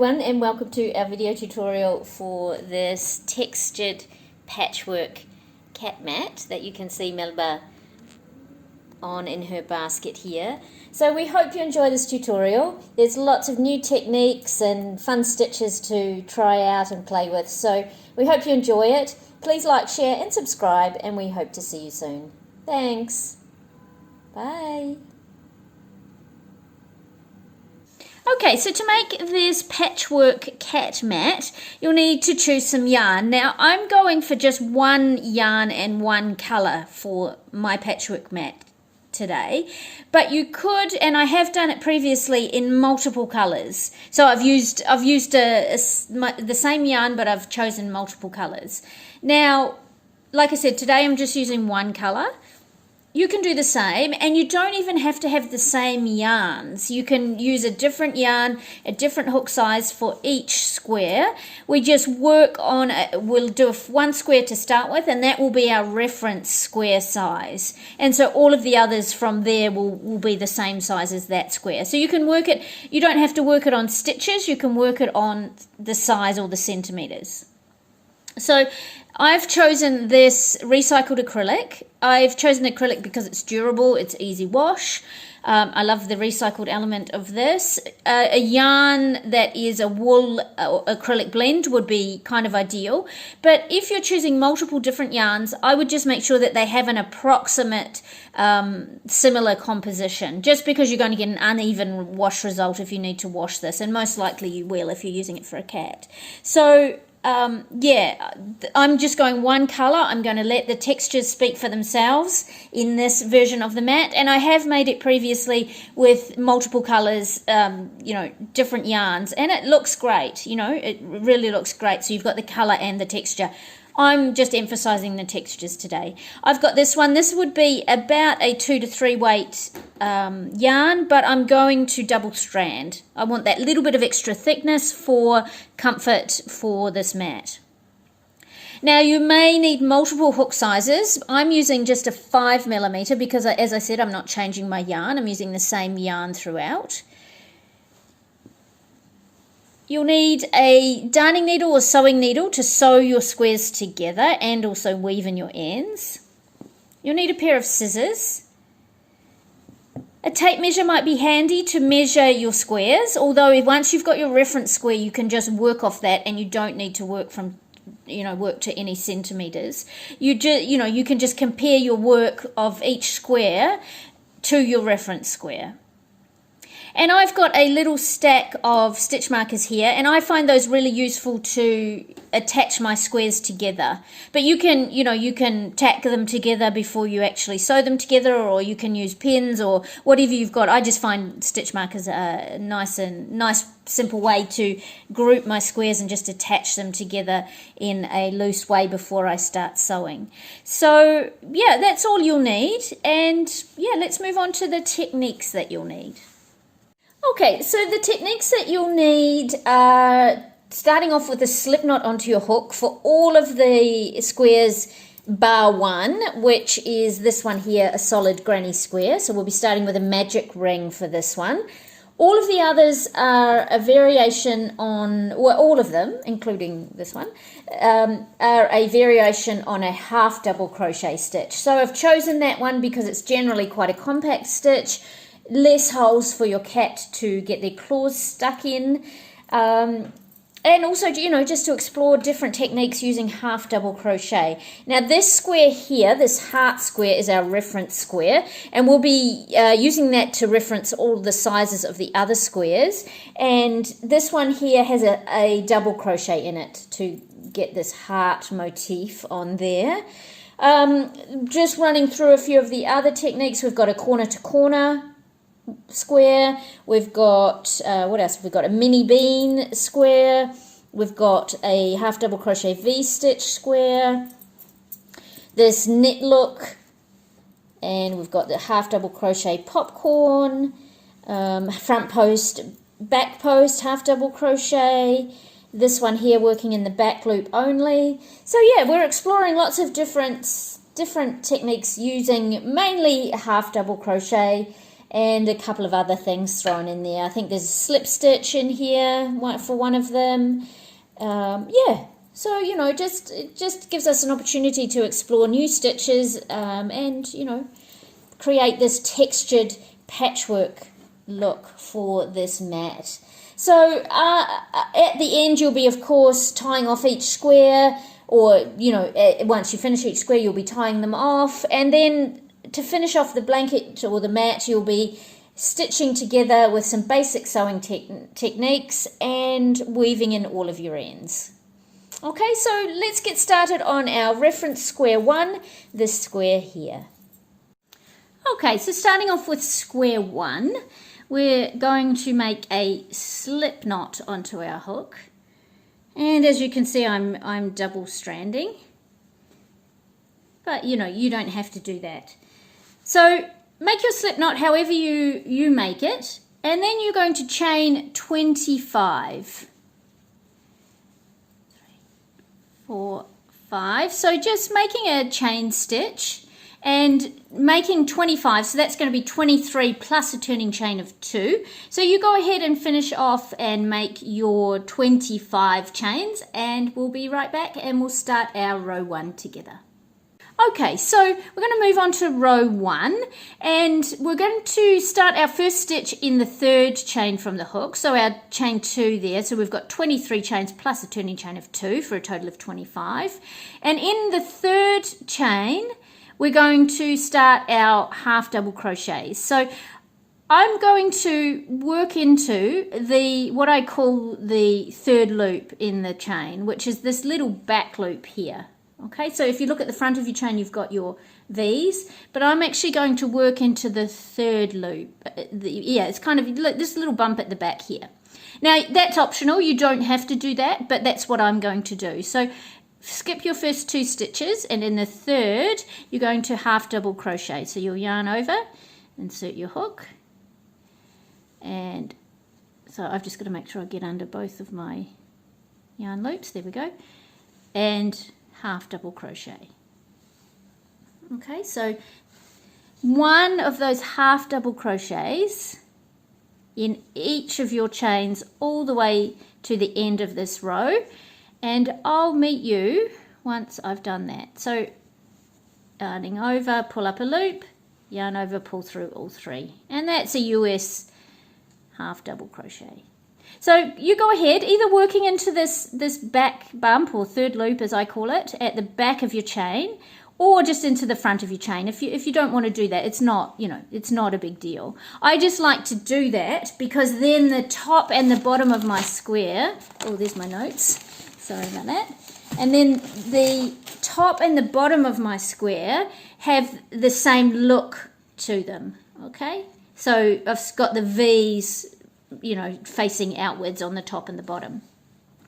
everyone, and welcome to our video tutorial for this textured patchwork cat mat that you can see Melba on in her basket here. So we hope you enjoy this tutorial. There's lots of new techniques and fun stitches to try out and play with, so we hope you enjoy it. Please like, share and subscribe, and we hope to see you soon. Thanks. Bye. Okay, so to make this patchwork cat mat, you'll need to choose some yarn. Now, I'm going for just one yarn and one colour for my patchwork mat today, but you could, and I have done it previously, in multiple colours. So I've used the same yarn, but I've chosen multiple colours. Now, like I said, today I'm just using one colour. You can do the same, and you don't even have to have the same yarns. You can use a different yarn, a different hook size for each square. We just work on it. We'll do one square to start with, and that will be our reference square size. And so all of the others from there will be the same size as that square. So you can work it, you don't have to work it on stitches, you can work it on the size or the centimetres. So I've chosen this recycled acrylic. I've chosen acrylic because it's durable, it's easy wash. I love the recycled element of this. A yarn that is a wool acrylic blend would be kind of ideal. But if you're choosing multiple different yarns, I would just make sure that they have an approximate similar composition, just because you're going to get an uneven wash result if you need to wash this, and most likely you will if you're using it for a cat. So yeah, I'm just going one colour. I'm going to let the textures speak for themselves in this version of the mat, and I have made it previously with multiple colours, you know, different yarns, and it looks great, you know, it really looks great. So you've got the colour and the texture. I'm just emphasising the textures today. I've got this one. This would be about a 2 to 3 weight yarn, but I'm going to double strand. I want that little bit of extra thickness for comfort for this mat. Now, you may need multiple hook sizes. I'm using just a 5mm because, as I said, I'm not changing my yarn. I'm using the same yarn throughout. You'll need a darning needle or sewing needle to sew your squares together and also weave in your ends. You'll need a pair of scissors. A tape measure might be handy to measure your squares, although once you've got your reference square, you can just work off that and you don't need to work from, you know, work to any centimetres. You can just compare your work of each square to your reference square. And I've got a little stack of stitch markers here, and I find those really useful to attach my squares together. But you can, you know, you can tack them together before you actually sew them together, or you can use pins or whatever you've got. I just find stitch markers a nice simple way to group my squares and just attach them together in a loose way before I start sewing. So yeah, that's all you'll need, and yeah, let's move on to the techniques that you'll need. Okay, so the techniques that you'll need are starting off with a slip knot onto your hook for all of the squares bar one, which is this one here, a solid granny square. So we'll be starting with a magic ring for this one. All of the others are a variation on, well, all of them, including this one, are a variation on a half double crochet stitch. So I've chosen that one because it's generally quite a compact stitch, less holes for your cat to get their claws stuck in, and also, you know, just to explore different techniques using half double crochet. Now this square here, this heart square, is our reference square, and we'll be using that to reference all the sizes of the other squares. And this one here has a double crochet in it to get this heart motif on there. Just running through a few of the other techniques, we've got a corner to corner square, we've got what else have we got, a mini bean square, we've got a half double crochet V-stitch square, this knit look, and we've got the half double crochet popcorn, front post, back post, half double crochet, this one here working in the back loop only. So yeah, we're exploring lots of different techniques using mainly half double crochet. and a couple of other things thrown in there. I think there's a slip stitch in here for one of them. Yeah, so you know, it just gives us an opportunity to explore new stitches and you know, create this textured patchwork look for this mat. So at the end you'll be of course tying off each square, or you know, once you finish each square you'll be tying them off, and then to finish off the blanket or the mat you'll be stitching together with some basic sewing techniques and weaving in all of your ends. Okay, so let's get started on our reference square 1, this square here. Okay, so starting off with square 1, we're going to make a slip knot onto our hook, and as you can see I'm double stranding, but you know, you don't have to do that. So make your slip knot however you make it, and then you're going to chain 25. 3, 4, 5. So just making a chain stitch and making 25, so that's going to be 23 plus a turning chain of 2. So you go ahead and finish off and make your 25 chains, and we'll be right back and we'll start our row 1 together. Okay, so we're going to move on to row 1, and we're going to start our first stitch in the 3rd chain from the hook, so our chain 2 there. So we've got 23 chains plus a turning chain of 2 for a total of 25. And in the 3rd chain we're going to start our half double crochets. So I'm going to work into what I call the 3rd loop in the chain, which is this little back loop here. Okay, so if you look at the front of your chain, you've got your V's, but I'm actually going to work into the 3rd loop. Yeah, it's kind of this little bump at the back here. Now, that's optional. You don't have to do that, but that's what I'm going to do. So skip your first 2 stitches, and in the 3rd, you're going to half double crochet. So you'll yarn over, insert your hook, and so I've just got to make sure I get under both of my yarn loops. There we go. And half double crochet. Okay, so one of those half double crochets in each of your chains all the way to the end of this row, and I'll meet you once I've done that. So yarning over, pull up a loop, yarn over, pull through all 3, and that's a US half double crochet. So you go ahead, either working into this back bump, or 3rd loop as I call it, at the back of your chain, or just into the front of your chain. If you don't want to do that, it's not, you know, it's not a big deal. I just like to do that because then the top and the bottom of my square, oh, there's my notes, sorry about that, and then the top and the bottom of my square have the same look to them. Okay, so I've got the V's, you know, facing outwards on the top and the bottom.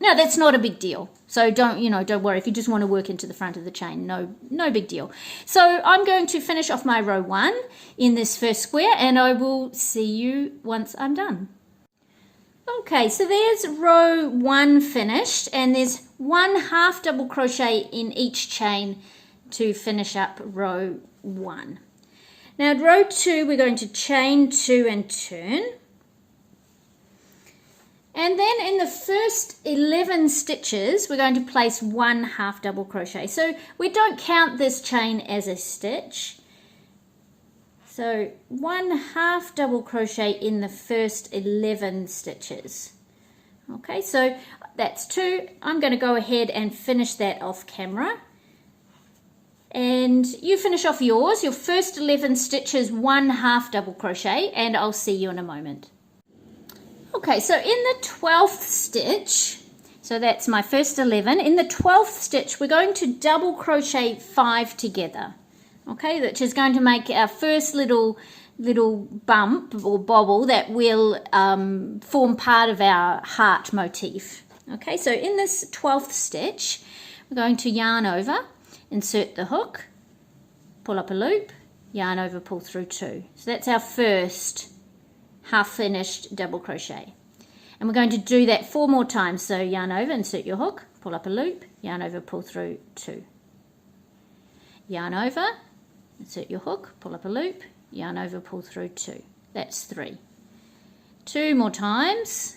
Now that's not a big deal, so don't worry if you just want to work into the front of the chain. No big deal. So I'm going to finish off my row 1 in this first square, and I will see you once I'm done. Okay, so there's row 1 finished, and there's 1 half double crochet in each chain to finish up row 1. Now row 2 we're going to chain 2 and turn. And then in the first 11 stitches, we're going to place 1 half double crochet. So we don't count this chain as a stitch. So 1 half double crochet in the first 11 stitches. Okay, so that's 2. I'm going to go ahead and finish that off camera. And you finish off yours, your first 11 stitches, 1 half double crochet, and I'll see you in a moment. Okay, so in the 12th stitch, so that's my first 11, in the 12th stitch we're going to double crochet 5 together, okay, which is going to make our first little bump or bobble that will form part of our heart motif. Okay, so in this 12th stitch we're going to yarn over, insert the hook, pull up a loop, yarn over, pull through 2. So that's our first half finished double crochet, and we're going to do that 4 more times. So yarn over, insert your hook, pull up a loop, yarn over, pull through 2, yarn over, insert your hook, pull up a loop, yarn over, pull through 2. That's 3. 2 more times.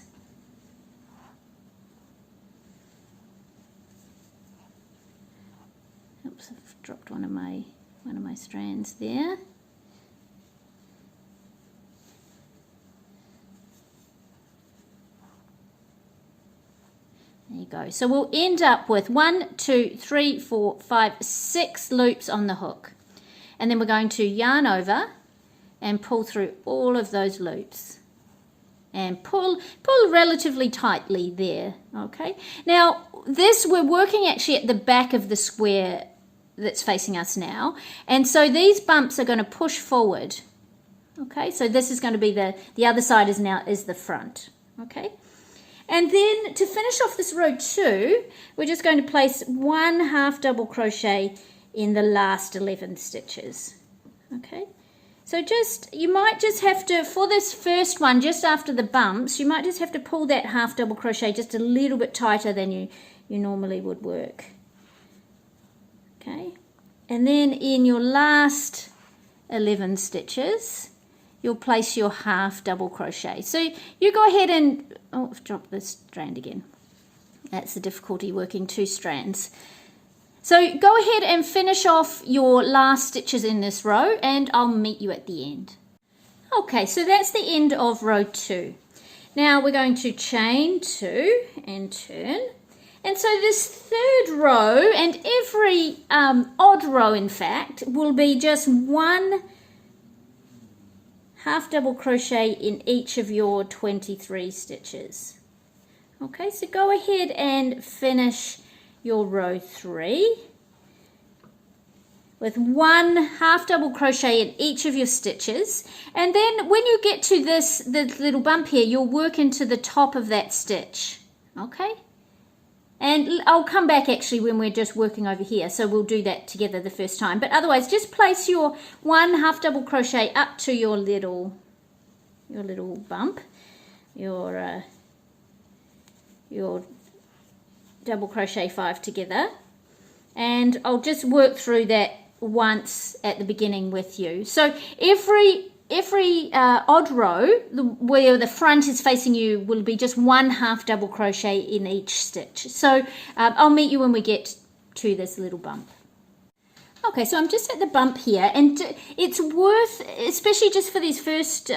Oops, I've dropped one of my strands there. There you go. So we'll end up with 1, 2, 3, 4, 5, 6 loops on the hook. And then we're going to yarn over and pull through all of those loops. And pull relatively tightly there, okay? Now, we're working actually at the back of the square that's facing us now. And so these bumps are going to push forward, okay? So this is going to be the other side is the front, okay? And then to finish off this row 2, we're just going to place 1 half double crochet in the last 11 stitches, okay? So you might just have to, for this first one, just after the bumps, you might just have to pull that half double crochet just a little bit tighter than you normally would work, okay? And then in your last 11 stitches, you'll place your half double crochet. So you go ahead and, oh, I've dropped this strand again. That's the difficulty working 2 strands. So go ahead and finish off your last stitches in this row and I'll meet you at the end. Okay, so that's the end of row 2. Now we're going to chain 2 and turn. And so this third row, and every odd row in fact, will be just 1 half double crochet in each of your 23 stitches. Okay, so go ahead and finish your row 3 with 1 half double crochet in each of your stitches, and then when you get to the little bump here, you'll work into the top of that stitch, okay? And I'll come back actually when we're just working over here, so we'll do that together the first time. But otherwise, just place your 1 half double crochet up to your little bump, your double crochet 5 together, and I'll just work through that once at the beginning with you. So every odd row where the front is facing you will be just 1 half double crochet in each stitch. So I'll meet you when we get to this little bump. Okay, so I'm just at the bump here, and it's worth, especially just for these first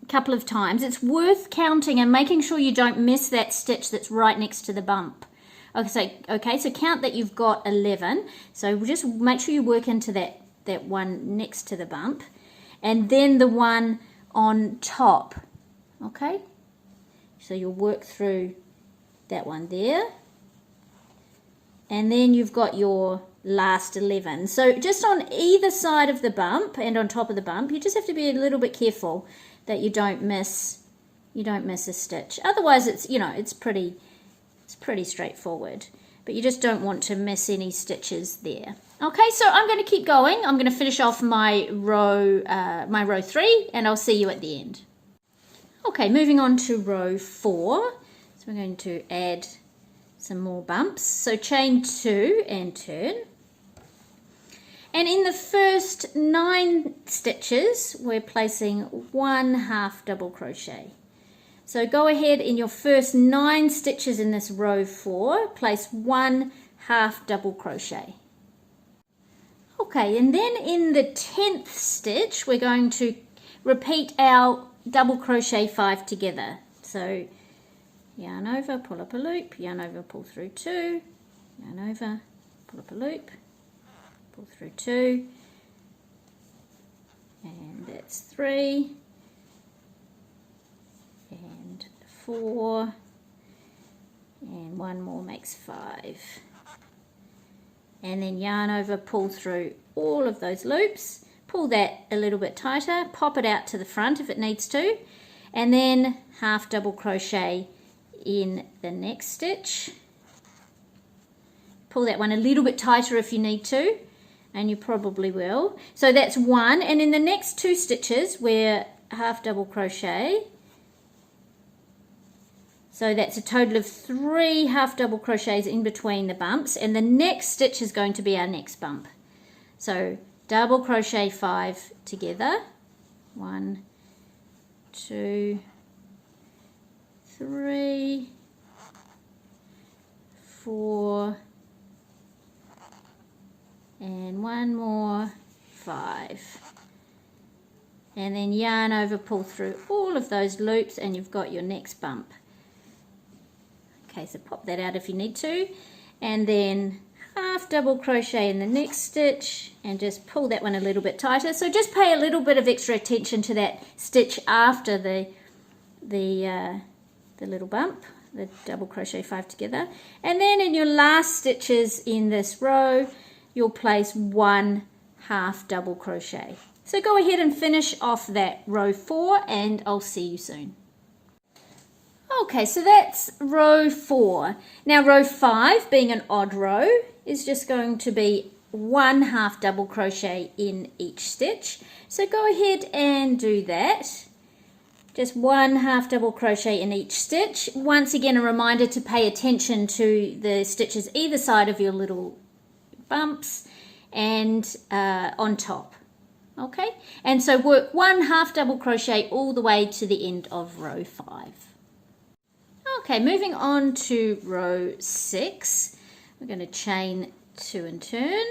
couple of times, it's worth counting and making sure you don't miss that stitch that's right next to the bump. Okay, so count that you've got 11. So just make sure you work into that one next to the bump, and then the one on top. Okay, so you'll work through that one there, and then you've got your last 11. So just on either side of the bump and on top of the bump, you just have to be a little bit careful that you don't miss a stitch. Otherwise, it's pretty straightforward, but you just don't want to miss any stitches there. Okay, so I'm going to keep going. I'm going to finish off my row 3, and I'll see you at the end. Okay, moving on to row 4. So we're going to add some more bumps. So chain 2 and turn. And in the first 9 stitches, we're placing 1 half double crochet. So go ahead in your first 9 stitches in this row 4, place 1 half double crochet. Okay, and then in the 10th stitch, we're going to repeat our double crochet 5 together. So yarn over, pull up a loop, yarn over, pull through 2, yarn over, pull up a loop, pull through 2, and that's 3, and 4, and one more makes 5. And then yarn over, pull through all of those loops, pull that a little bit tighter, pop it out to the front if it needs to, and then half double crochet in the next stitch. Pull that one a little bit tighter if you need to, and you probably will. So that's 1, and in the next 2 stitches we're half double crochet. So that's a total of 3 half double crochets in between the bumps, and the next stitch is going to be our next bump. So double crochet 5 together, 1, 2, 3, 4, and one more, 5. And then yarn over, pull through all of those loops, and you've got your next bump. Okay, so pop that out if you need to, and then half double crochet in the next stitch and just pull that one a little bit tighter. So just pay a little bit of extra attention to that stitch after the little bump, the double crochet 5 together. And then in your last stitches in this row, you'll place 1 half double crochet. So go ahead and finish off that row 4, and I'll see you soon. Okay, so that's row 4. Now row 5, being an odd row, is just going to be 1 half double crochet in each stitch. So go ahead and do that. Just 1 half double crochet in each stitch. Once again, a reminder to pay attention to the stitches either side of your little bumps and on top. Okay, and so work 1 half double crochet all the way to the end of row 5. Okay, moving on to row 6, we're going to chain 2 and turn.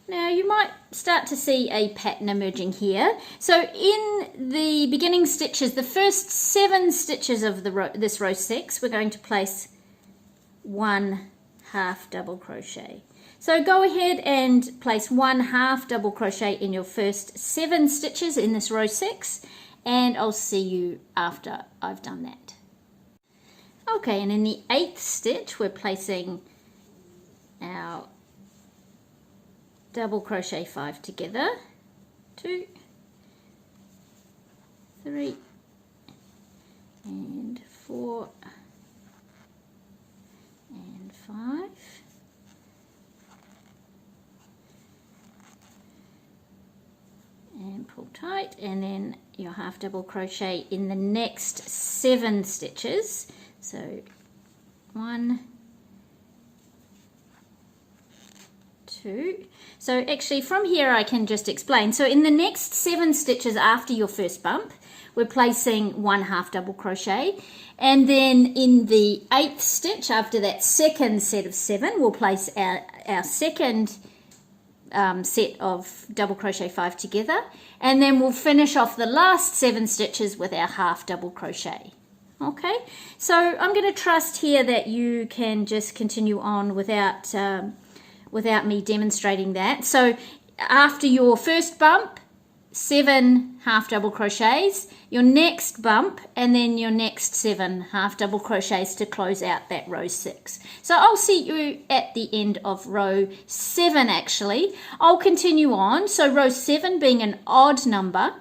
Now you might start to see a pattern emerging here. So in the beginning stitches, the first 7 stitches of this row 6, we're going to place 1 half double crochet. So go ahead and place 1 half double crochet in your first 7 stitches in this row 6, and I'll see you after I've done that. Okay, and in the 8th stitch, we're placing our double crochet 5 together, 2, 3, and 4, and 5. And pull tight, and then your half double crochet in the next 7 stitches. So 1, 2. So actually from here I can just explain. So in the next 7 stitches after your first bump, we're placing 1 half double crochet, and then in the 8th stitch after that second set of 7, we'll place our second set of double crochet 5 together, and then we'll finish off the last 7 stitches with our half double crochet. Okay, so I'm going to trust here that you can just continue on without me demonstrating that. So after your first bump, 7 half double crochets, your next bump, and then your next 7 half double crochets to close out that row 6. So I'll see you at the end of row 7 actually. I'll continue on. So row 7 being an odd number,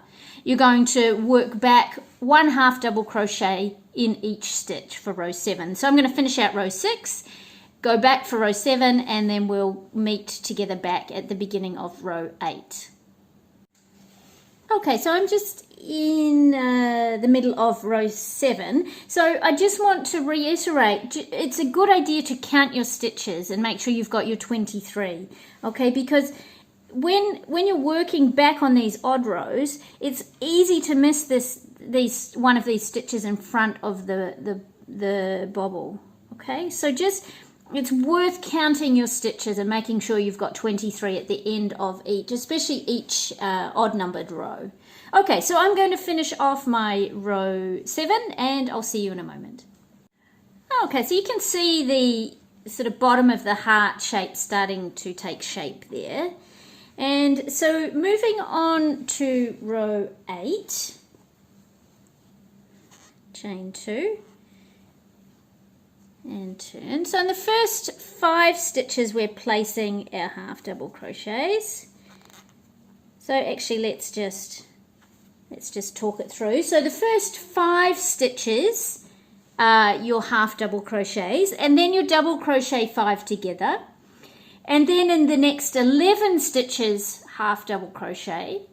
you're going to work back 1 half double crochet in each stitch for row 7. So I'm going to finish out row 6, go back for row 7, and then we'll meet together back at the beginning of row 8. Okay, so I'm just in the middle of row 7. So I just want to reiterate, it's a good idea to count your stitches and make sure you've got your 23. Okay, because when you're working back on these odd rows, it's easy to miss one of these stitches in front of the bobble. Okay, so it's worth counting your stitches and making sure you've got 23 at the end of each, especially each odd numbered row. Okay, so I'm going to finish off my row 7 and I'll see you in a moment. Okay, so you can see the sort of bottom of the heart shape starting to take shape there. And so moving on to row 8, chain 2 and turn. So in the first 5 stitches we're placing our half double crochets. So actually let's just talk it through. So the first 5 stitches are your half double crochets, and then your double crochet 5 together. And then in the next 11 stitches, half double crochet,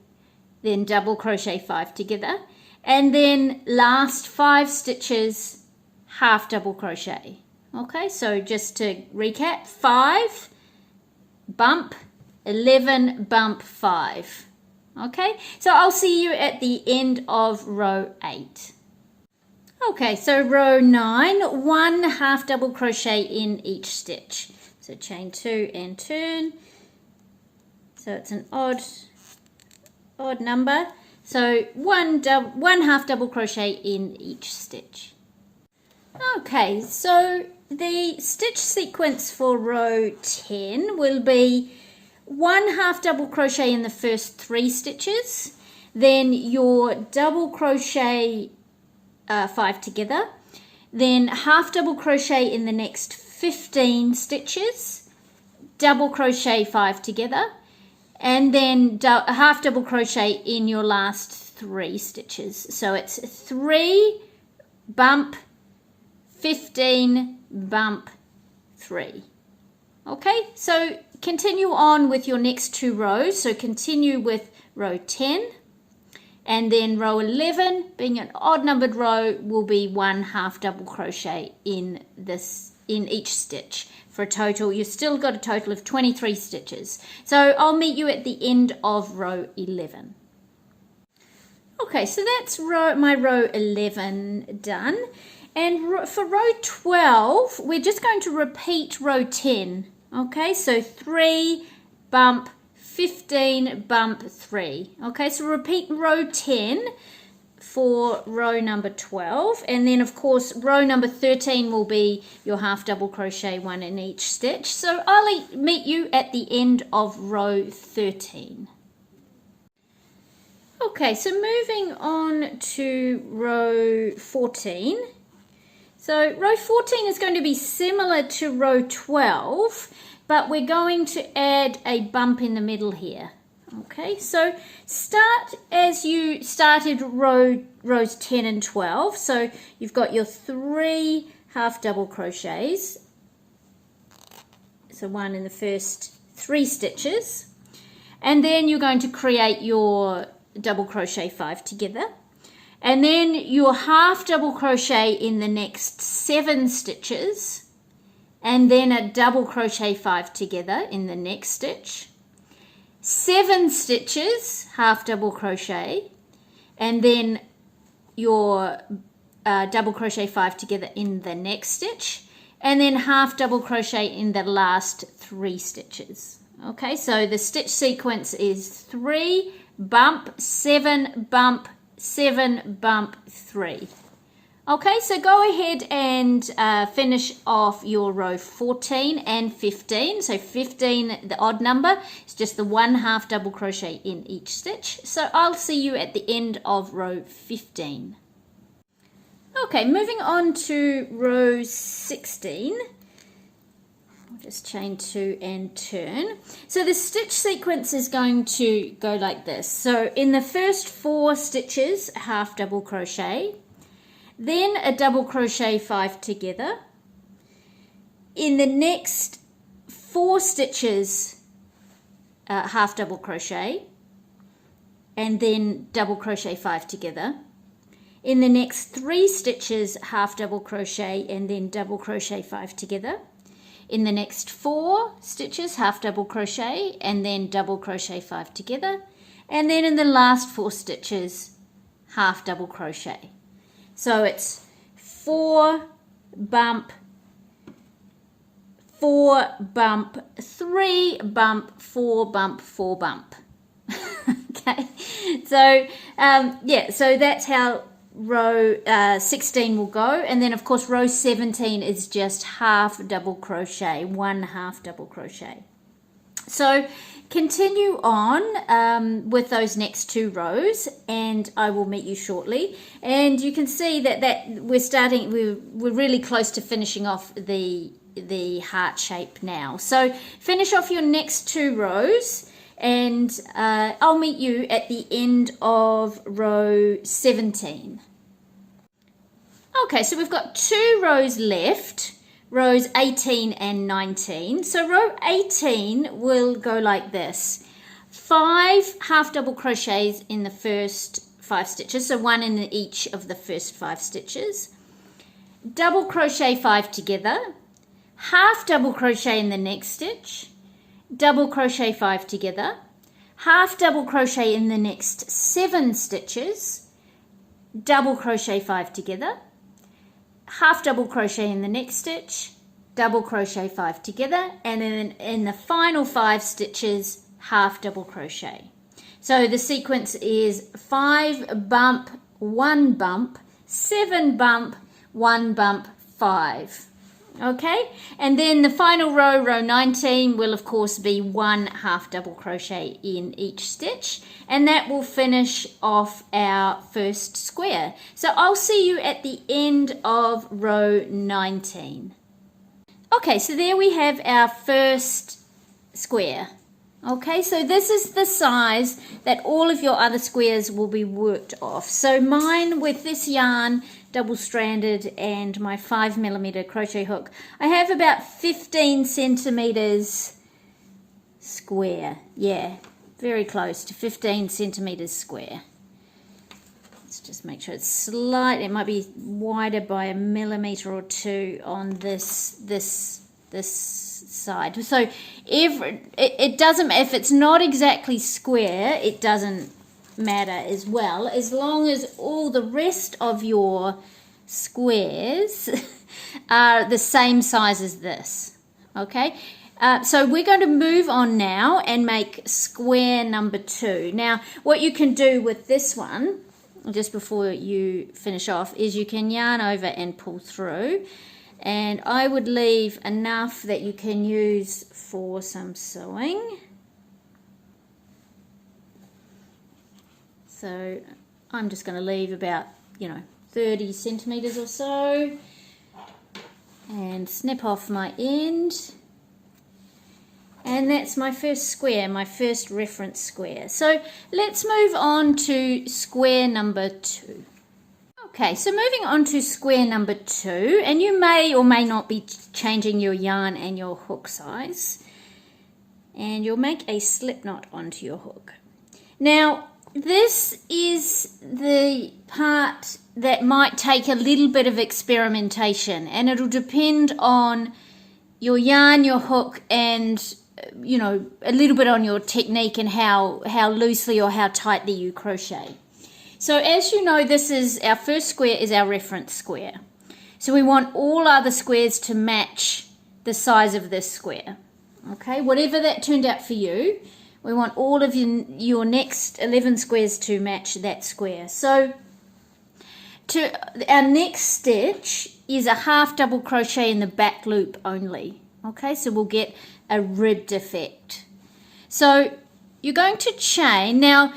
then double crochet 5 together, and then last 5 stitches, half double crochet. Okay, so just to recap, 5, bump, 11, bump, 5. Okay, so I'll see you at the end of row 8. Okay, so row 9, 1 half double crochet in each stitch. So chain 2 and turn. So it's an odd number. So one half double crochet in each stitch. Okay, so the stitch sequence for row 10 will be 1 half double crochet in the first 3 stitches, then your double crochet 5 together, then half double crochet in the next 15 stitches, double crochet 5 together, and then a half double crochet in your last 3 stitches. So it's 3 bump 15 bump 3. Okay, so continue on with your next 2 rows. So continue with row 10, and then row 11, being an odd numbered row, will be 1 half double crochet in each stitch. For a total, you've still got a total of 23 stitches. So I'll meet you at the end of row 11. Okay, so that's my row 11 done. And for row 12, we're just going to repeat row 10. Okay, so 3 bump 15 bump 3. Okay, so repeat row 10 for row number 12, and then of course row number 13 will be your half double crochet 1 in each stitch. So I'll meet you at the end of row 13. Okay, so moving on to row 14. So row 14 is going to be similar to row 12, but we're going to add a bump in the middle here. Okay, so start as you started rows 10 and 12. So you've got your 3 half double crochets. So 1 in the first 3 stitches. And then you're going to create your double crochet 5 together. And then your half double crochet in the next 7 stitches. And then a double crochet 5 together in the next stitch. 7 stitches, half double crochet, and then your double crochet 5 together in the next stitch, and then half double crochet in the last 3 stitches. Okay, so the stitch sequence is 3 bump 7 bump 7 bump 3. Okay, so go ahead and finish off your row 14 and 15. So 15, the odd number, is just the 1 half double crochet in each stitch. So I'll see you at the end of row 15. Okay, moving on to row 16. I'll just chain 2 and turn. So the stitch sequence is going to go like this. So in the first 4 stitches, half double crochet. Then a double crochet 5 together. In the next 4 stitches, half double crochet, and then double crochet 5 together. In the next 3 stitches, half double crochet, and then double crochet 5 together. In the next 4 stitches, half double crochet, and then double crochet 5 together. And then in the last 4 stitches, half double crochet. So it's 4 bump, 4 bump, 3 bump, 4 bump, 4 bump. Okay, so yeah, so that's how row 16 will go. And then of course row 17 is just half double crochet, 1 half double crochet. So continue on with those next 2 rows, and I will meet you shortly. And you can see that we're really close to finishing off the heart shape now. So finish off your next 2 rows, and I'll meet you at the end of row 17. Okay, so we've got 2 rows left. Rows 18 and 19. So row 18 will go like this. 5 half double crochets in the first 5 stitches, so 1 in each of the first 5 stitches. Double crochet 5 together, half double crochet in the next stitch, double crochet 5 together, half double crochet in the next 7 stitches, double crochet 5 together, half double crochet in the next stitch, double crochet 5 together, and then in the final 5 stitches, half double crochet. So the sequence is 5 bump, 1 bump, 7 bump, 1 bump, 5. Okay, and then the final row, row 19, will of course be 1 half double crochet in each stitch, and that will finish off our first square. So I'll see you at the end of row 19. Okay, so there we have our first square. Okay, so this is the size that all of your other squares will be worked off. So mine, with this yarn, double-stranded, and my 5mm crochet hook, I have about 15 centimeters square. Yeah, very close to 15 centimeters square. Let's just make sure it's slightly, it might be wider by 1 millimeter or 2 on this side. So it doesn't, if it's not exactly square, it doesn't matter as well, as long as all the rest of your squares are the same size as this. Okay, so we're going to move on now and make square number 2. Now what you can do with this one, just before you finish off, is you can yarn over and pull through, and I would leave enough that you can use for some sewing. So I'm just going to leave about, 30 centimeters or so, and snip off my end. And that's my first square, my first reference square. So let's move on to square number 2. Okay, so moving on to square number 2, and you may or may not be changing your yarn and your hook size, and you'll make a slip knot onto your hook. Now, this is the part that might take a little bit of experimentation, and it'll depend on your yarn, your hook, and a little bit on your technique and how loosely or how tightly you crochet. So as you know, this is our first square, is our reference square. So we want all other squares to match the size of this square. Okay, whatever that turned out for you, we want all of your next 11 squares to match that square. So our next stitch is a half double crochet in the back loop only. Okay, so we'll get a ribbed effect. So you're going to chain. Now,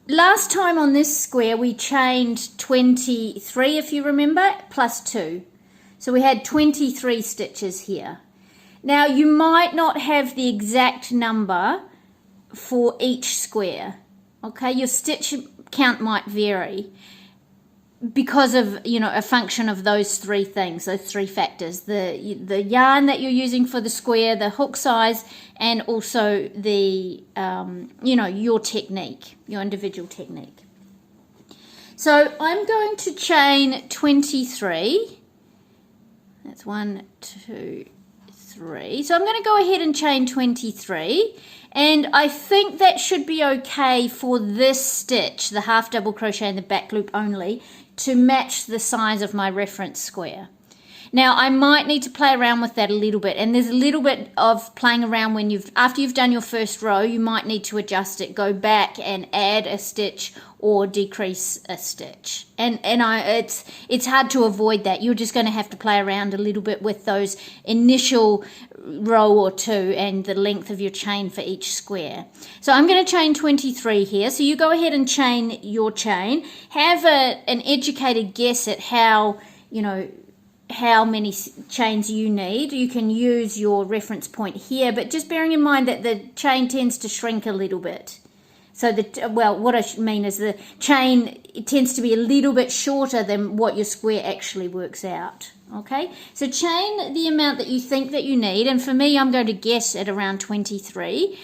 last time on this square we chained 23, if you remember, plus 2. So we had 23 stitches here. Now you might not have the exact number for each square. Okay, your stitch count might vary because of a function of those 3 things, those 3 factors: the yarn that you're using for the square, the hook size, and also the your technique, your individual technique. So I'm going to chain 23. That's 1, 2, 3. So I'm going to go ahead and chain 23, and I think that should be okay for this stitch, the half double crochet in the back loop only, to match the size of my reference square. Now I might need to play around with that a little bit, and there's a little bit of playing around when after you've done your first row. You might need to adjust it, go back and add a stitch or decrease a stitch, and it's hard to avoid that. You're just going to have to play around a little bit with those initial row or 2 and the length of your chain for each square. So I'm going to chain 23 here, so you go ahead and chain your chain. Have an educated guess at how many chains you need. You can use your reference point here, but just bearing in mind that the chain tends to shrink a little bit. So what I mean is the chain, it tends to be a little bit shorter than what your square actually works out. Okay, so chain the amount that you think that you need, and for me I'm going to guess at around 23,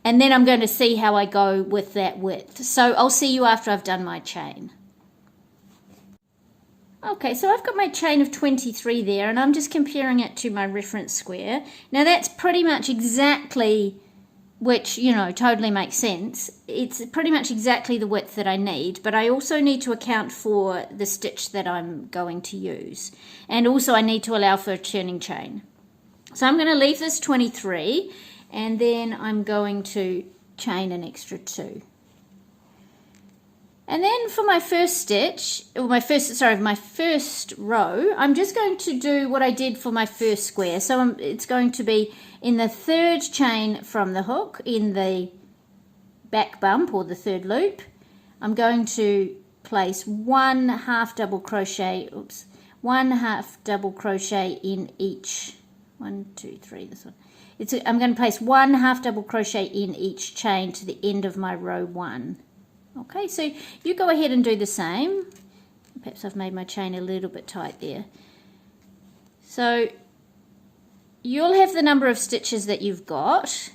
and then I'm going to see how I go with that width. So I'll see you after I've done my chain. Okay, so I've got my chain of 23 there, and I'm just comparing it to my reference square. Now that's pretty much exactly which, you know, totally makes sense. It's pretty much exactly the width that I need, but I also need to account for the stitch that I'm going to use. And also I need to allow for a turning chain. So I'm going to leave this 23, and then I'm going to chain an extra 2. And then for my first stitch, or my first row, I'm just going to do what I did for my first square. So it's going to be in the 3rd chain from the hook, in the back bump or the 3rd loop. I'm going to place 1 half double crochet, 1 half double crochet in each, 1, 2, 3, this one. I'm going to place 1 half double crochet in each chain to the end of my row 1. Okay, so you go ahead and do the same. Perhaps I've made my chain a little bit tight there. So you'll have the number of stitches that you've got.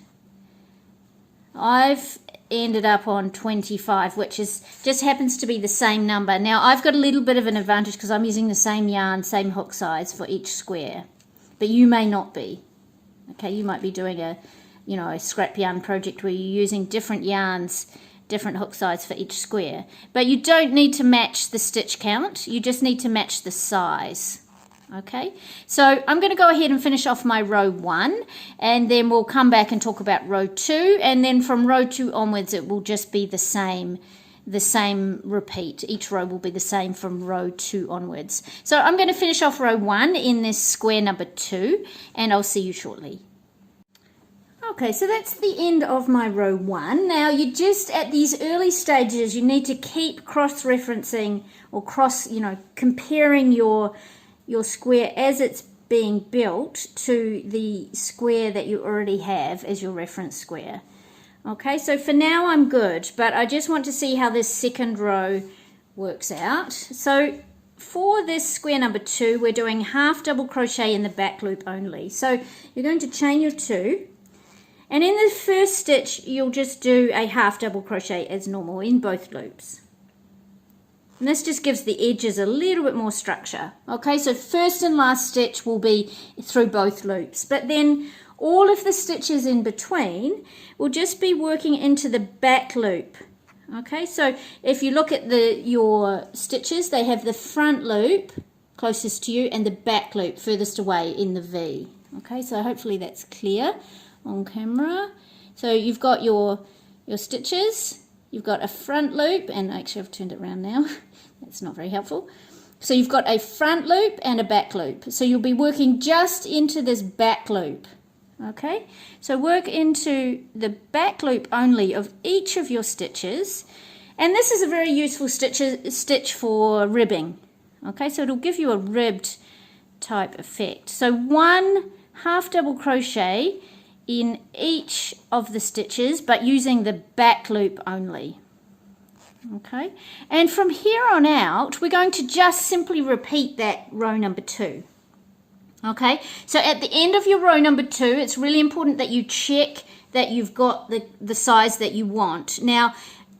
I've ended up on 25, which just happens to be the same number. Now I've got a little bit of an advantage because I'm using the same yarn, same hook size for each square, but you may not be. Okay, you might be doing a scrap yarn project where you're using different yarns, different hook size for each square, but you don't need to match the stitch count, you just need to match the size. Okay, so I'm going to go ahead and finish off my row 1, and then we'll come back and talk about row 2, and then from row 2 onwards it will just be the same repeat. Each row will be the same from row 2 onwards. So I'm going to finish off row 1 in this square number 2, and I'll see you shortly. Okay, so that's the end of my row 1. Now you just, at these early stages, you need to keep cross-referencing or comparing your square as it's being built to the square that you already have as your reference square. Okay, so for now I'm good, but I just want to see how this second row works out. So for this square number 2, we're doing half double crochet in the back loop only. So you're going to chain your 2. And in the first stitch, you'll just do a half double crochet as normal in both loops. And this just gives the edges a little bit more structure. Okay, so first and last stitch will be through both loops, but then all of the stitches in between will just be working into the back loop. Okay, so if you look at your stitches, they have the front loop closest to you and the back loop furthest away in the V. Okay, so hopefully that's clear on camera. So you've got your stitches, you've got a front loop, and actually I've turned it around now. That's not very helpful. So you've got a front loop and a back loop. So you'll be working just into this back loop. Okay, so work into the back loop only of each of your stitches, and this is a very useful stitch for ribbing. Okay, so it'll give you a ribbed type effect. So 1 half double crochet in each of the stitches, but using the back loop only. Okay, and from here on out, we're going to just simply repeat that row number 2. Okay, so at the end of your row number 2, it's really important that you check that you've got the size that you want. Now,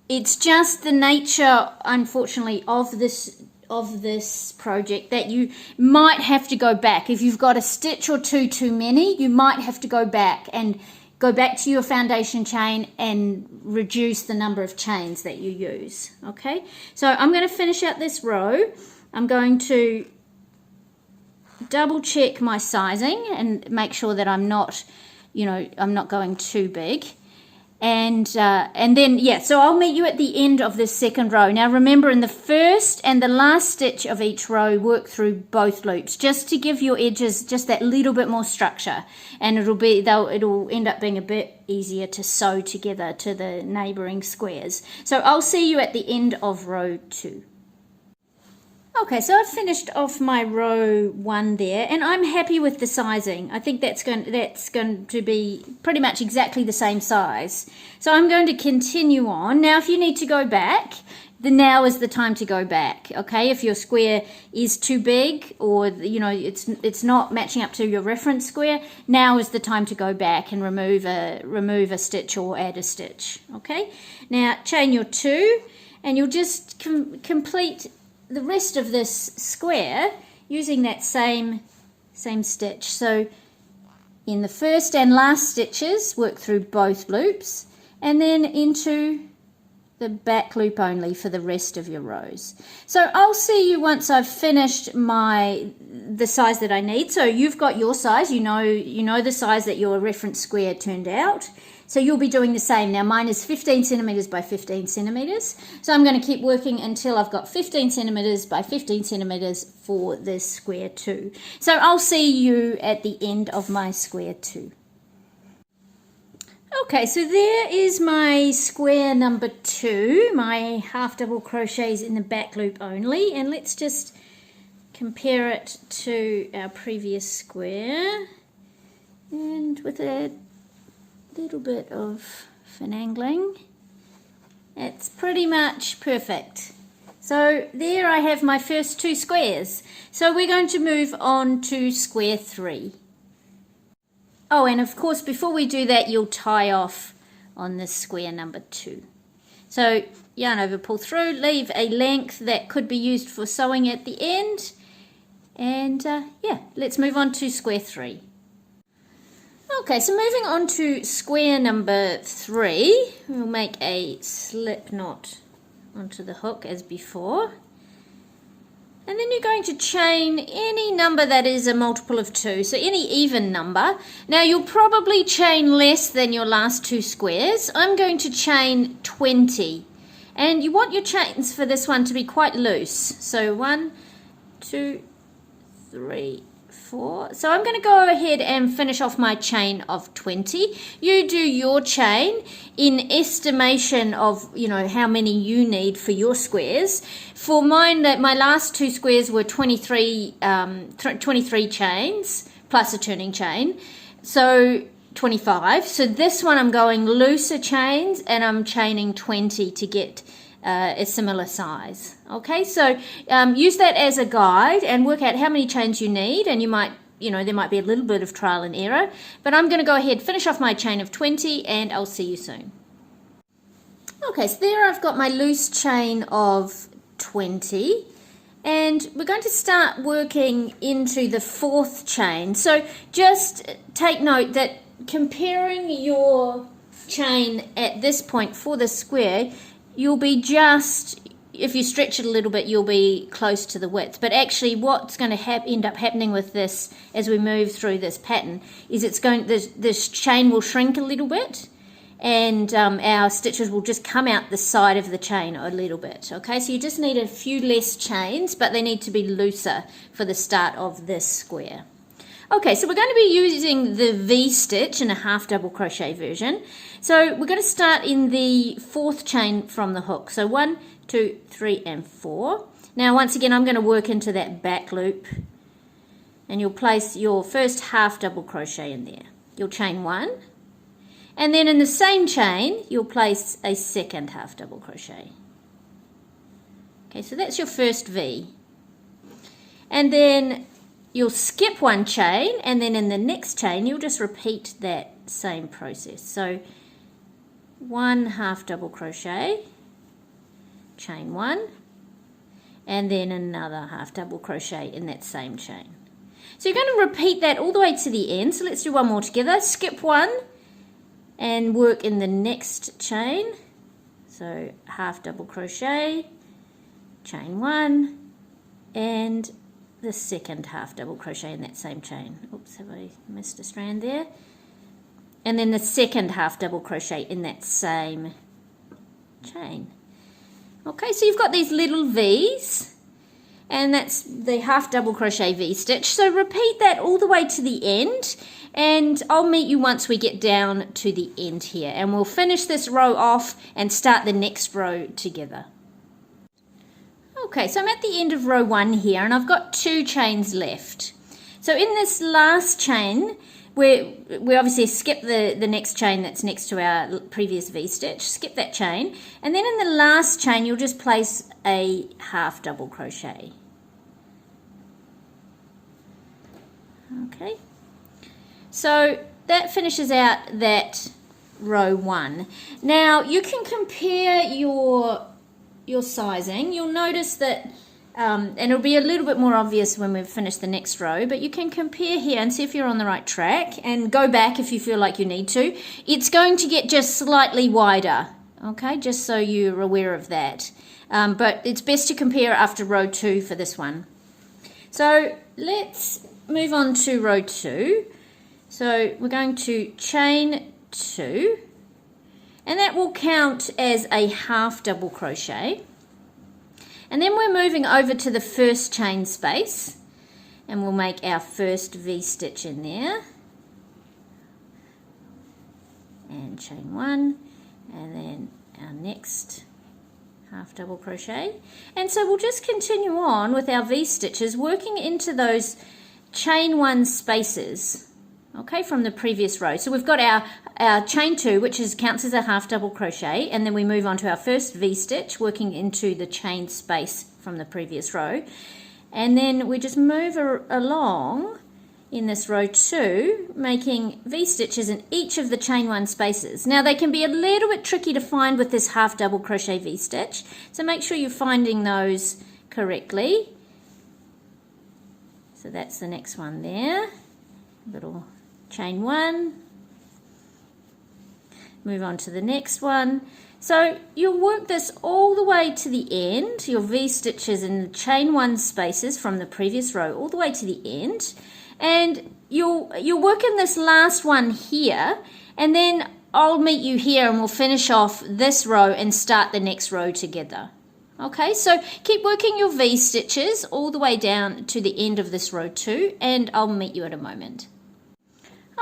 it's just the nature, unfortunately, of this project that you might have to go back. If you've got a stitch or 2 too many, you might have to go back to your foundation chain and reduce the number of chains that you use. Okay, so I'm going to finish out this row. I'm going to double check my sizing and make sure that I'm not going too big. And then, yeah, so I'll meet you at the end of this second row. Now remember, in the first and the last stitch of each row, work through both loops just to give your edges just that little bit more structure, and it'll end up being a bit easier to sew together to the neighboring squares. So I'll see you at the end of row 2. Okay, so I've finished off my row 1 there, and I'm happy with the sizing. I think that's going to be pretty much exactly the same size. So I'm going to continue on. Now, if you need to go back, now is the time to go back. Okay, if your square is too big, or it's not matching up to your reference square, now is the time to go back and remove a stitch or add a stitch. Okay, now chain your 2, and you'll just complete the rest of this square using that same stitch. So in the first and last stitches, work through both loops, and then into the back loop only for the rest of your rows. So I'll see you once I've finished the size that I need. So you've got your size, you know the size that your reference square turned out. So you'll be doing the same. Now mine is 15 centimeters by 15 centimeters. So I'm going to keep working until I've got 15 centimeters by 15 centimeters for this square 2. So I'll see you at the end of my square 2. Okay, so there is my square number 2, my half double crochets in the back loop only, and let's just compare it to our previous square, and with a little bit of finagling, it's pretty much perfect. So there I have my first 2 squares. So we're going to move on to square 3. Oh, and of course, before we do that, you'll tie off on this square number 2. So yarn over, pull through, leave a length that could be used for sewing at the end. And yeah, let's move on to square 3. Okay, so moving on to square number 3, we'll make a slip knot onto the hook as before. And then you're going to chain any number that is a multiple of 2, so any even number. Now you'll probably chain less than your last 2 squares. I'm going to chain 20. And you want your chains for this one to be quite loose. So 1, 2, 3, 4. So I'm going to go ahead and finish off my chain of 20. You do your chain in estimation of, how many you need for your squares. For mine, my last 2 squares were 23 chains plus a turning chain, so 25. So this one I'm going looser chains and I'm chaining 20 to get a similar size. Okay, so use that as a guide and work out how many chains you need, and you might, there might be a little bit of trial and error, but I'm going to go ahead, finish off my chain of 20, and I'll see you soon. Okay, so there I've got my loose chain of 20, and we're going to start working into the 4th chain. So just take note that comparing your chain at this point for the square, you'll be if you stretch it a little bit, you'll be close to the width. But actually what's going to end up happening with this as we move through this pattern is this chain will shrink a little bit, and our stitches will just come out the side of the chain a little bit. Okay, so you just need a few less chains, but they need to be looser for the start of this square. Okay, so we're going to be using the V-stitch in a half double crochet version. So we're going to start in the 4th chain from the hook. So 1, 2, 3, and 4. Now once again, I'm going to work into that back loop, and you'll place your first half double crochet in there. You'll chain 1, and then in the same chain, you'll place a second half double crochet. Okay, so that's your first V. And then you'll skip 1 chain, and then in the next chain you'll just repeat that same process. So 1 half double crochet, chain 1, and then another half double crochet in that same chain. So you're going to repeat that all the way to the end. So let's do one more together. Skip 1 and work in the next chain. So half double crochet, chain 1, and the second half double crochet in that same chain. Oops, have I missed a strand there? And then the second half double crochet in that same chain. Okay, so you've got these little V's, and that's the half double crochet V stitch. So repeat that all the way to the end, and I'll meet you once we get down to the end here, and we'll finish this row off and start the next row together. Okay, so I'm at the end of row 1 here, and I've got 2 chains left. So in this last chain, we obviously skip the next chain that's next to our previous V-stitch, skip that chain, and then in the last chain you'll just place a half double crochet. Okay, so that finishes out that row 1. Now you can compare your sizing. You'll notice that and it'll be a little bit more obvious when we've finished the next row, but you can compare here and see if you're on the right track and go back if you feel like you need to. It's going to get just slightly wider, okay, just so you're aware of that. But it's best to compare after row 2 for this one. So let's move on to row 2. So we're going to chain 2, and that will count as a half double crochet. And then we're moving over to the first chain space, and we'll make our first V-stitch in there. And chain 1, and then our next half double crochet. And so we'll just continue on with our V-stitches, working into those chain 1 spaces, okay, from the previous row. So we've got our chain 2, which counts as a half double crochet, and then we move on to our first V-stitch, working into the chain space from the previous row. And then we just move along in this row 2, making V-stitches in each of the chain 1 spaces. Now they can be a little bit tricky to find with this half double crochet V-stitch, so make sure you're finding those correctly. So that's the next one there, little chain 1, move on to the next one. So you'll work this all the way to the end, your V-stitches in the chain 1 spaces from the previous row all the way to the end. And you'll work in this last one here, and then I'll meet you here and we'll finish off this row and start the next row together. Okay, so keep working your V-stitches all the way down to the end of this row 2, and I'll meet you in a moment.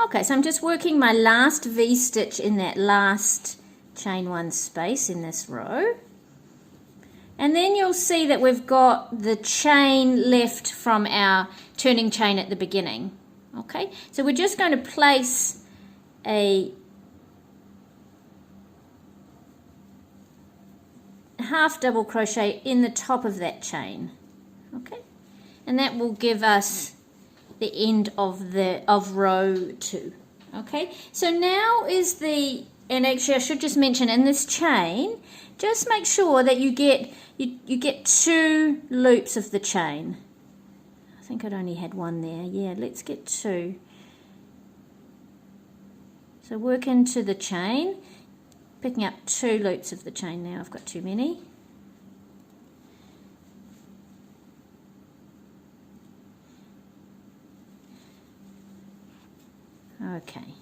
Okay, so I'm just working my last V-stitch in that last chain 1 space in this row. And then you'll see that we've got the chain left from our turning chain at the beginning. Okay, so we're just going to place a half double crochet in the top of that chain. Okay, and that will give us the end of row 2. Okay, so now is the, and actually I should just mention, in this chain, just make sure that you get 2 loops of the chain. I think I'd only had 1 there. Yeah, let's get 2. So work into the chain, picking up 2 loops of the chain now. I've got too many. Okay,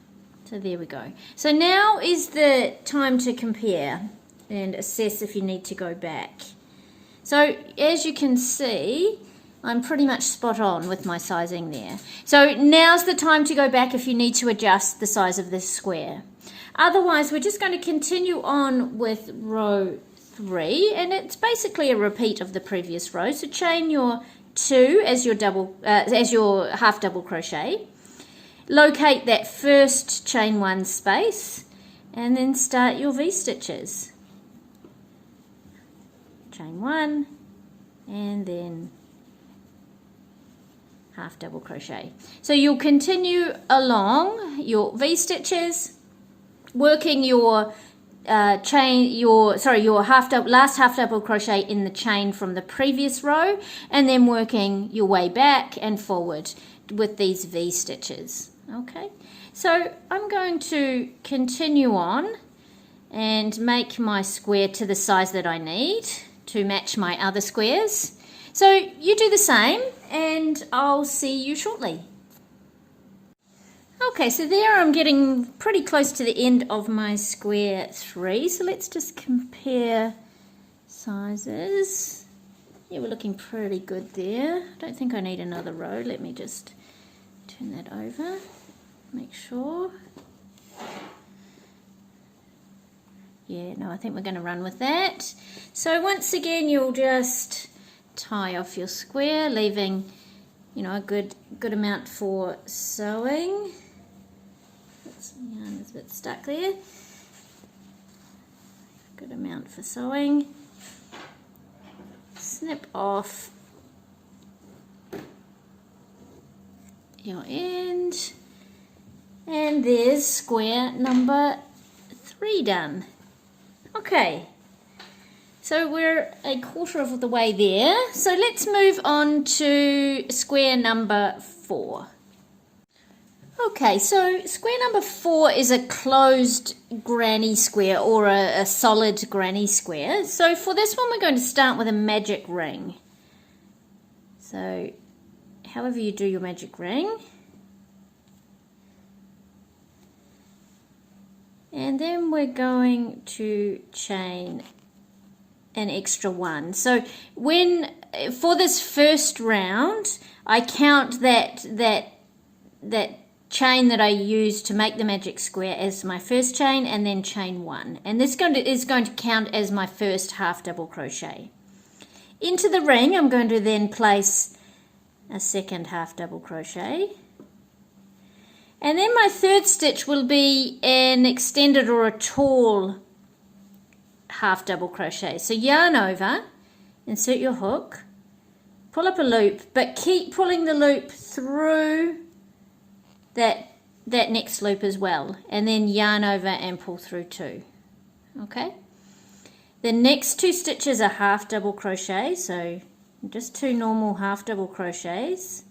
so there we go. So now is the time to compare and assess if you need to go back. So as you can see, I'm pretty much spot on with my sizing there. So now's the time to go back if you need to adjust the size of this square. Otherwise, we're just going to continue on with row 3, and it's basically a repeat of the previous row. So chain your 2 as your half double crochet. Locate that first chain 1 space, and then start your V-stitches. Chain 1, and then half double crochet. So you'll continue along your V-stitches, working your last half double crochet in the chain from the previous row, and then working your way back and forward with these V-stitches. Okay, so I'm going to continue on and make my square to the size that I need to match my other squares. So you do the same, and I'll see you shortly. Okay, so there I'm getting pretty close to the end of my square 3, so let's just compare sizes. Yeah, we're looking pretty good there. I don't think I need another row. Let me just turn that over, make sure. Yeah, no, I think we're going to run with that. So once again, you'll just tie off your square, leaving, you know, a good amount for sewing. That's, yarn is a bit stuck there. Good amount for sewing. Snip off your end, and there's square number 3 done. Okay, So we're a quarter of the way there. So let's move on to square number 4. Okay, so square number 4 is a closed granny square, or a solid granny square. So for this one we're going to start with a magic ring. So however you do your magic ring. And then we're going to chain an extra 1. So for this first round, I count that chain that I used to make the magic square as my first chain, and then chain 1. And this is going to count as my first half double crochet. Into the ring, I'm going to then place a second half double crochet. And then my third stitch will be an extended or a tall half double crochet. So yarn over, insert your hook, pull up a loop, but keep pulling the loop through that next loop as well, and then yarn over and pull through 2. Okay, the next 2 stitches are half double crochet, so just 2 normal half double crochets,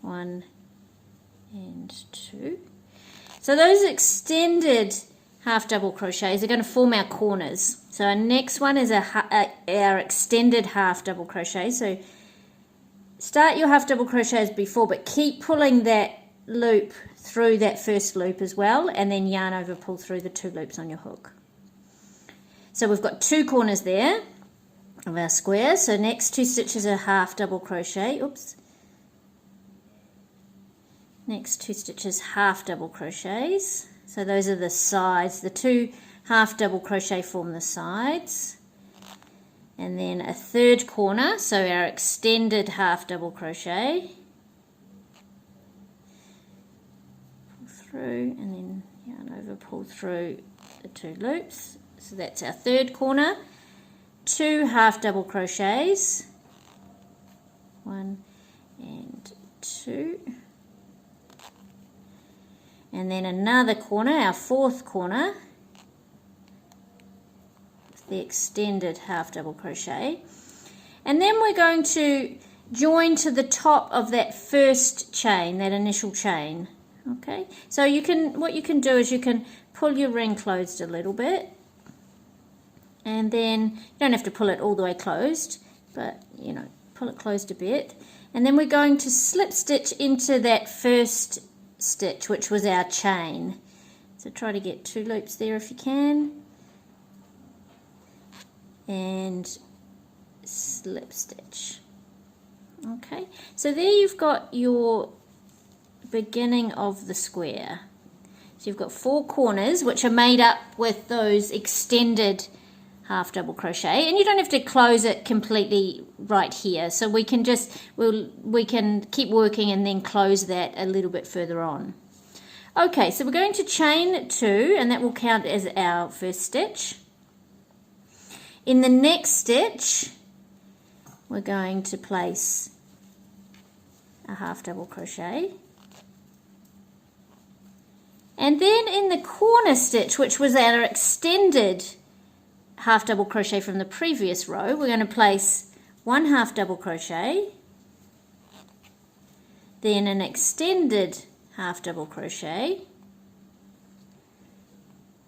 1 and 2. So those extended half double crochets are going to form our corners. So our next one is our extended half double crochet. So start your half double crochet as before, but keep pulling that loop through that first loop as well, and then yarn over, pull through the 2 loops on your hook. So we've got 2 corners there of our square. So next 2 stitches are half double crochet. Oops. Next 2 stitches half double crochets. So those are the sides. The 2 half double crochet form the sides. And then a third corner, so our extended half double crochet. Pull through, and then yarn over, pull through the 2 loops. So that's our third corner. 2 half double crochets. 1 and 2. And then another corner, our fourth corner, the extended half double crochet. And then we're going to join to the top of that first chain, that initial chain. Okay, so what you can do is you can pull your ring closed a little bit, and then you don't have to pull it all the way closed, but pull it closed a bit. And then we're going to slip stitch into that first stitch, which was our chain. So try to get 2 loops there if you can, and slip stitch. Okay, so there you've got your beginning of the square. So you've got 4 corners which are made up with those extended half double crochet, and you don't have to close it completely right here, so we can we can keep working and then close that a little bit further on. Okay, so we're going to chain 2, and that will count as our first stitch. In the next stitch we're going to place a half double crochet, and then in the corner stitch, which was our extended half double crochet from the previous row, we're going to place 1 half double crochet, then an extended half double crochet,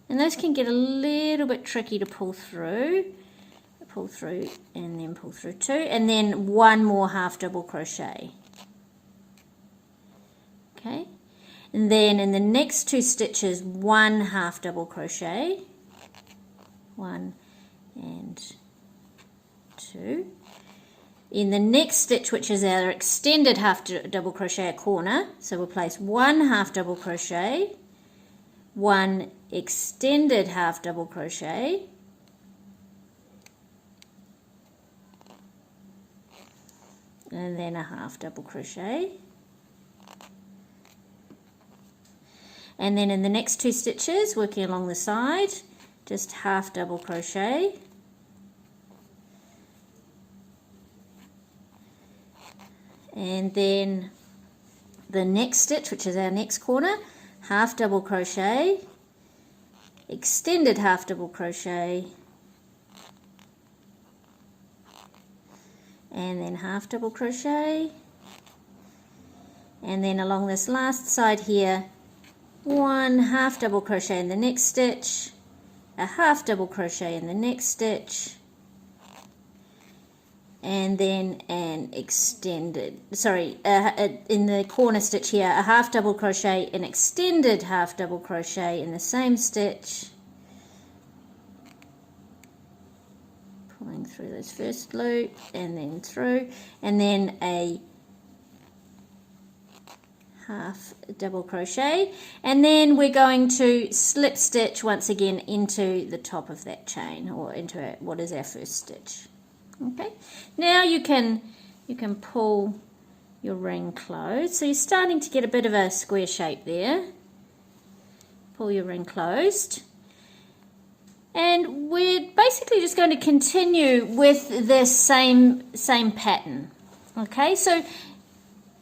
and those can get a little bit tricky to pull through and then pull through 2, and then 1 more half double crochet. Okay, and then in the next 2 stitches 1 half double crochet, 1 and 2. In the next stitch, which is our extended half double crochet a corner, so we'll place 1 half double crochet, 1 extended half double crochet, and then a half double crochet. And then in the next 2 stitches, working along the side, just half double crochet, and then the next stitch, which is our next corner, half double crochet, extended half double crochet, and then half double crochet, and then along this last side here, 1 half double crochet in the next stitch, a half double crochet in the next stitch, and then an extended, in the corner stitch here, a half double crochet, an extended half double crochet in the same stitch, pulling through this first loop and then through, and then a half double crochet, and then we're going to slip stitch once again into the top of that chain, or into what is our first stitch. Okay, now you can pull your ring closed, so you're starting to get a bit of a square shape there. Pull your ring closed, and we're basically just going to continue with this same pattern. Okay, so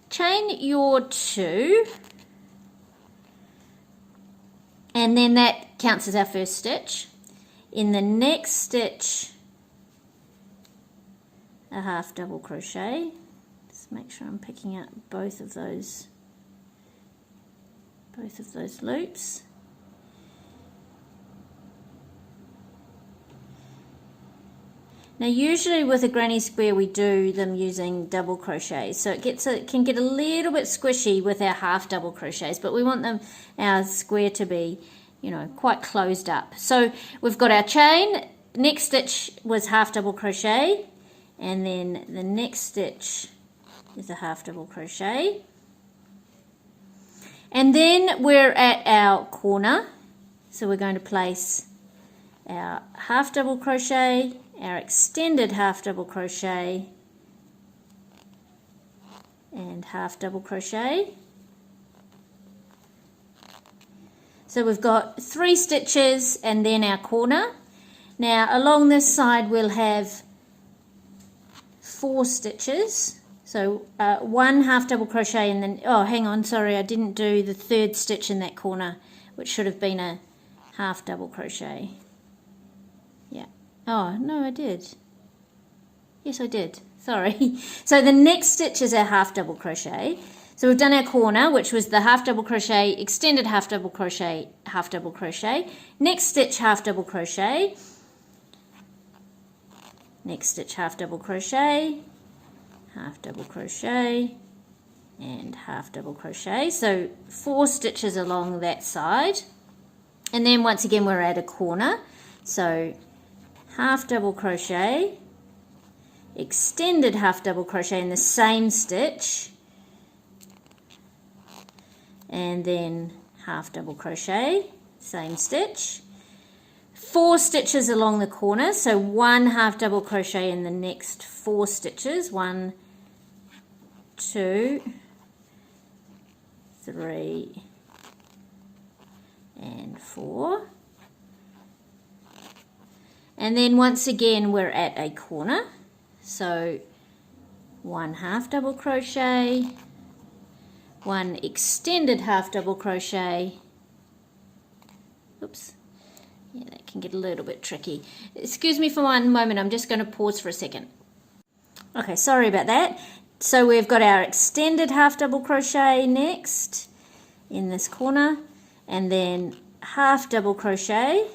chain your 2, and then that counts as our first stitch. In the next stitch, a half double crochet. Just make sure I'm picking out both of those loops. Now usually with a granny square we do them using double crochets, so it can get a little bit squishy with our half double crochets, but we want our square to be, you know, quite closed up. So we've got our chain, next stitch was half double crochet, and then the next stitch is a half double crochet, and then we're at our corner, so we're going to place our half double crochet, our extended half double crochet, and half double crochet. So we've got 3 stitches and then our corner. Now along this side we'll have 4 stitches, so 1 half double crochet, and then, oh hang on, sorry, I didn't do the 3rd stitch in that corner, which should have been a half double crochet. Yeah, oh no, I did, yes I did, sorry. So the next stitch is our half double crochet. So we've done our corner, which was the half double crochet, extended half double crochet, half double crochet, next stitch half double crochet, next stitch half double crochet, and half double crochet. So 4 stitches along that side, and then once again we're at a corner, so half double crochet, extended half double crochet in the same stitch, and then half double crochet, same stitch, 4 stitches along the corner, so 1 half double crochet in the next 4 stitches, 1, 2, 3, and 4, and then once again we're at a corner, so 1 half double crochet, 1 extended half double crochet, oops, yeah, that can get a little bit tricky. Excuse me for one moment, I'm just going to pause for a second. Okay, sorry about that. So we've got our extended half double crochet next in this corner, and then half double crochet,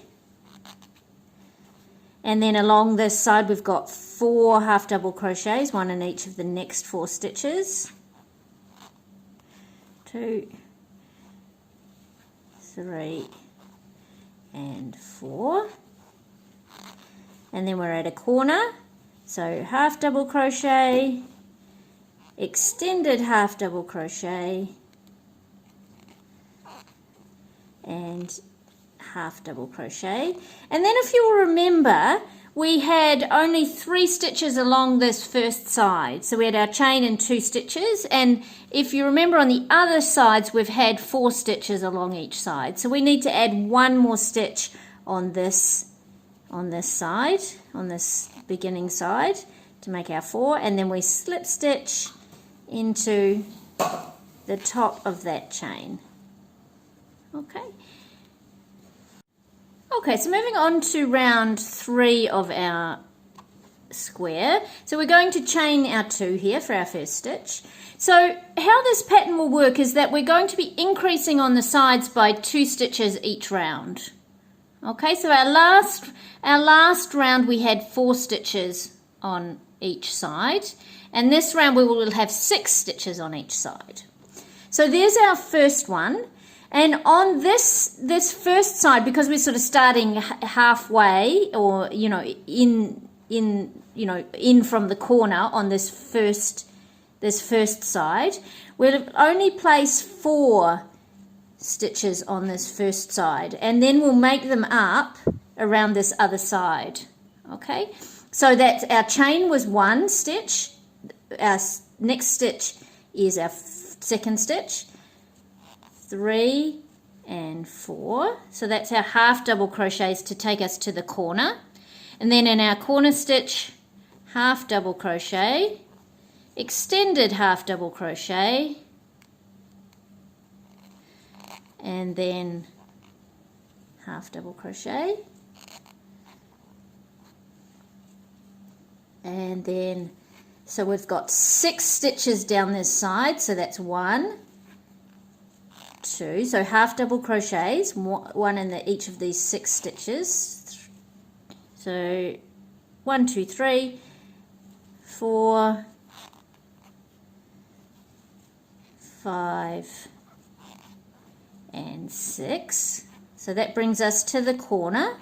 and then along this side we've got 4 half double crochets, 1 in each of the next 4 stitches, 2, 3, and 4, and then we're at a corner, so half double crochet, extended half double crochet, and half double crochet. And then if you'll remember, we had only 3 stitches along this first side, so we had our chain and 2 stitches, and if you remember on the other sides we've had 4 stitches along each side, so we need to add 1 more stitch on this side, on this beginning side, to make our 4, and then we slip stitch into the top of that chain. Okay, so moving on to round 3 of our square. So we're going to chain our 2 here for our first stitch. So how this pattern will work is that we're going to be increasing on the sides by 2 stitches each round. Okay, so our last round we had 4 stitches on each side, and this round we will have 6 stitches on each side. So there's our first one, and on this first side, because we're sort of starting halfway, or in from the corner on this first side, we'll only place 4 stitches on this first side, and then we'll make them up around this other side. Okay, so that our chain was 1 stitch, our next stitch is our second stitch, 3 and 4, so that's our half double crochets to take us to the corner, and then in our corner stitch, half double crochet, extended half double crochet, and then half double crochet, and then so we've got 6 stitches down this side, so that's 1, 2, so half double crochets, 1 in each of these 6 stitches, so 1, 2, 3, 4, 5 and 6. So that brings us to the corner.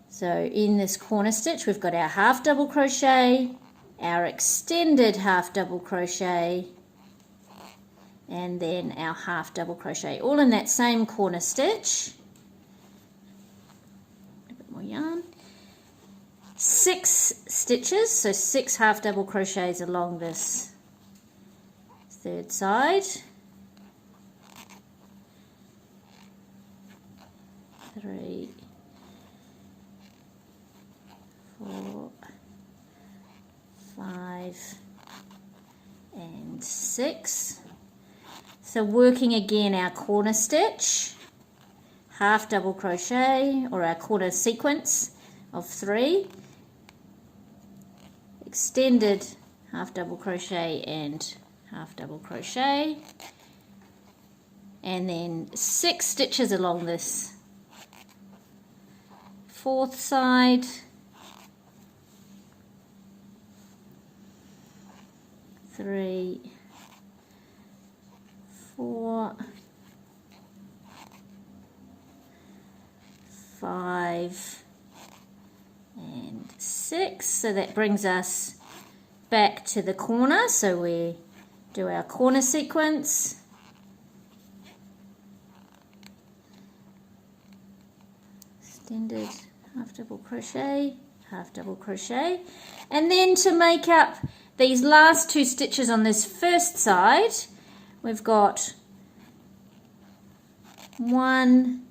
So in this corner stitch we've got our half double crochet, our extended half double crochet, and then our half double crochet, all in that same corner stitch. A bit more yarn. 6 stitches, so 6 half double crochets along this third side. 3, 4, 5 and 6. So working again our corner stitch, half double crochet, or our corner sequence of 3, extended half double crochet and half double crochet, and then 6 stitches along this fourth side, 3, 4, 5 and 6. So that brings us back to the corner, so we do our corner sequence, extended half double crochet, half double crochet, and then to make up these last 2 stitches on this first side we've got 1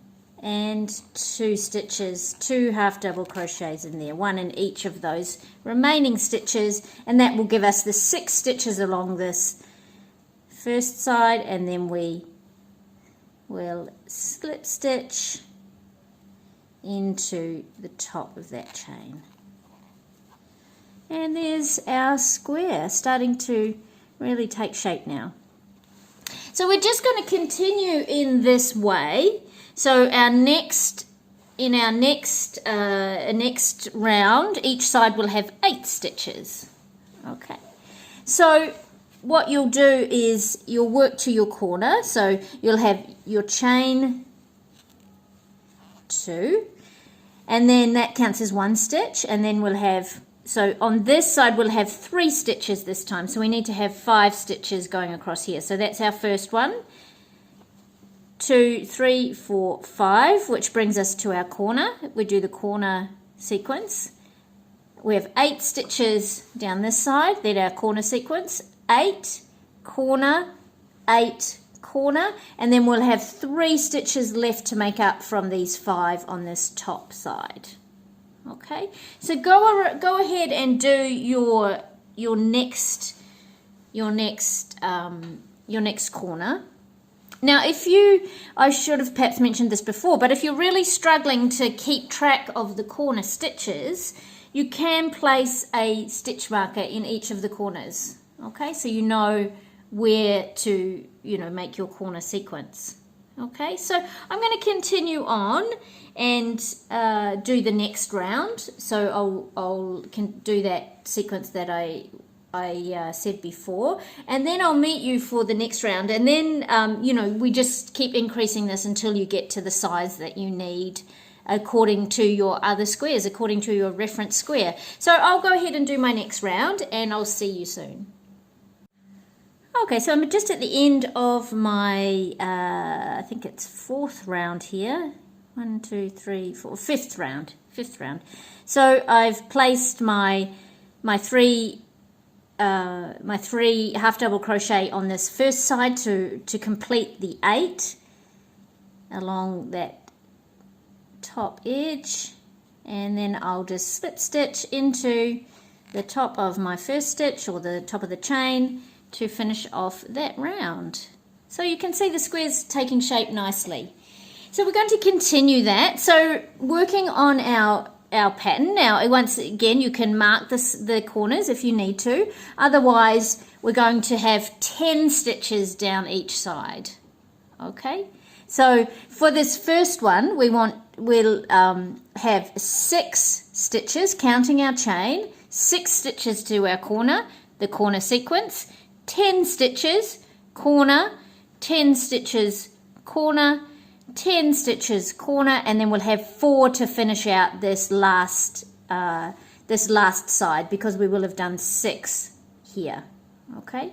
and 2 stitches, 2 half double crochets in there, 1 in each of those remaining stitches, and that will give us the 6 stitches along this first side, and then we will slip stitch into the top of that chain. And there's our square starting to really take shape now. So we're just going to continue in this way. So next round, each side will have 8 stitches. Okay. So what you'll do is you'll work to your corner. So you'll have your chain 2, and then that counts as 1 stitch, and then we'll have, so on this side we'll have 3 stitches this time, so we need to have 5 stitches going across here. So that's our first one, 2, 3, 4, 5, which brings us to our corner. We do the corner sequence. We have 8 stitches down this side, then our corner sequence, 8, corner, 8, corner, and then we'll have 3 stitches left to make up from these 5 on this top side. Okay, so go ahead and do your next corner, Now, I should have perhaps mentioned this before, but if you're really struggling to keep track of the corner stitches, you can place a stitch marker in each of the corners. Okay, so you know where to, make your corner sequence. Okay, so I'm going to continue on and do the next round. So I'll do that sequence that I said before, and then I'll meet you for the next round, and then we just keep increasing this until you get to the size that you need according to your other squares, according to your reference square. So I'll go ahead and do my next round, and I'll see you soon. Okay, so I'm just at the end of my I think it's fourth round here. 1, 2, 3, 4, fifth round. So I've placed my three half double crochet on this first side to complete the 8 along that top edge, and then I'll just slip stitch into the top of my first stitch or the top of the chain to finish off that round. So you can see the squares taking shape nicely. So we're going to continue that. So working on our pattern. Now, once again, you can mark the corners if you need to. Otherwise, we're going to have 10 stitches down each side. Okay? So for this first one, we'll have 6 stitches, counting our chain, 6 stitches to our corner, the corner sequence, 10 stitches, corner, 10 stitches, corner, 10 stitches, corner, and then we'll have 4 to finish out this last side, because we will have done 6 here. Okay,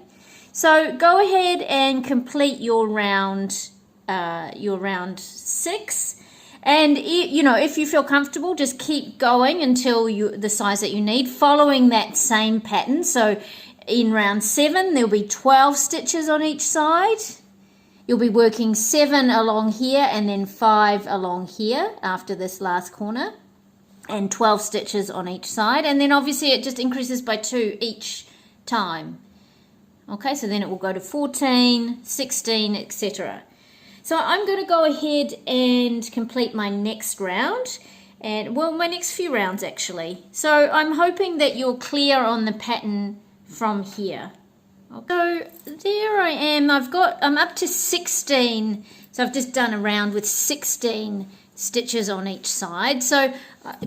so go ahead and complete your round 6, and if you feel comfortable, just keep going until the size that you need, following that same pattern. So in round 7 there'll be 12 stitches on each side. You'll be working 7 along here and then 5 along here after this last corner, and 12 stitches on each side, and then obviously it just increases by 2 each time. Okay, so then it will go to 14, 16, etc. So I'm going to go ahead and complete my next round, and my next few rounds actually. So I'm hoping that you're clear on the pattern from here. So there I am. I'm up to 16. So I've just done a round with 16 stitches on each side. So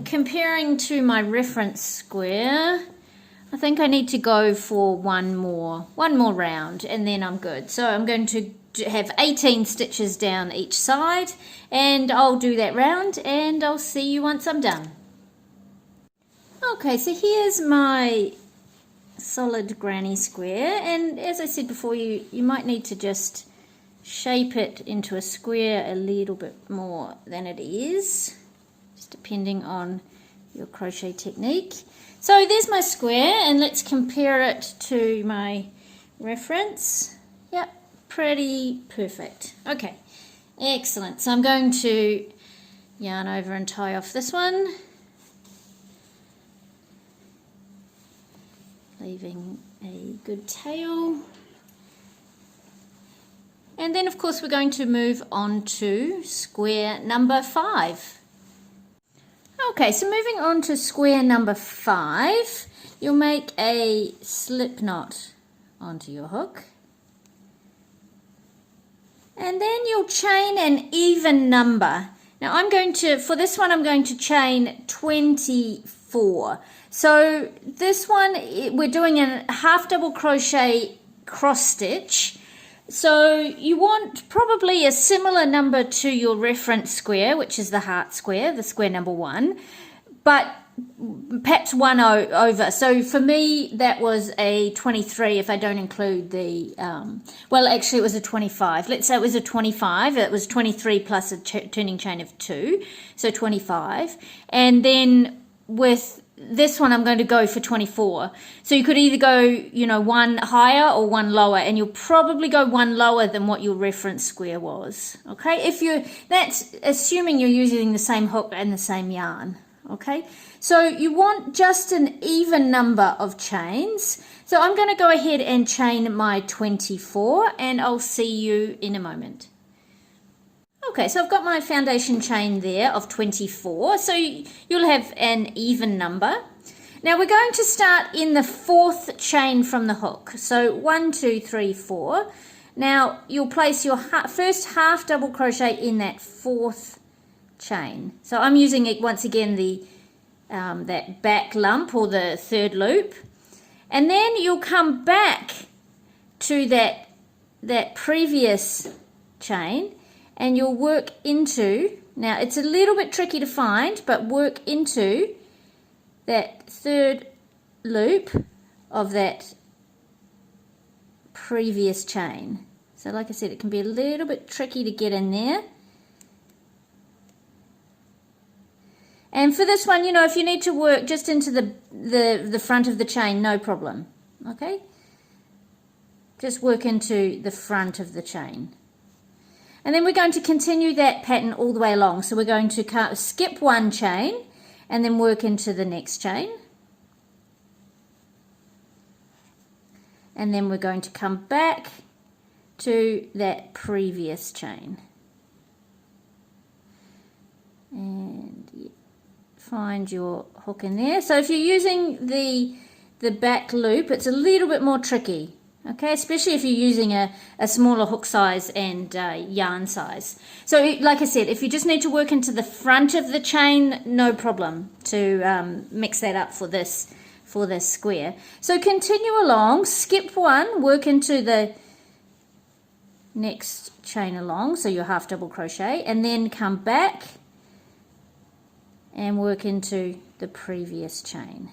comparing to my reference square, I think I need to go for one more round, and then I'm good. So I'm going to have 18 stitches down each side, and I'll do that round, and I'll see you once I'm done. Okay, so here's my solid granny square, and as I said before, you might need to just shape it into a square a little bit more than it is, just depending on your crochet technique. So there's my square, and let's compare it to my reference. Yep, pretty perfect. Okay, excellent. So I'm going to yarn over and tie off this one, leaving a good tail, and then of course we're going to move on to square number 5. Okay, so moving on to square number 5, you'll make a slip knot onto your hook, and then you'll chain an even number. Now for this one I'm going to chain 24. So this one, we're doing a half double crochet cross stitch. So you want probably a similar number to your reference square, which is the heart square, the square number 1, but perhaps 1 over. So for me, that was a 23 if I don't include the, well, actually it was a 25. Let's say it was a 25. It was 23 plus a turning chain of 2, so 25. And then with this one I'm going to go for 24. So you could either go, 1 higher or 1 lower, and you'll probably go 1 lower than what your reference square was. Okay, that's assuming you're using the same hook and the same yarn. Okay, so you want just an even number of chains. So I'm going to go ahead and chain my 24, and I'll see you in a moment. Okay, so I've got my foundation chain there of 24, so you'll have an even number. Now we're going to start in the 4th chain from the hook. So 1, 2, 3, 4. Now you'll place your first half double crochet in that 4th chain. So I'm using it once again the that back lump or the 3rd loop, and then you'll come back to that previous chain and you'll work into, now it's a little bit tricky to find, but work into that 3rd loop of that previous chain. So like I said, it can be a little bit tricky to get in there. And for this one, you know, if you need to work just into the front of the chain, no problem. Okay? Just work into the front of the chain. And then we're going to continue that pattern all the way along. So we're going to skip one chain and then work into the next chain. And then we're going to come back to that previous chain. And find your hook in there. So if you're using the back loop, it's a little bit more tricky. Okay, especially if you're using a smaller hook size and yarn size. So like I said, if you just need to work into the front of the chain, no problem to mix that up for this square. So continue along, skip one, work into the next chain along, so your half double crochet, and then come back and work into the previous chain.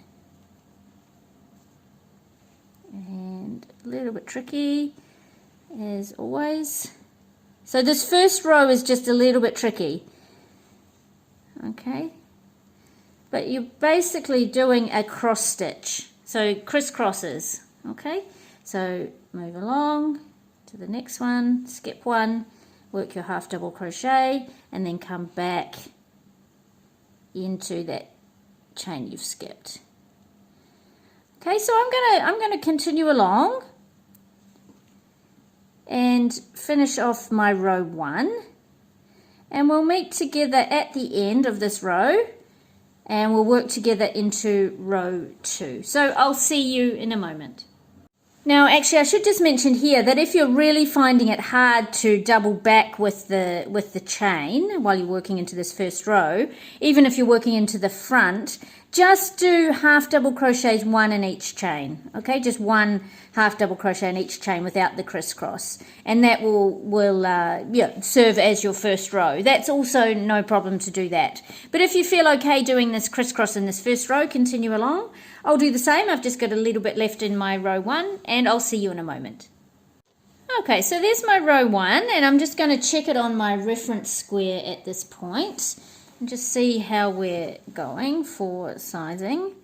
And a little bit tricky as always. So this first row is just a little bit tricky. Okay, but you're basically doing a cross stitch, so crisscrosses. Okay, so move along to the next one, skip one, work your half double crochet, and then come back into that chain you've skipped. Okay, so I'm gonna continue along and finish off my row 1, and we'll meet together at the end of this row and we'll work together into row 2. So I'll see you in a moment. Now actually I should just mention here that if you're really finding it hard to double back with the chain while you're working into this first row, even if you're working into the front, just do half double crochets, 1 in each chain. Okay, just 1 half double crochet in each chain without the crisscross, and that will serve as your first row. That's also no problem to do that. But if you feel okay doing this crisscross in this first row, continue along. I'll do the same. I've just got a little bit left in my row 1, and I'll see you in a moment. Okay, so there's my row 1, and I'm just going to check it on my reference square at this point and just see how we're going for sizing.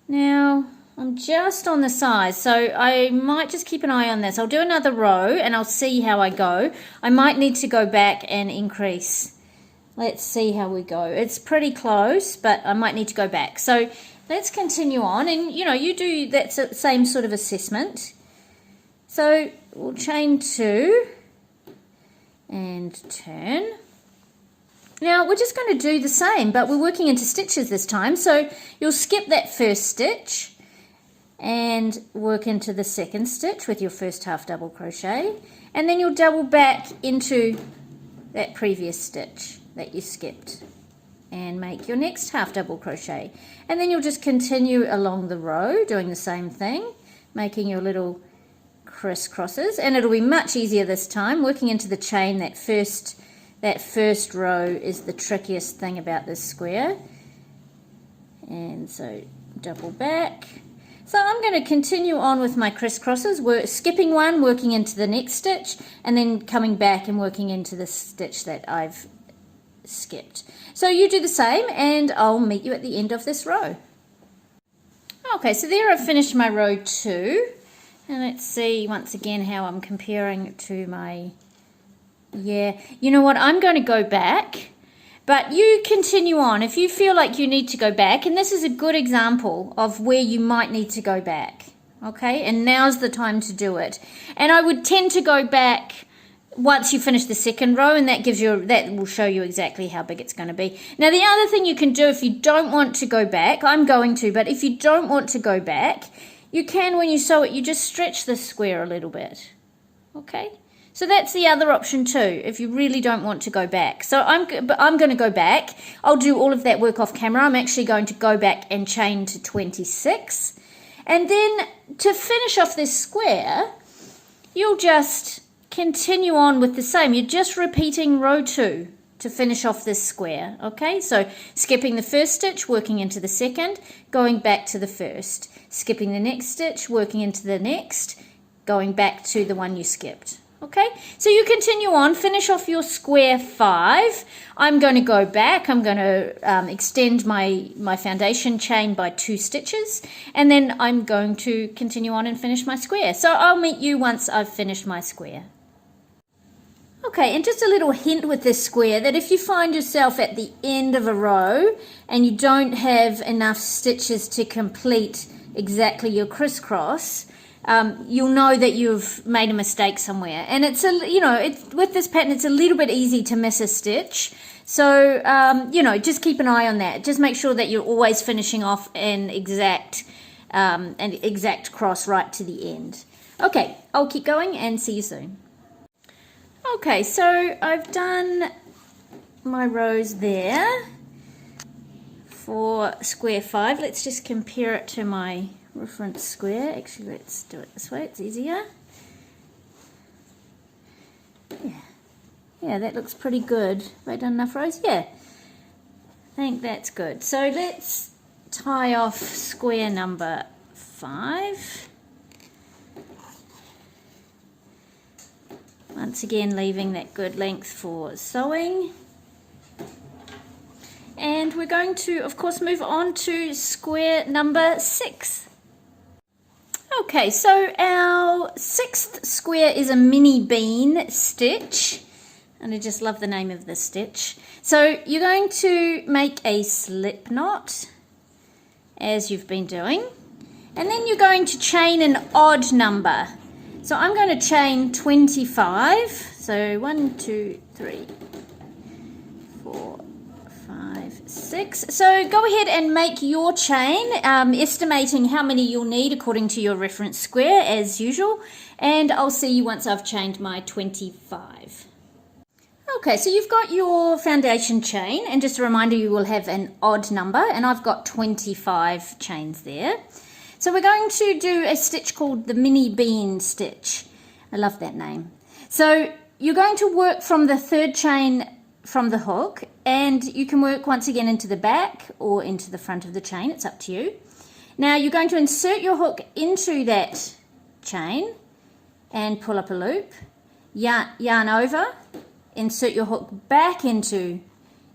Now I'm just on the size, so I might just keep an eye on this. I'll do another row and I'll see how I go. I might need to go back and increase. Let's see how we go. It's pretty close, but I might need to go back. So let's continue on, and you know, you do that same sort of assessment. So we'll chain 2 and turn. Now we're just going to do the same, but we're working into stitches this time. So you'll skip that first stitch and work into the second stitch with your first half double crochet, and then you'll double back into that previous stitch that you skipped and make your next half double crochet, and then you'll just continue along the row doing the same thing, making your little crisscrosses, and it'll be much easier this time working into the chain. That first row is the trickiest thing about this square, and so double back. So I'm going to continue on with my crisscrosses, skipping one, working into the next stitch, and then coming back and working into the stitch that I've skipped. So you do the same, and I'll meet you at the end of this row. Okay, so there I've finished my row 2, and let's see once again how I'm comparing to my, you know what, I'm going to go back, but you continue on if you feel like you need to go back, and this is a good example of where you might need to go back. Okay, and now's the time to do it. And I would tend to go back once you finish the second row, and that will show you exactly how big it's going to be. Now the other thing you can do if you don't want to go back, I'm going to, but if you don't want to go back, you can, when you sew it, you just stretch the square a little bit. Okay, so that's the other option too, if you really don't want to go back. So I'm going to go back. I'll do all of that work off camera. I'm actually going to go back and chain to 26. And then to finish off this square, you'll just continue on with the same. You're just repeating row 2 to finish off this square. Okay, so skipping the first stitch, working into the second, going back to the first, skipping the next stitch, working into the next, going back to the one you skipped. Okay, so you continue on, finish off your square 5. I'm going to go back, I'm going to extend my foundation chain by 2 stitches, and then I'm going to continue on and finish my square. So I'll meet you once I've finished my square. Okay, and just a little hint with this square, that if you find yourself at the end of a row and you don't have enough stitches to complete exactly your crisscross, you'll know that you've made a mistake somewhere. And it's with this pattern, it's a little bit easy to miss a stitch. So, just keep an eye on that. Just make sure that you're always finishing off an exact cross right to the end. Okay, I'll keep going and see you soon. Okay, so I've done my rows there for square 5. Let's just compare it to my reference square. Actually, let's do it this way, it's easier. Yeah, that looks pretty good. Have I done enough rows? Yeah, I think that's good. So let's tie off square number 5. Once again, leaving that good length for sewing. And we're going to, of course, move on to square number 6. Okay, so our 6th square is a mini bean stitch. And I just love the name of this stitch. So you're going to make a slip knot, as you've been doing. And then you're going to chain an odd number. So I'm going to chain 25. So 1, 2, 3, 4, 5, 6. So go ahead and make your chain, estimating how many you'll need according to your reference square as usual. And I'll see you once I've chained my 25. Okay, so you've got your foundation chain, and just a reminder, you will have an odd number, and I've got 25 chains there. So we're going to do a stitch called the mini bean stitch. I love that name. So you're going to work from the 3rd chain from the hook, and you can work once again into the back or into the front of the chain, it's up to you. Now you're going to insert your hook into that chain and pull up a loop, yarn over, insert your hook back into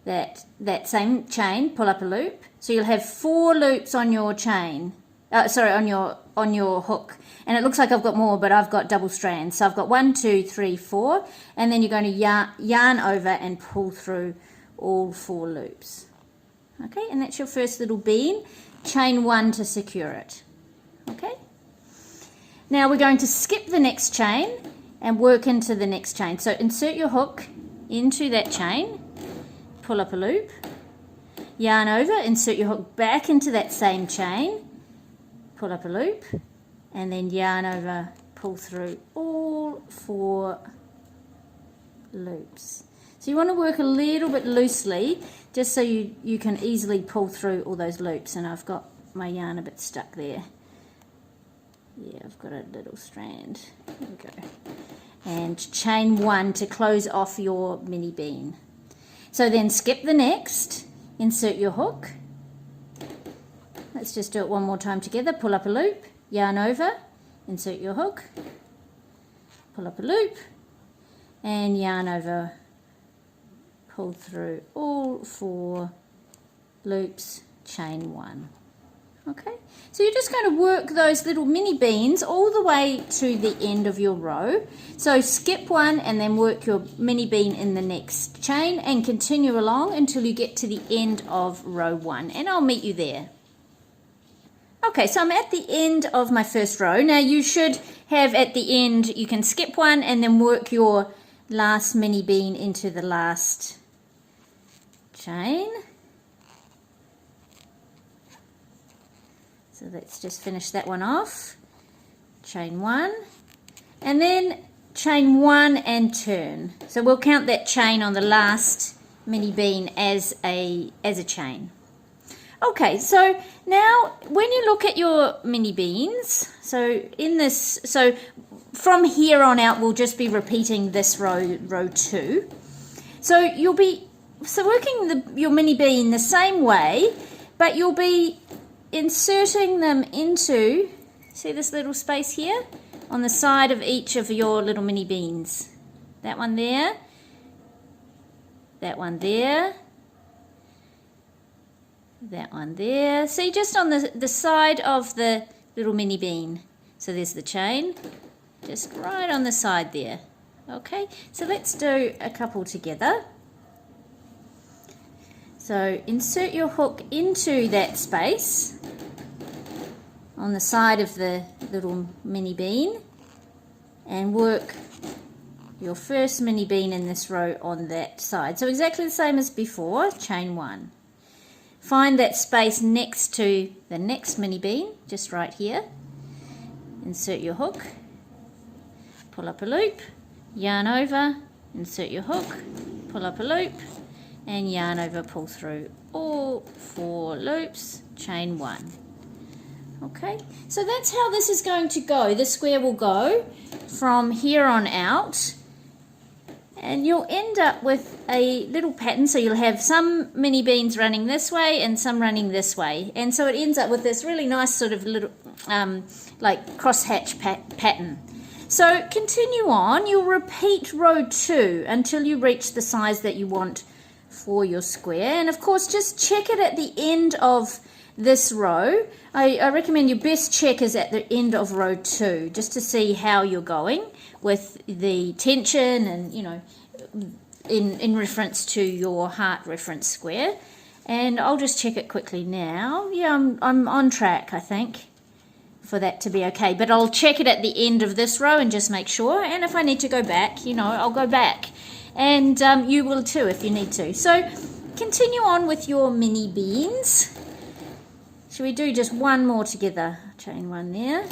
that same chain, pull up a loop. So you'll have 4 loops on your chain. On your hook, and it looks like I've got more, but I've got double strands. So I've got 1, 2, 3, 4, and then you're going to yarn over and pull through all 4 loops. Okay, and that's your first little bean. Chain 1 to secure it. Okay. Now we're going to skip the next chain and work into the next chain. So insert your hook into that chain, pull up a loop, yarn over, insert your hook back into that same chain, pull up a loop, and then yarn over, pull through all 4 loops. So you want to work a little bit loosely, just so you can easily pull through all those loops. And I've got my yarn a bit stuck there. Yeah, I've got a little strand. There we go. And chain 1 to close off your mini bean. So then skip the next, insert your hook. Let's just do it one more time together. Pull up a loop, yarn over, insert your hook, pull up a loop, and yarn over, pull through all 4 loops, chain 1. Okay, so you're just going to work those little mini beans all the way to the end of your row. So skip one and then work your mini bean in the next chain and continue along until you get to the end of row 1, and I'll meet you there. Okay, so I'm at the end of my first row. Now you should have at the end, you can skip one and then work your last mini bean into the last chain. So let's just finish that one off. Chain 1, and then chain 1 and turn. So we'll count that chain on the last mini bean as a chain. Okay, so now when you look at your mini beans, so from here on out we'll just be repeating this row 2. So you'll be working your mini bean the same way, but you'll be inserting them into, see this little space here on the side of each of your little mini beans. That one there, that one there, that one there. See, just on the side of the little mini bean. So there's the chain, just right on the side there. Okay, so let's do a couple together. So insert your hook into that space on the side of the little mini bean and work your first mini bean in this row on that side. So exactly the same as before, chain 1. Find that space next to the next mini bean, just right here. Insert your hook, pull up a loop, yarn over, insert your hook, pull up a loop, and yarn over, pull through all 4 loops, chain 1. Okay, so that's how this is going to go. The square will go from here on out, and you'll end up with a little pattern. So you'll have some mini beans running this way and some running this way, and so it ends up with this really nice sort of little like crosshatch pattern. So continue on. You'll repeat row 2 until you reach the size that you want for your square, and of course just check it at the end of this row. I recommend your best check is at the end of row 2, just to see how you're going with the tension and, you know, in reference to your heart reference square. And I'll just check it quickly now. Yeah, I'm on track, I think, for that to be okay, but I'll check it at the end of this row and just make sure, and if I need to go back, you know, I'll go back, and you will too if you need to. So continue on with your mini beans. Should we do just one more together? Chain 1 there.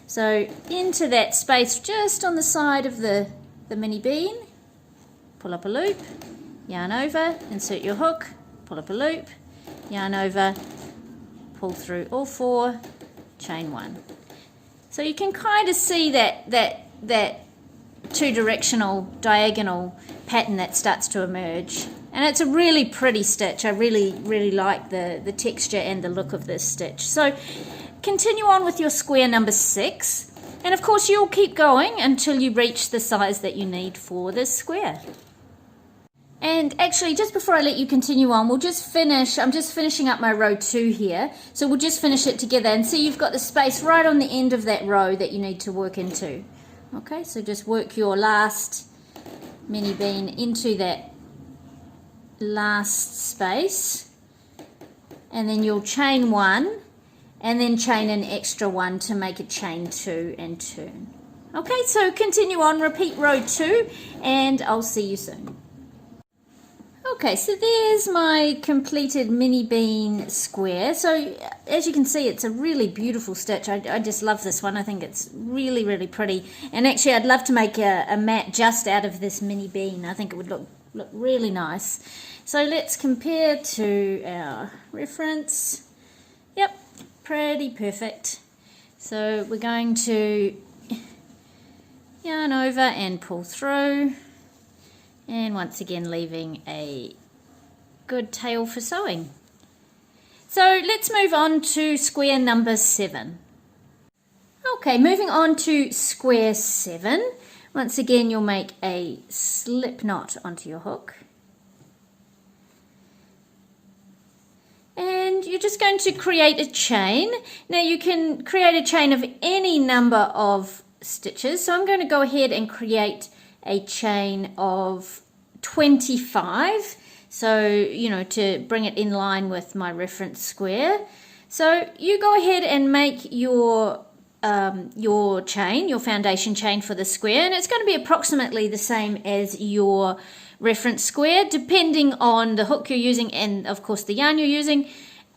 So into that space just on the side of the mini bean, pull up a loop, yarn over, insert your hook, pull up a loop, yarn over, pull through all 4, chain 1. So you can kind of see that two-directional diagonal pattern that starts to emerge. And it's a really pretty stitch. I really like the texture and the look of this stitch. So continue on with your square number 6. And of course you'll keep going until you reach the size that you need for this square. And actually, just before I let you continue on, we'll just finish. I'm just finishing up my row 2 here. So we'll just finish it together. And see, you've got the space right on the end of that row that you need to work into. Okay, so just work your last mini bean into that last space, and then you'll chain 1 and then chain an extra 1 to make a chain 2 and turn. Okay, so continue on, repeat row 2, and I'll see you soon. Okay, so there's my completed mini bean square. So as you can see, it's a really beautiful stitch. I just love this one. I think it's really pretty, and actually I'd love to make a mat just out of this mini bean. I think it would look really nice. So let's compare to our reference. Yep, pretty perfect. So we're going to yarn over and pull through, and once again leaving a good tail for sewing. So let's move on to square number 7. Okay, moving on to square 7. Once again you'll make a slip knot onto your hook. And you're just going to create a chain. Now you can create a chain of any number of stitches. So I'm going to go ahead and create a chain of 25. So, you know, to bring it in line with my reference square. So you go ahead and make your your chain, your foundation chain for the square, and it's going to be approximately the same as your reference square depending on the hook you're using and of course the yarn you're using,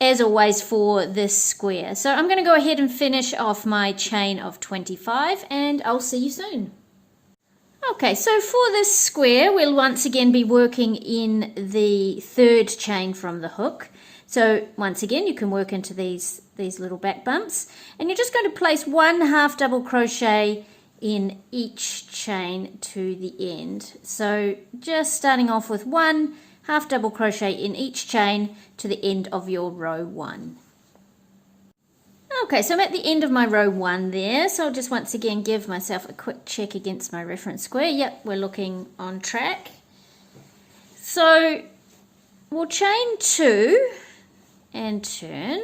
as always for this square. So I'm going to go ahead and finish off my chain of 25 and I'll see you soon. Okay, so for this square we'll once again be working in the third chain from the hook. So once again you can work into these little back bumps, and you're just going to place 1 half double crochet in each chain to the end. So just starting off with 1 half double crochet in each chain to the end of your row 1. Okay, so I'm at the end of my row 1 there, so I'll just once again give myself a quick check against my reference square. Yep, we're looking on track. So we'll chain 2 and turn.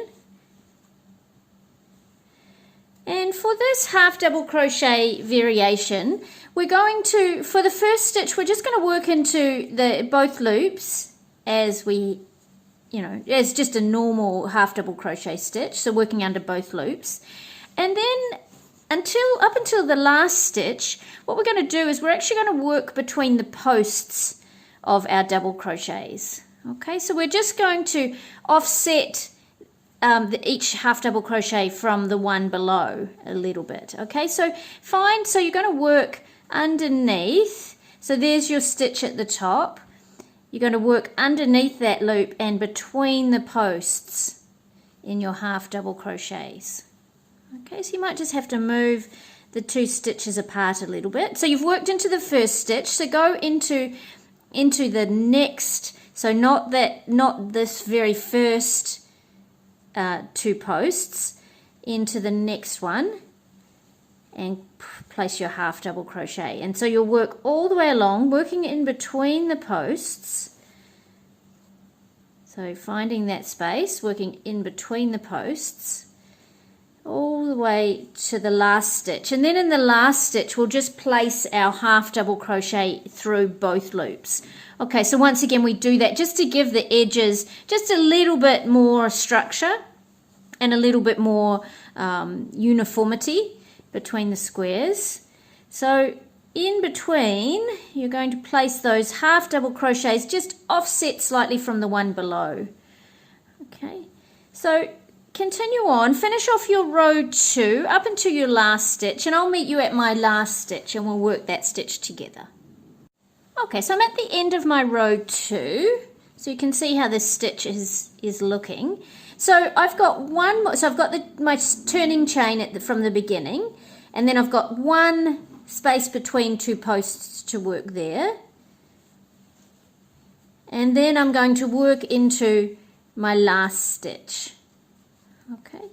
And for this half double crochet variation, we're going to, for the first stitch, we're just going to work into both loops as we, as just a normal half double crochet stitch, so working under both loops. And then up until the last stitch, what we're going to do is we're actually going to work between the posts of our double crochets. Okay, so we're just going to offset each half double crochet from the one below a little bit. Okay, so you're going to work underneath, so there's your stitch at the top. You're going to work underneath that loop and between the posts in your half double crochets. Okay, so you might just have to move the 2 stitches apart a little bit. So you've worked into the first stitch, so go into the next, so not this very first 2 posts, into the next one and place your half double crochet. And so you'll work all the way along, working in between the posts. So finding that space, working in between the posts all the way to the last stitch. And then in the last stitch we'll just place our half double crochet through both loops. Okay, so once again we do that just to give the edges just a little bit more structure and a little bit more uniformity between the squares. So in between you're going to place those half double crochets just offset slightly from the one below. Okay, so continue on, finish off your row 2 up until your last stitch, and I'll meet you at my last stitch and we'll work that stitch together. Okay, so I'm at the end of my row 2, so you can see how this stitch is looking. So I've got one more, so I've got my turning chain from the beginning, and then I've got 1 space between 2 posts to work there, and then I'm going to work into my last stitch. Okay,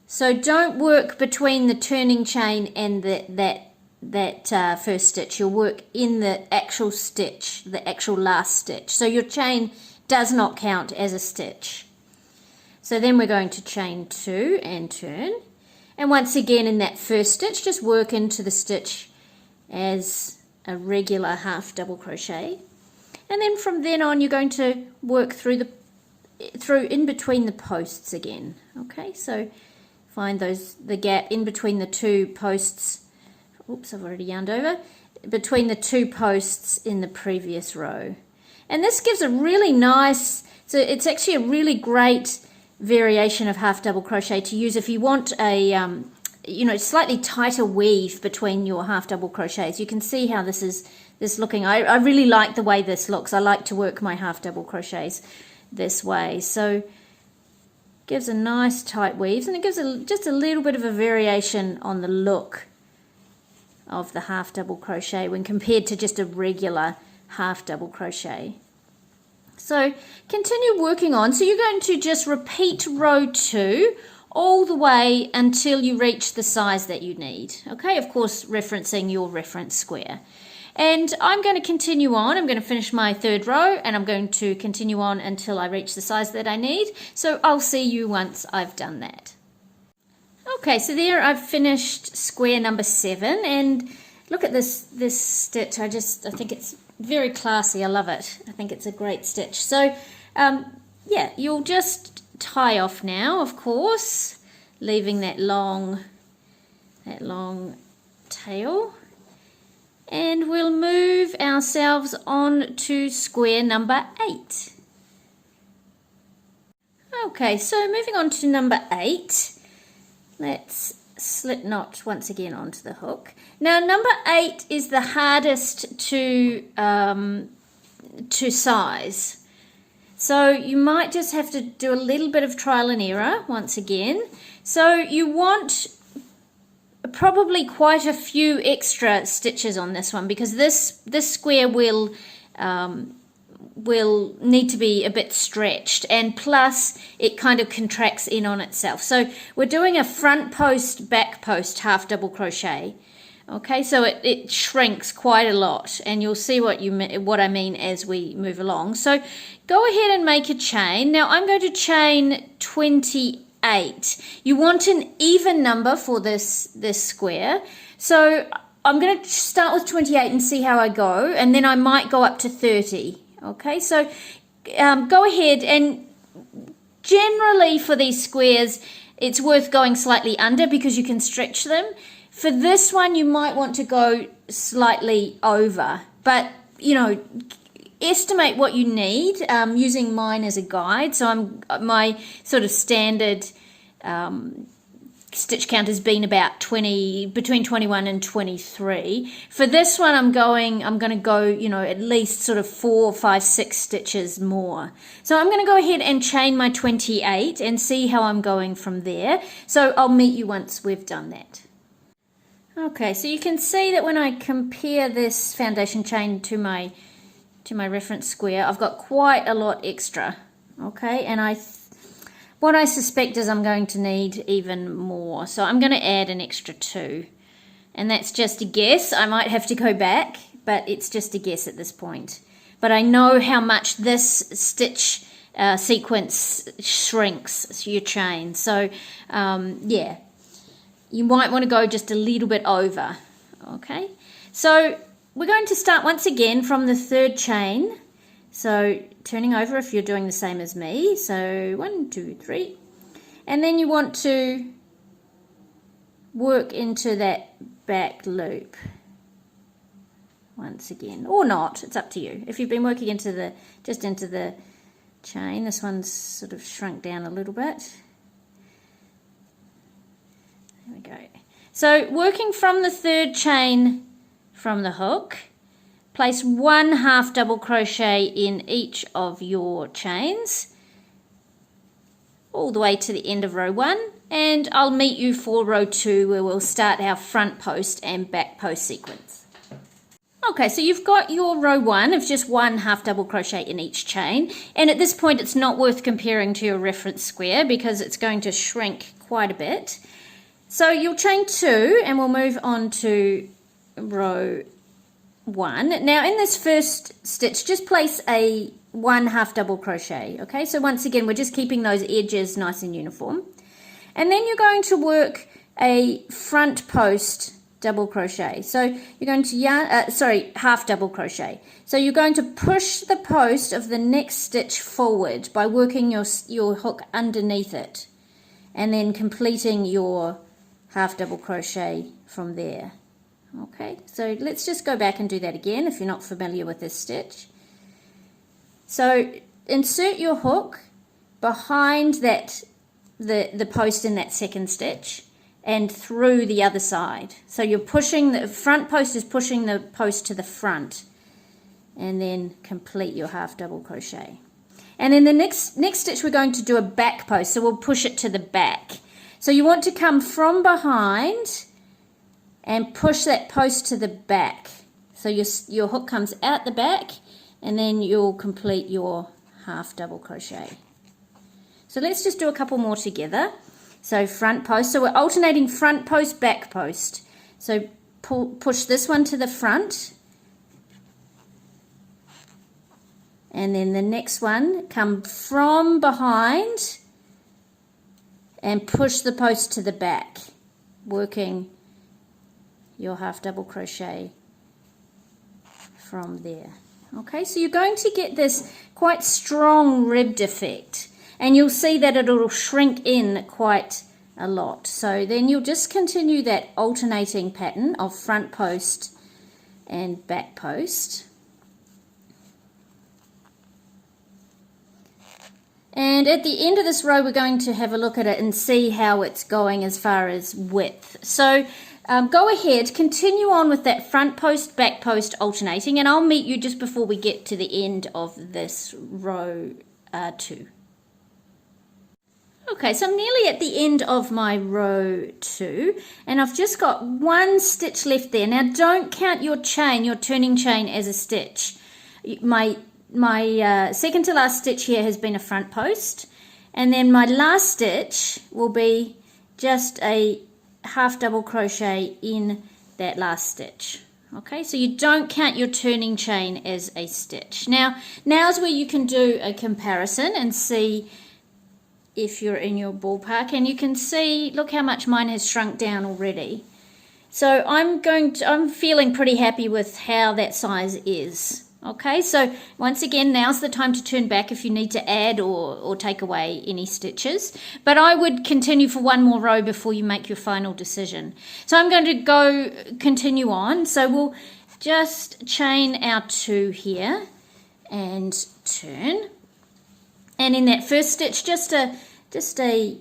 so don't work between the turning chain and that first stitch. You'll work in the actual stitch, the actual last stitch. So your chain does not count as a stitch. So then we're going to chain 2 and turn. And once again in that first stitch, just work into the stitch as a regular half double crochet. And then from then on, you're going to work through in between the posts again. Okay, so find the gap in between the 2 posts. Oops, I've already yarned over. Between the 2 posts in the previous row. And this gives a really nice, so it's actually a really great variation of half double crochet to use if you want a slightly tighter weave between your half double crochets. You can see how this is looking. I really like the way this looks. I like to work my half double crochets this way. So gives a nice tight weaves, and it gives just a little bit of a variation on the look of the half double crochet when compared to just a regular half double crochet. So continue working on. So you're going to just repeat row 2 all the way until you reach the size that you need. Okay, of course referencing your reference square. And I'm going to continue on. I'm going to finish my 3rd row and I'm going to continue on until I reach the size that I need. So I'll see you once I've done that. Okay, so there I've finished square number 7, and look at this stitch. I think it's very classy. I love it. I think it's a great stitch. So yeah, you'll just tie off now, of course, leaving that long tail. And we'll move ourselves on to square number 8. Okay, so moving on to number 8, let's slip knot once again onto the hook. Now number 8 is the hardest to size, so you might just have to do a little bit of trial and error once again. So you want probably quite a few extra stitches on this one, because this square will need to be a bit stretched, and plus it kind of contracts in on itself. So we're doing a front post, back post half double crochet. Okay, so it shrinks quite a lot, and you'll see what I mean as we move along. So go ahead and make a chain. Now I'm going to chain 28. You want an even number for this square, so I'm going to start with 28 and see how I go, and then I might go up to 30. Okay, so go ahead, and generally for these squares it's worth going slightly under because you can stretch them. For this one you might want to go slightly over, but you know, estimate what you need using mine as a guide. So my sort of standard stitch count has been about between 21 and 23. For this one I'm going to go, you know, at least sort of 4, 5, 6 stitches more. So I'm going to go ahead and chain my 28 and see how I'm going from there. So I'll meet you once we've done that. Okay, so you can see that when I compare this foundation chain to my reference square, I've got quite a lot extra. Okay, and what I suspect is I'm going to need even more. So I'm going to add an extra 2. And that's just a guess. I might have to go back, but it's just a guess at this point. But I know how much this stitch sequence shrinks your chain. So yeah, you might want to go just a little bit over. Okay, so we're going to start once again from the 3rd chain. So turning over if you're doing the same as me. So 1, 2, 3, and then you want to work into that back loop once again, or not, it's up to you. If you've been working into the chain, this one's sort of shrunk down a little bit. There we go. So working from the 3rd chain from the hook, place 1 half double crochet in each of your chains all the way to the end of row 1, and I'll meet you for row 2 where we'll start our front post and back post sequence. Okay, so you've got your row 1 of just 1 half double crochet in each chain, and at this point it's not worth comparing to your reference square because it's going to shrink quite a bit. So you'll chain 2 and we'll move on to row 1. Now in this first stitch just place a 1 half double crochet. Okay, so once again we're just keeping those edges nice and uniform, and then you're going to work a front post double crochet. So you're going to half double crochet. So you're going to push the post of the next stitch forward by working your hook underneath it, and then completing your half double crochet from there. Okay, so let's just go back and do that again if you're not familiar with this stitch. So insert your hook behind the post in that 2nd stitch and through the other side. So you're pushing, the front post is pushing the post to the front, and then complete your half double crochet. And then the next stitch we're going to do a back post, so we'll push it to the back. So you want to come from behind and push that post to the back. So your hook comes out the back, and then you'll complete your half double crochet. So let's just do a couple more together. So front post, so we're alternating front post, back post. So push this one to the front, and then the next one, come from behind and push the post to the back, working your half double crochet from there. Okay, so you're going to get this quite strong ribbed effect, and you'll see that it'll shrink in quite a lot. So then you'll just continue that alternating pattern of front post and back post. And at the end of this row, we're going to have a look at it and see how it's going as far as width. So go ahead, continue on with that front post, back post alternating, and I'll meet you just before we get to the end of this row 2. Okay, so I'm nearly at the end of my row 2, and I've just got 1 stitch left there. Now don't count your chain, your turning chain, as a stitch. My second to last stitch here has been a front post, and then my last stitch will be just a half double crochet in that last stitch. Okay, so you don't count your turning chain as a stitch. Now's where you can do a comparison and see if you're in your ballpark, and you can see, look how much mine has shrunk down already. So I'm feeling pretty happy with how that size is. Okay, so once again, now's the time to turn back if you need to add or take away any stitches. But I would continue for 1 more row before you make your final decision. So I'm going to continue on. So we'll just chain our 2 here and turn. And in that first stitch, just a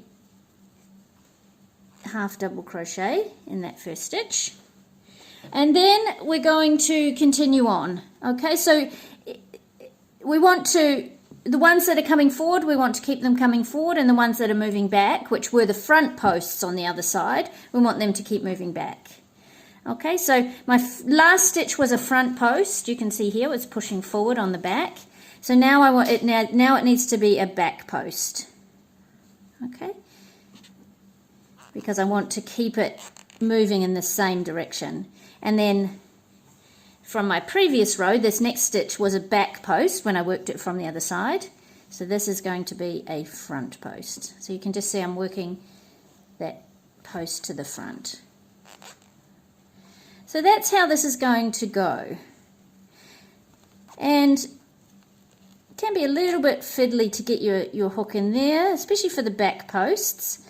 half double crochet in that first stitch. And then we're going to continue on. Okay, so we want to, the ones that are coming forward, we want to keep them coming forward, and the ones that are moving back, which were the front posts on the other side, we want them to keep moving back. Okay, so my last stitch was a front post. You can see here it's pushing forward on the back. So now I want it, now it needs to be a back post. Okay, because I want to keep it moving in the same direction. And then from my previous row, this next stitch was a back post when I worked it from the other side. So this is going to be a front post. So you can just see I'm working that post to the front. So that's how this is going to go. And it can be a little bit fiddly to get your hook in there, especially for the back posts.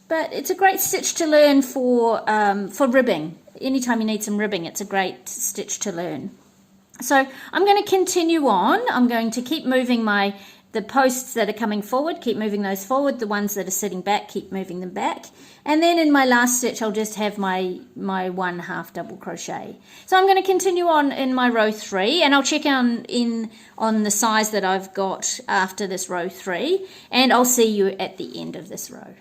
But it's a great stitch to learn for ribbing. Anytime you need some ribbing, it's a great stitch to learn. So I'm going to continue on. I'm going to keep moving the posts that are coming forward, keep moving those forward. The ones that are sitting back, keep moving them back. And then in my last stitch, I'll just have my 1 half double crochet. So I'm going to continue on in my row 3, and I'll check on the size that I've got after this row 3, and I'll see you at the end of this row.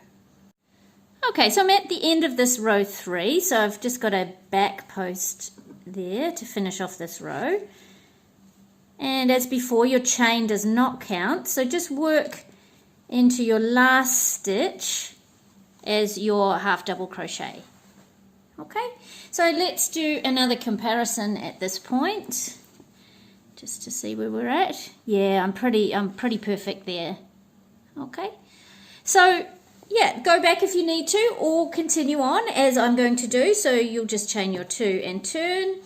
Okay, so I'm at the end of this row 3, so I've just got a back post there to finish off this row. And as before, your chain does not count, so just work into your last stitch as your half double crochet. Okay, so let's do another comparison at this point, just to see where we're at. Yeah, I'm pretty perfect there. Okay, so yeah, go back if you need to, or continue on as I'm going to do. So you'll just chain your 2 and turn.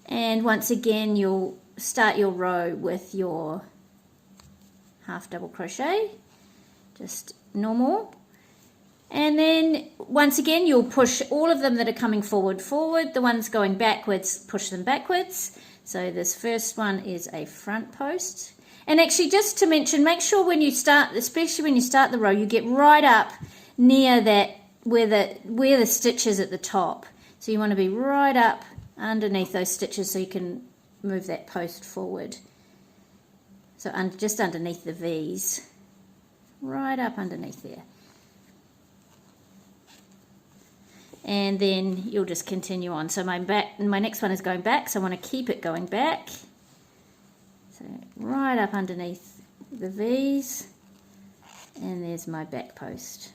And once again, you'll start your row with your half double crochet, just normal. And then once again, you'll push all of them that are coming forward. The ones going backwards, push them backwards. So this first one is a front post. And actually, just to mention, make sure when you start, especially when you start the row, you get right up near that where the stitch is at the top. So you want to be right up underneath those stitches so you can move that post forward. So just underneath the V's, right up underneath there. And then you'll just continue on. So my next one is going back, so I want to keep it going back. So right up underneath the V's, and there's my back post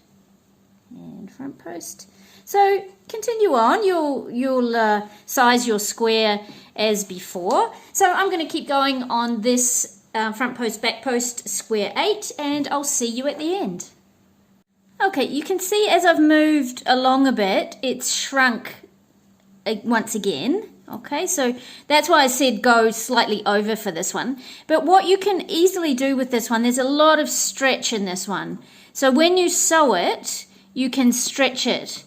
and front post. So continue on. You'll size your square as before. So I'm going to keep going on this front post, back post, square 8, and I'll see you at the end. Okay, you can see as I've moved along a bit, it's shrunk once again. Okay, so that's why I said go slightly over for this one. But what you can easily do with this one, there's a lot of stretch in this one. So when you sew it, you can stretch it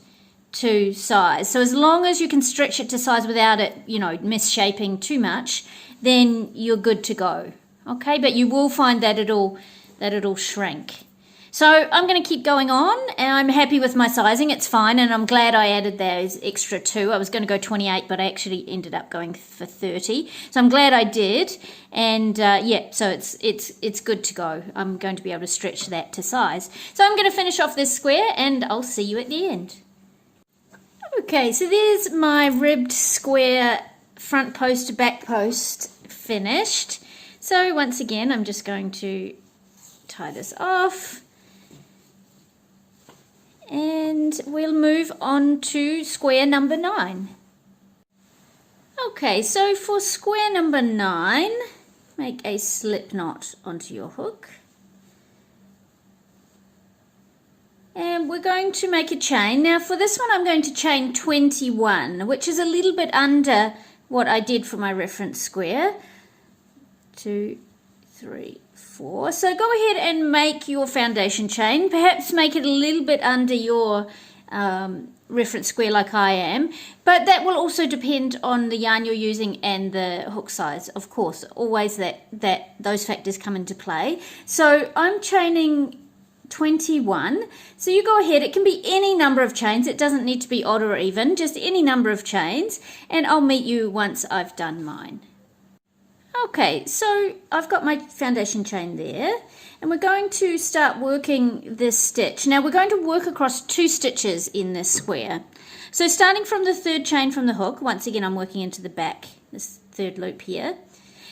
to size. So as long as you can stretch it to size without it, you know, misshaping too much, then you're good to go. Okay, but you will find that it'll shrink. So I'm going to keep going on, and I'm happy with my sizing. It's fine, and I'm glad I added those extra 2. I was going to go 28, but I actually ended up going for 30. So I'm glad I did, and yeah, so it's good to go. I'm going to be able to stretch that to size. So I'm going to finish off this square, and I'll see you at the end. Okay, so there's my ribbed square front post to back post finished. So once again, I'm just going to tie this off. And we'll move on to square number 9. Okay, so for square number 9, make a slip knot onto your hook. And we're going to make a chain. Now for this one I'm going to chain 21, which is a little bit under what I did for my reference square. 2, 3, 4. So go ahead and make your foundation chain. Perhaps make it a little bit under your reference square like I am, but that will also depend on the yarn you're using and the hook size, of course. Always those factors come into play. So I'm chaining 21. So you go ahead, it can be any number of chains, it doesn't need to be odd or even, just any number of chains, and I'll meet you once I've done mine. Okay, so I've got my foundation chain there, and we're going to start working this stitch. Now we're going to work across 2 stitches in this square. So starting from the 3rd chain from the hook, once again I'm working into the back, this 3rd loop here.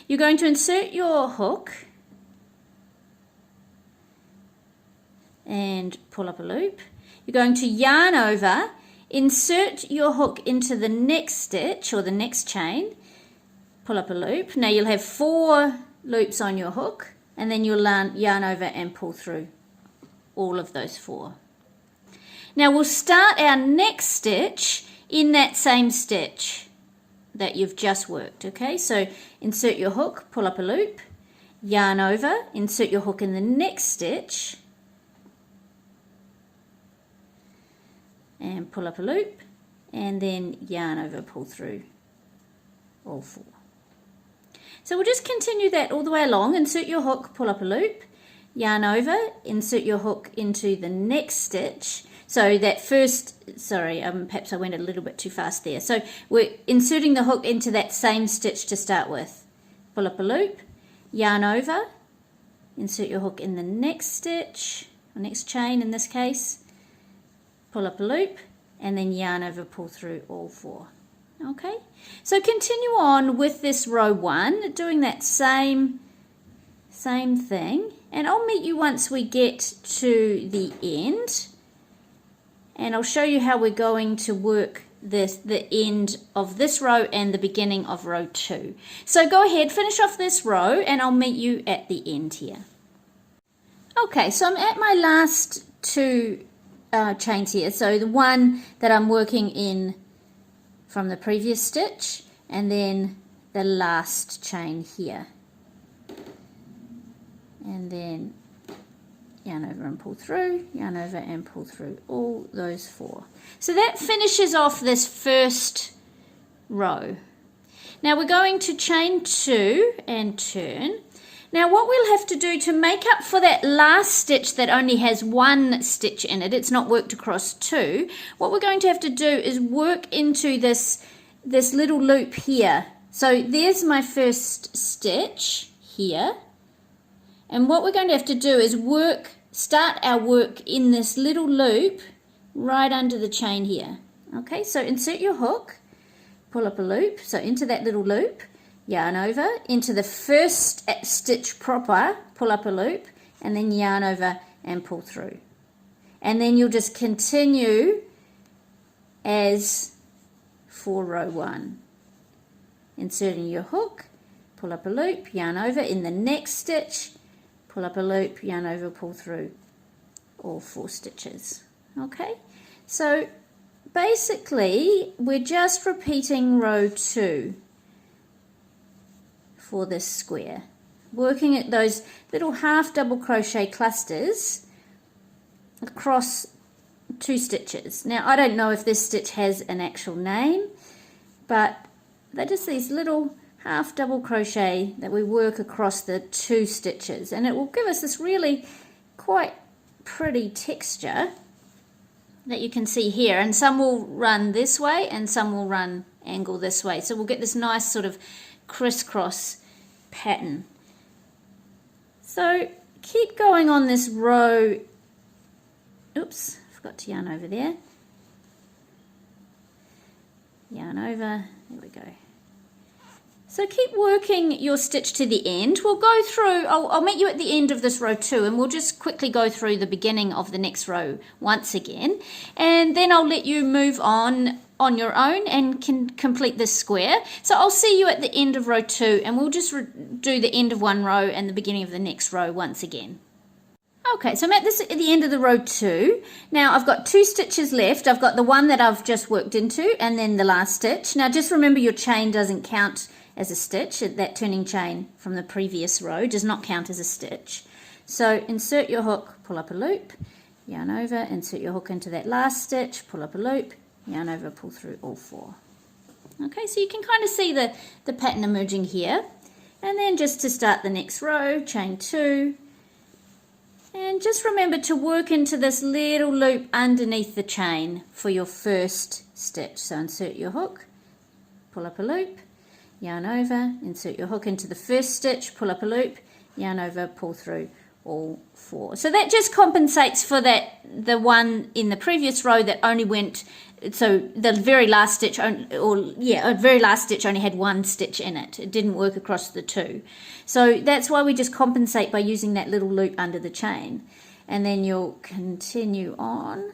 You're going to insert your hook and pull up a loop. You're going to yarn over, insert your hook into the next stitch or the next chain, pull up a loop. Now you'll have 4 loops on your hook, and then you'll yarn over and pull through all of those 4. Now we'll start our next stitch in that same stitch that you've just worked. Okay, so insert your hook, pull up a loop, yarn over, insert your hook in the next stitch and pull up a loop, and then yarn over, pull through all 4. So we'll just continue that all the way along. Insert your hook, pull up a loop, yarn over, insert your hook into the next stitch. So that first, sorry, perhaps I went a little bit too fast there. So we're inserting the hook into that same stitch to start with. Pull up a loop, yarn over, insert your hook in the next stitch, or next chain in this case, pull up a loop, and then yarn over, pull through all 4. Okay, so continue on with this row 1, doing that same thing, and I'll meet you once we get to the end, and I'll show you how we're going to work the end of this row and the beginning of row 2. So go ahead, finish off this row, and I'll meet you at the end here. Okay, so I'm at my last 2 chains here, so the one that I'm working in from the previous stitch, and then the last chain here, and then yarn over and pull through, yarn over and pull through all those 4. So that finishes off this first row. Now we're going to chain 2 and turn. Now what we'll have to do to make up for that last stitch that only has 1 stitch in it, it's not worked across 2, what we're going to have to do is work into this little loop here. So there's my first stitch here, and what we're going to have to do is start our work in this little loop right under the chain here. Okay, so insert your hook, pull up a loop, so into that little loop, yarn over, into the first stitch proper, pull up a loop, and then yarn over and pull through. And then you'll just continue as for row 1. Inserting your hook, pull up a loop, yarn over, in the next stitch, pull up a loop, yarn over, pull through all 4 stitches. Okay, so basically we're just repeating row 2 for this square, working at those little half double crochet clusters across 2 stitches. Now I don't know if this stitch has an actual name, but they're just these little half double crochet that we work across the 2 stitches, and it will give us this really quite pretty texture that you can see here, and some will run this way and some will run angle this way, so we'll get this nice sort of crisscross pattern. So keep going on this row. Oops, forgot to yarn over there. Yarn over, there we go. So keep working your stitch to the end. We'll go through, I'll meet you at the end of this row 2, and we'll just quickly go through the beginning of the next row once again, and then I'll let you move on your own and can complete this square. So I'll see you at the end of row 2, and we'll just do the end of one row and the beginning of the next row once again. Okay, so I'm at the end of the row 2. Now I've got 2 stitches left. I've got the one that I've just worked into and then the last stitch. Now just remember your chain doesn't count as a stitch. That turning chain from the previous row does not count as a stitch. So insert your hook, pull up a loop, yarn over, insert your hook into that last stitch, pull up a loop, yarn over, pull through all 4. Okay, so you can kind of see the pattern emerging here. And then just to start the next row, chain 2. And just remember to work into this little loop underneath the chain for your first stitch. So insert your hook, pull up a loop, yarn over, insert your hook into the first stitch, pull up a loop, yarn over, pull through all 4. So that just compensates for the one in the previous row that only went, so the very last stitch, very last stitch only had 1 stitch in it. It didn't work across the 2. So that's why we just compensate by using that little loop under the chain. And then you'll continue on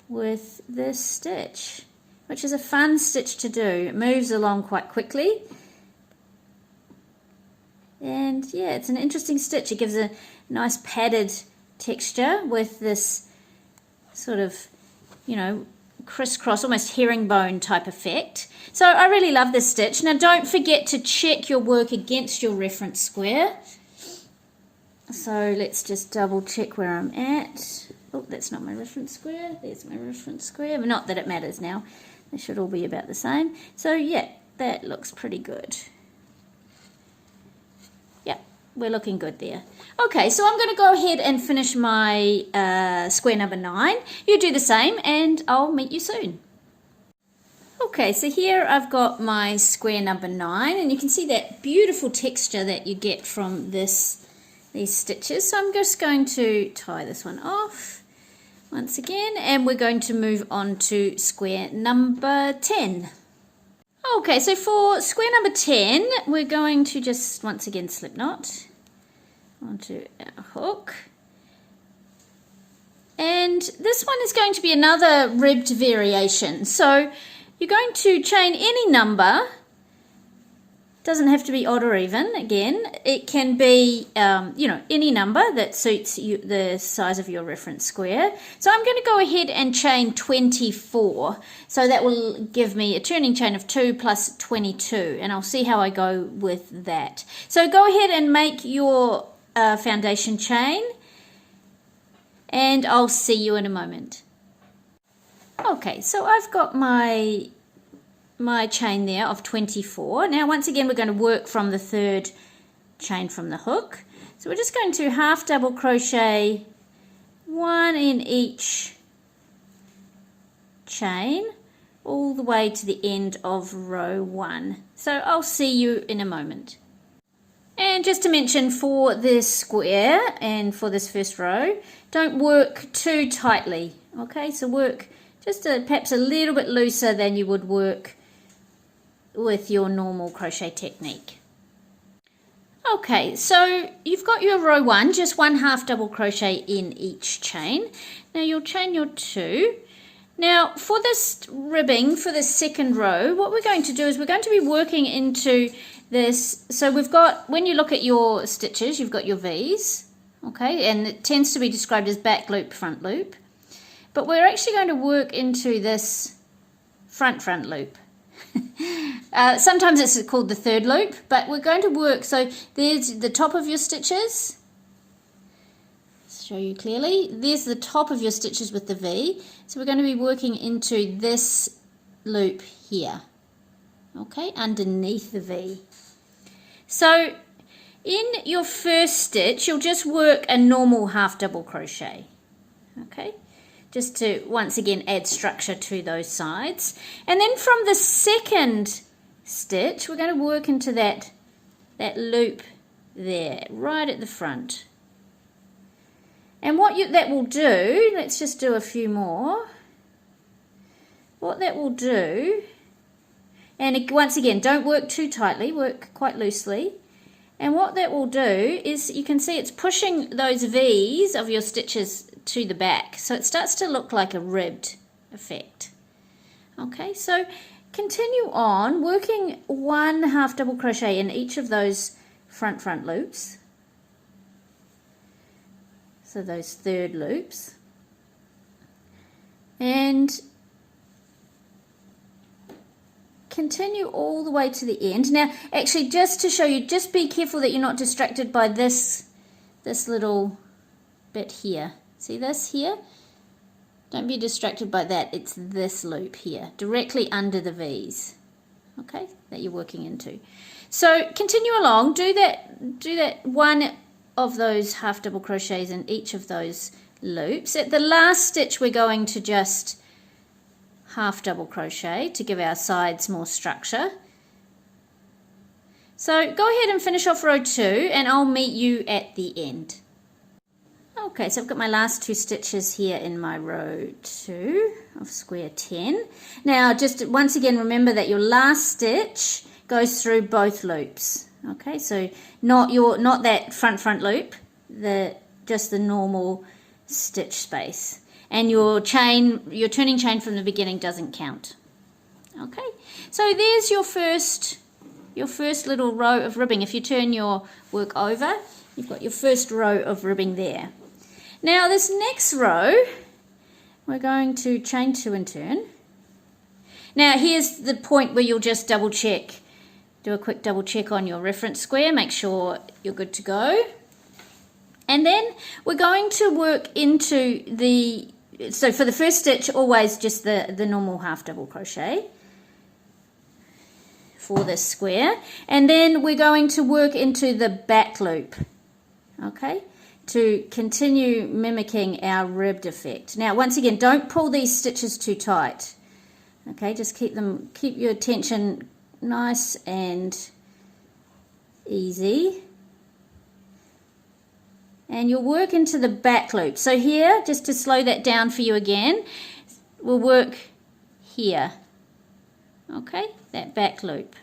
with this stitch, which is a fun stitch to do. It moves along quite quickly. And yeah, it's an interesting stitch. It gives a nice padded texture with this sort of, you know, crisscross, almost herringbone type effect. So I really love this stitch. Now don't forget to check your work against your reference square. So let's just double check where I'm at. Oh, that's not my reference square. There's my reference square. But not that it matters now. They should all be about the same. So yeah, that looks pretty good. We're looking good there. Okay, so I'm going to go ahead and finish my square number 9. You do the same and I'll meet you soon. Okay, so here I've got my square number 9, and you can see that beautiful texture that you get from these stitches. So I'm just going to tie this one off once again, and we're going to move on to square number 10. Okay, so for square number 10, we're going to just once again slip knot onto our hook. And this one is going to be another ribbed variation. So you're going to chain any number. Doesn't have to be odd or even. Again, it can be any number that suits you, the size of your reference square. So I'm going to go ahead and chain 24. So that will give me a turning chain of 2 plus 22, and I'll see how I go with that. So go ahead and make your foundation chain, and I'll see you in a moment. Okay, so I've got my chain there of 24. Now once again we're going to work from the 3rd chain from the hook. So we're just going to half double crochet 1 in each chain all the way to the end of row 1. So I'll see you in a moment. And just to mention, for this square and for this first row, don't work too tightly. Okay, so work just perhaps a little bit looser than you would work with your normal crochet technique. Okay, so you've got your row 1, just 1 half double crochet in each chain. Now you'll chain your 2. Now for this ribbing, for this second row, what we're going to do is we're going to be working into this. So we've got, when you look at your stitches, you've got your V's, okay, and it tends to be described as back loop, front loop. but we're actually going to work into this front loop. Sometimes it's called the third loop, but we're going to work, so there's the top of your stitches. Show you clearly, there's the top of your stitches with the V, so we're going to be working into this loop here, okay, underneath the V. So in your first stitch you'll just work a normal half double crochet, okay, just to once again add structure to those sides, and then from the second stitch we're going to work into that loop there right at the front. And what that will do, let's just do a few more. What that will do, and once again, don't work too tightly, work quite loosely. And what that will do is, you can see it's pushing those V's of your stitches to the back. So it starts to look like a ribbed effect. Okay, so continue on, working one half double crochet in each of those front loops. So those third loops, and continue all the way to the end. Now actually, just to show you, just be careful that you're not distracted by this little bit here. See this here? Don't be distracted by that. It's this loop here, directly under the V's, okay, that you're working into. So continue along, do that one of those half double crochets in each of those loops. At the last stitch we're going to just half double crochet to give our sides more structure. So go ahead and finish off row 2 and I'll meet you at the end. Okay, so I've got my last 2 stitches here in my row 2 of square 10. Now just once again remember that your last stitch goes through both loops. Okay, so not that front loop, just the normal stitch space, and your turning chain from the beginning doesn't count. Okay, so there's your first little row of ribbing. If you turn your work over, you've got your first row of ribbing there. Now this next row we're going to chain 2 and turn. Now here's the point where you'll just double check. Do a quick double check on your reference square, make sure you're good to go. And then we're going to work into so for the first stitch, always just the normal half double crochet for this square. And then we're going to work into the back loop, okay, to continue mimicking our ribbed effect. Now once again, don't pull these stitches too tight, okay, just keep your tension nice and easy, and you'll work into the back loop. So here, just to slow that down for you again, we'll work here, okay, that back loop,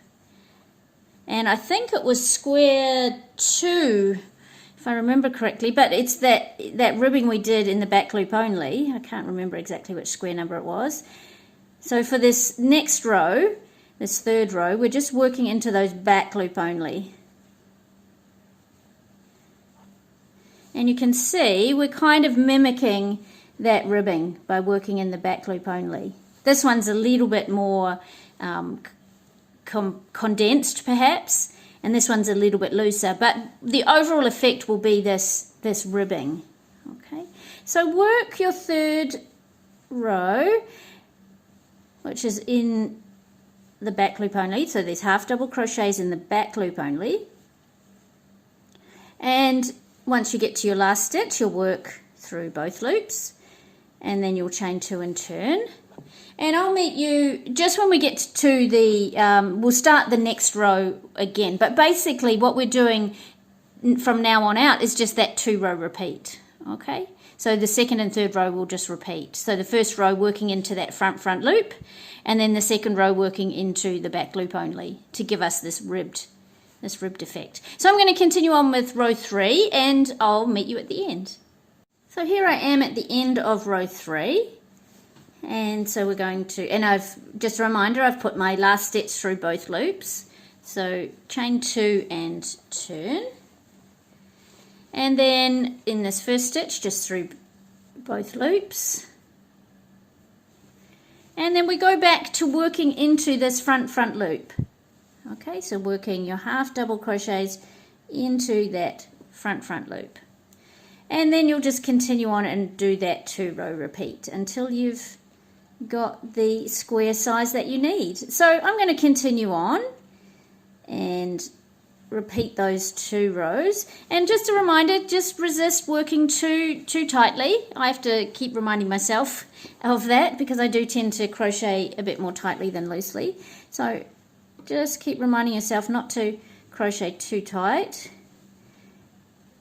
and I think it was square 2 if I remember correctly, but it's that ribbing we did in the back loop only. I can't remember exactly which square number it was. So for this next row, this third row, we're just working into those back loop only. And you can see we're kind of mimicking that ribbing by working in the back loop only. This one's a little bit more condensed perhaps, and this one's a little bit looser, but the overall effect will be this ribbing. Okay, so work your third row, which is in the back loop only, so there's half double crochets in the back loop only, and once you get to your last stitch you'll work through both loops, and then you'll chain 2 and turn, and I'll meet you just when we get to the we'll start the next row again, but basically what we're doing from now on out is just that 2 row repeat. Okay, so the second and third row will just repeat, so the first row working into that front loop, and then the second row working into the back loop only to give us this ribbed effect. So I'm going to continue on with row 3 and I'll meet you at the end. So here I am at the end of row 3, and so we're going to, and I've just a reminder, I've put my last stitch through both loops, so chain 2 and turn, and then in this first stitch just through both loops, And then we go back to working into this front loop. Okay, so working your half double crochets into that front loop. And then you'll just continue on and do that 2 row repeat until you've got the square size that you need. So I'm going to continue on and repeat those 2 rows. And just a reminder, just resist working too tightly. I have to keep reminding myself of that because I do tend to crochet a bit more tightly than loosely. So just keep reminding yourself not to crochet too tight.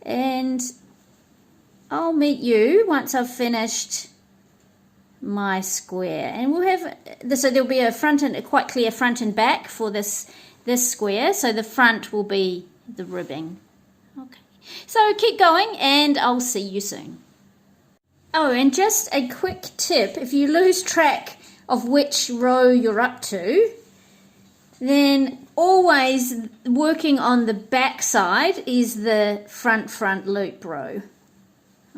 And I'll meet you once I've finished my square, and we'll have so there'll be a quite clear front and back for this square. So the front will be the ribbing. Okay, so keep going and I'll see you soon. Oh, and just a quick tip: if you lose track of which row you're up to, then always working on the back side is the front loop row.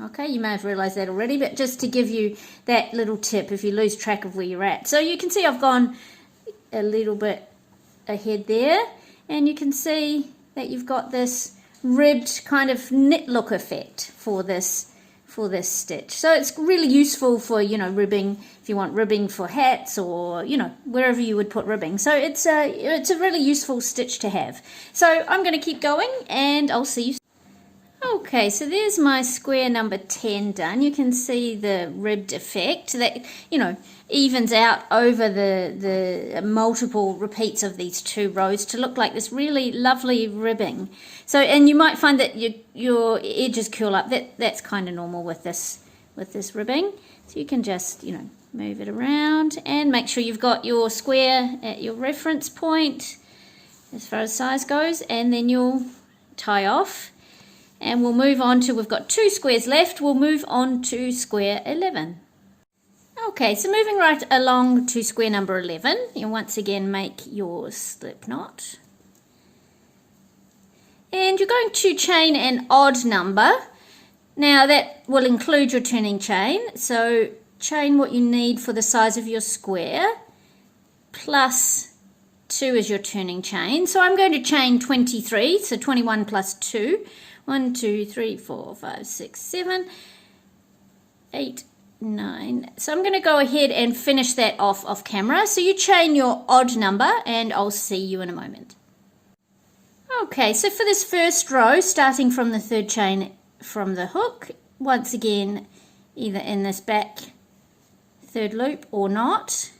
Okay, you may have realized that already, but just to give you that little tip if you lose track of where you're at. So you can see I've gone a little bit ahead there, and you can see that you've got this ribbed kind of knit look effect for this stitch. So it's really useful for, you know, ribbing, if you want ribbing for hats or, you know, wherever you would put ribbing. So it's a really useful stitch to have. So I'm going to keep going and I'll see you soon. Okay, so there's my square number 10 done. You can see the ribbed effect that, you know, evens out over the multiple repeats of these 2 rows to look like this really lovely ribbing. So, and you might find that your edges curl up. That's kind of normal with this ribbing. So you can just, you know, move it around and make sure you've got your square at your reference point as far as size goes, and then you'll tie off. And we'll move on to, we've got 2 squares left, we'll move on to square 11. Okay, so moving right along to square number 11, you'll once again make your slip knot. And you're going to chain an odd number. Now that will include your turning chain, so chain what you need for the size of your square, plus 2 is your turning chain. So I'm going to chain 23, so 21 plus 2. 1, 2, 3, 4, 5, 6, 7, 8, 9. So I'm going to go ahead and finish that off camera. So you chain your odd number and I'll see you in a moment. Okay, so for this first row, starting from the 3rd chain from the hook, once again, either in this back 3rd loop or not,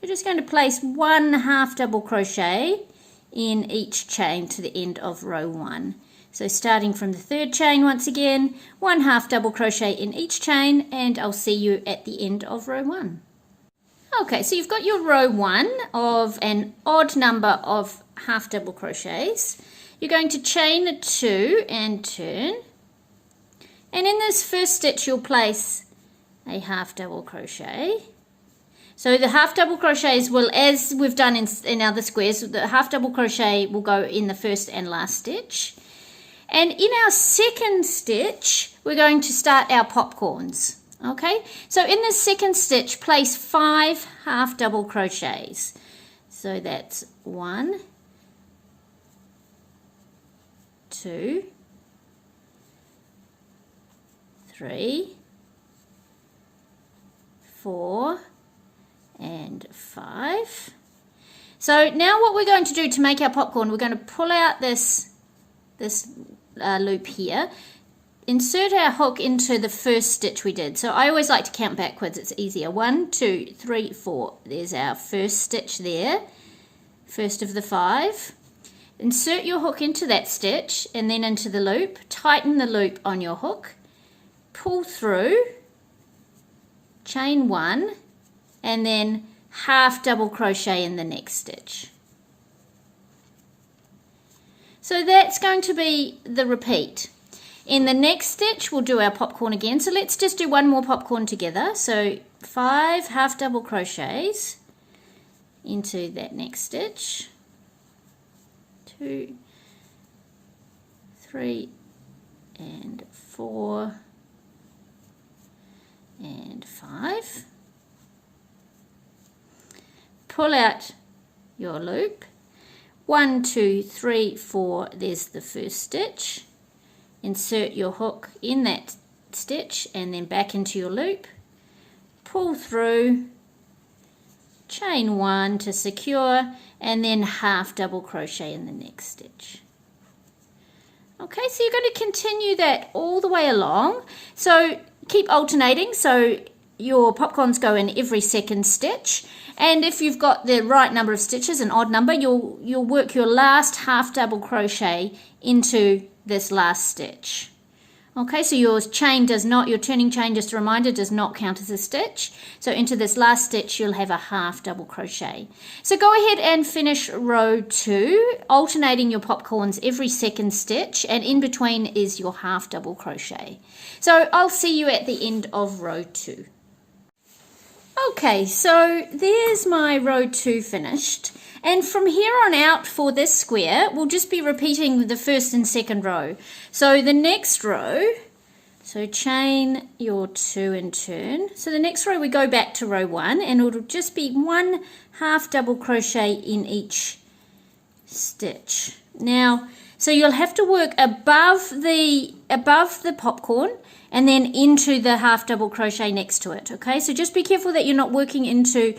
you're just going to place 1 half double crochet in each chain to the end of row 1. So starting from the 3rd chain, once again, 1 half double crochet in each chain, and I'll see you at the end of row 1. Okay, so you've got your row 1 of an odd number of half double crochets. You're going to chain 2 and turn, and in this first stitch you'll place a half double crochet. So the half double crochets will, as we've done in other squares, the half double crochet will go in the first and last stitch. And in our second stitch, we're going to start our popcorns. Okay, so in the second stitch, place 5 half double crochets. So that's 1, 2, 3, 4, and 5. So now what we're going to do to make our popcorn, we're going to pull out this loop here, insert our hook into the first stitch we did. So I always like to count backwards, it's easier. 1, 2, 3, 4. There's our first stitch there, first of the 5. Insert your hook into that stitch and then into the loop, tighten the loop on your hook, pull through, chain 1, and then half double crochet in the next stitch. So that's going to be the repeat. In the next stitch we'll do our popcorn again, so let's just do one more popcorn together. So 5 half double crochets into that next stitch, 2, 3, and 4, and 5. pull out your loop. 1, 2, 3, 4, there's the first stitch. Insert your hook in that stitch and then back into your loop. Pull through, chain 1 to secure, and then half double crochet in the next stitch. Okay, so you're going to continue that all the way along. So keep alternating, so your popcorns go in every second stitch, and if you've got the right number of stitches, an odd number, you'll work your last half double crochet into this last stitch. Okay, so your turning chain, just a reminder, does not count as a stitch. So into this last stitch, you'll have a half double crochet. So go ahead and finish row 2, alternating your popcorns every second stitch, and in between is your half double crochet. So I'll see you at the end of row 2. Okay, so there's my row 2 finished. And from here on out for this square, we'll just be repeating the first and second row. So the next row, so chain your 2 and turn. So the next row we go back to row 1, and it'll just be 1 half double crochet in each stitch. Now, so you'll have to work above the popcorn and then into the half double crochet next to it. Okay, so just be careful that you're not working into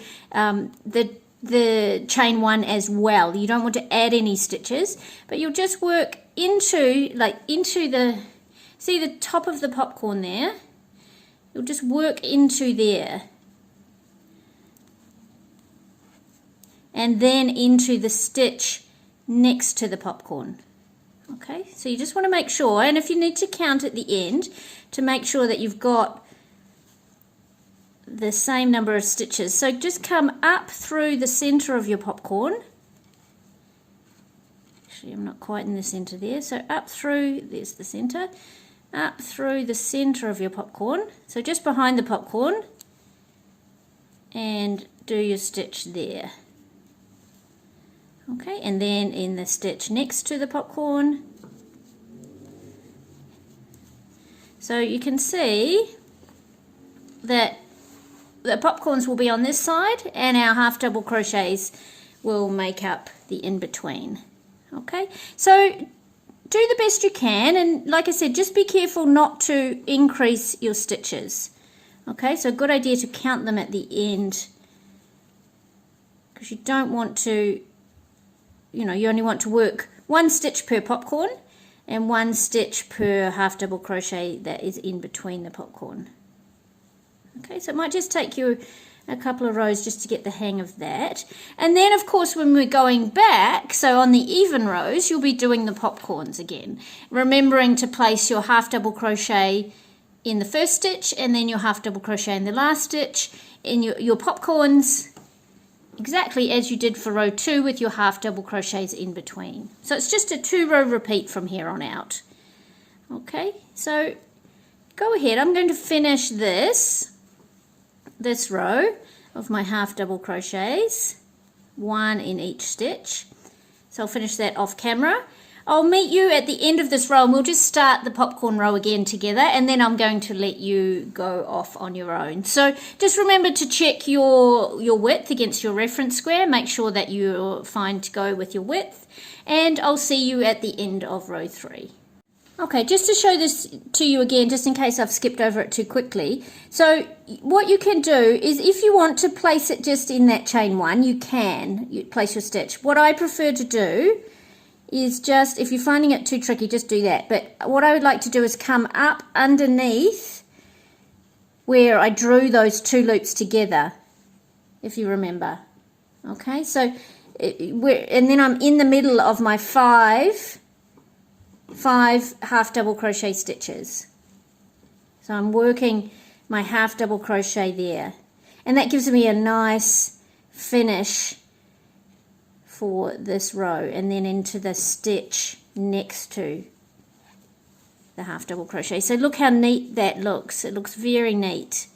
the chain 1 as well. You don't want to add any stitches, but you'll just work into the, see the top of the popcorn there? You'll just work into there. And then into the stitch next to the popcorn. Okay, so you just want to make sure, and if you need to count at the end, to make sure that you've got the same number of stitches. So just come up through the center of your popcorn. Actually, I'm not quite in the center there. So up through, there's the center, up through the center of your popcorn. So just behind the popcorn, and do your stitch there. Okay, and then in the stitch next to the popcorn. So you can see that the popcorns will be on this side, and our half double crochets will make up the in-between. Okay, so do the best you can, and like I said, just be careful not to increase your stitches. Okay, so a good idea to count them at the end, because you don't want to, you only want to work 1 stitch per popcorn and 1 stitch per half double crochet that is in between the popcorn. Okay, so it might just take you a couple of rows just to get the hang of that. And then, of course, when we're going back, so on the even rows, you'll be doing the popcorns again, remembering to place your half double crochet in the first stitch and then your half double crochet in the last stitch, in your popcorns exactly as you did for row 2 with your half double crochets in between. So it's just a 2-row repeat from here on out. Okay, so go ahead. I'm going to finish this row of my half double crochets, 1 in each stitch. So I'll finish that off camera. I'll meet you at the end of this row, and we'll just start the popcorn row again together, and then I'm going to let you go off on your own. So just remember to check your width against your reference square. Make sure that you're fine to go with your width, and I'll see you at the end of row 3. Okay, just to show this to you again, just in case I've skipped over it too quickly. So what you can do is, if you want to place it just in that chain 1, you place your stitch. What I prefer to do is just, if you're finding it too tricky, just do that. But what I would like to do is come up underneath where I drew those 2 loops together, if you remember. Okay, so, and then I'm in the middle of my 5 half double crochet stitches. So I'm working my half double crochet there. And that gives me a nice finish for this row, and then into the stitch next to the half double crochet. So look how neat that looks. It looks very neat.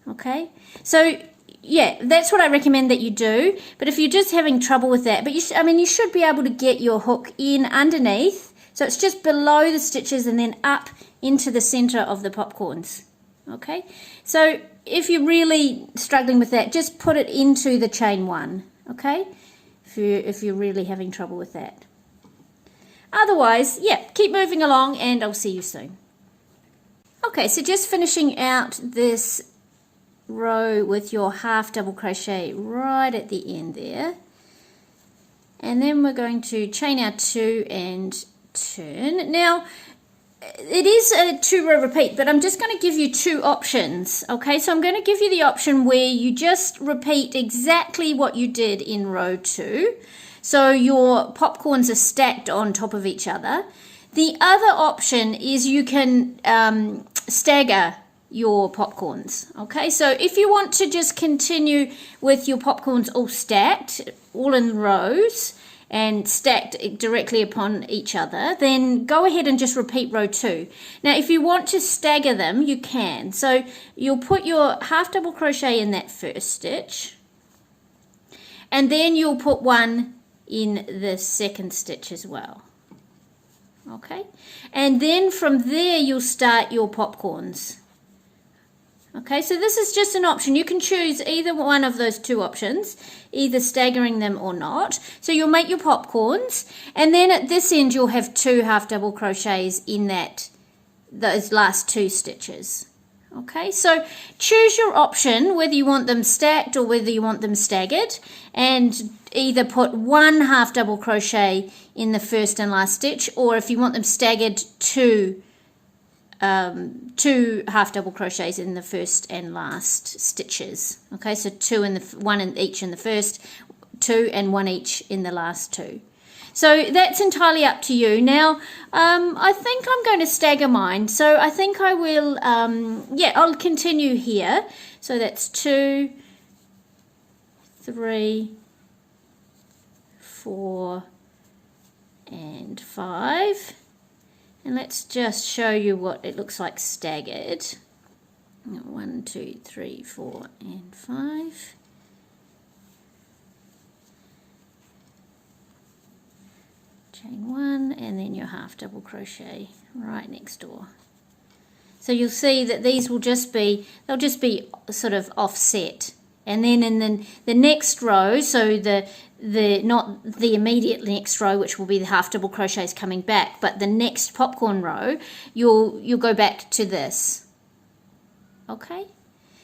Okay, so yeah, that's what I recommend that you do. But if you're just having trouble with that, but you should be able to get your hook in underneath, so it's just below the stitches and then up into the center of the popcorns. Okay, so if you're really struggling with that, just put it into the chain 1. okay, if you're really having trouble with that. Otherwise, yeah, keep moving along and I'll see you soon. Okay, so just finishing out this row with your half double crochet right at the end there. And then we're going to chain our 2 and turn. Now, it is a 2-row repeat, but I'm just going to give you 2 options. Okay, so I'm going to give you the option where you just repeat exactly what you did in row 2. So your popcorns are stacked on top of each other. The other option is you can stagger your popcorns. Okay, so if you want to just continue with your popcorns all stacked, all in rows, and stacked directly upon each other, then go ahead and just repeat row 2. Now if you want to stagger them, you can. So you'll put your half double crochet in that first stitch, and then you'll put one in the second stitch as well. Okay, and then from there you'll start your popcorns. Okay, so this is just an option. You can choose either one of those 2 options, either staggering them or not. So you'll make your popcorns, and then at this end you'll have 2 half double crochets in those last 2 stitches. Okay, so choose your option, whether you want them stacked or whether you want them staggered, and either put 1 half double crochet in the first and last stitch, or if you want them staggered, 2 half double crochets in the first and last stitches. Okay, so 1 in each in the first, 2 and 1 each in the last 2. So that's entirely up to you. Now I think I'm going to stagger mine, so I think I will I'll continue here. So that's 2, 3, 4 and 5. And let's just show you what it looks like staggered. 1, 2, 3, 4 and 5. Chain 1 and then your half double crochet right next door. So you'll see that these will they'll just be sort of offset. And then in the next row, so not the immediate next row, which will be the half double crochets coming back, but the next popcorn row, you'll go back to this. Okay,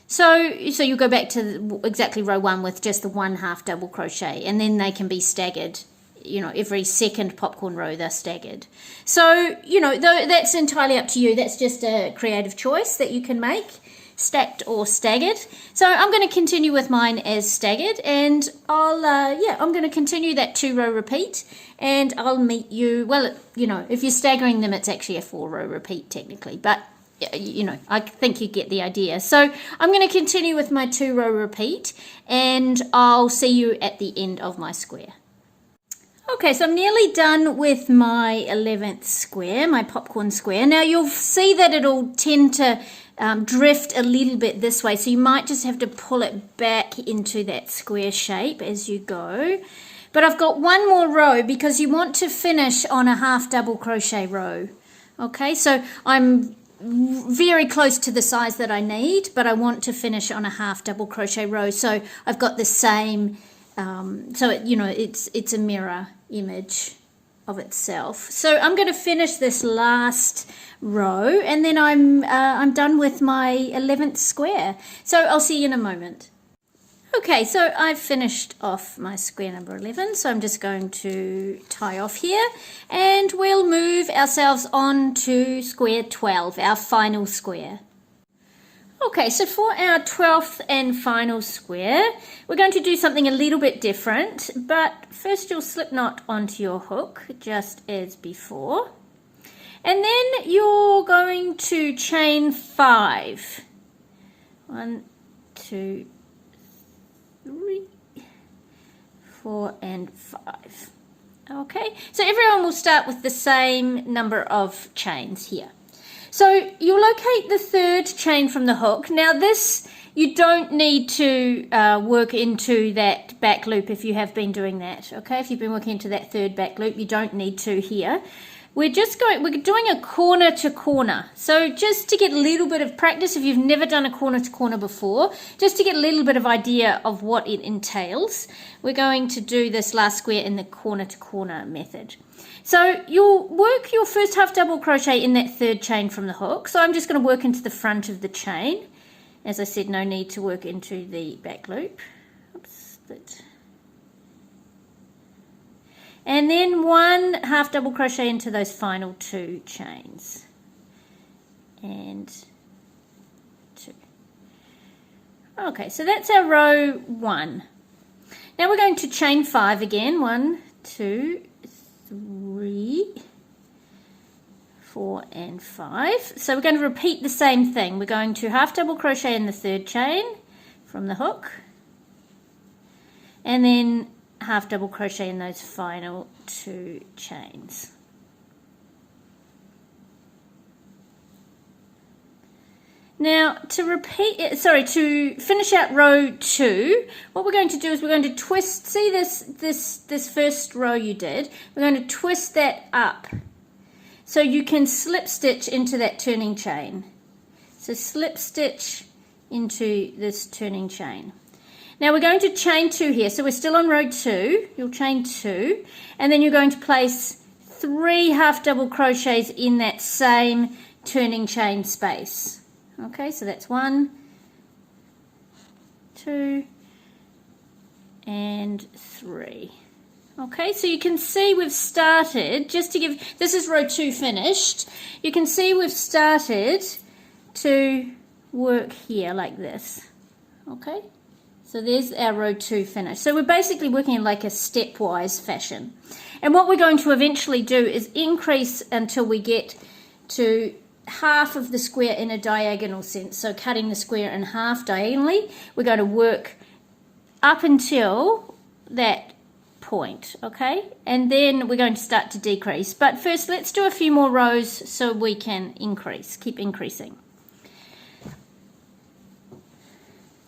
so you'll go back to exactly row 1 with just the 1 half double crochet, and then they can be staggered. You know, every second popcorn row they're staggered. So that's entirely up to you. That's just a creative choice that you can make, stacked or staggered. So I'm going to continue with mine as staggered, and I'm going to continue that 2-row repeat, and I'll meet you. Well, if you're staggering them, it's actually a 4-row repeat technically, but I think you get the idea. So I'm going to continue with my 2-row repeat, and I'll see you at the end of my square. Okay, so I'm nearly done with my 11th square, my popcorn square. Now you'll see that it'll tend to drift a little bit this way, so you might just have to pull it back into that square shape as you go. But I've got one more row because you want to finish on a half double crochet row. Okay, so I'm very close to the size that I need, but I want to finish on a half double crochet row, so I've got the same it's a mirror image of itself. So I'm going to finish this last row, and then I'm done with my 11th square. So I'll see you in a moment. Okay, so I've finished off my square number 11, so I'm just going to tie off here, and we'll move ourselves on to square 12, our final square. Okay, so for our 12th and final square, we're going to do something a little bit different, but first you'll slip knot onto your hook, just as before. And then you're going to chain 5. 1, 2, 3, 4, and 5. Okay, so everyone will start with the same number of chains here. So you'll locate the 3rd chain from the hook. Now this, you don't need to work into that back loop if you have been doing that. Okay, if you've been working into that 3rd back loop, you don't need to here. we're doing a corner to corner. So just to get a little bit of practice, if you've never done a corner to corner before, just to get a little bit of idea of what it entails, we're going to do this last square in the corner to corner method. So you'll work your first half double crochet in that third chain from the hook. So I'm just going to work into the front of the chain. As I said, no need to work into the back loop. Oops, split. And then 1 half double crochet into those final 2 chains. And 2. Okay, so that's our row 1. Now we're going to chain 5 again. 1, 2, 3, 4 and 5. So we're going to repeat the same thing. We're going to half double crochet in the third chain from the hook, and then half double crochet in those final 2 chains. Now to finish out row 2, what we're going to do is we're going to twist, see this first row you did, we're going to twist that up so you can slip stitch into that turning chain. So slip stitch into this turning chain. Now we're going to chain 2 here, so we're still on row 2. You'll chain 2, and then you're going to place 3 half double crochets in that same turning chain space. Okay, so that's 1, 2, and 3. Okay, so you can see we've started, just to give, this is row 2 finished, you can see we've started to work here like this. Okay, so there's our row 2 finished. So we're basically working in like a stepwise fashion. And what we're going to eventually do is increase until we get to half of the square in a diagonal sense. So cutting the square in half diagonally, we're going to work up until that point, okay? And then we're going to start to decrease. But first, let's do a few more rows so we can increase, keep increasing.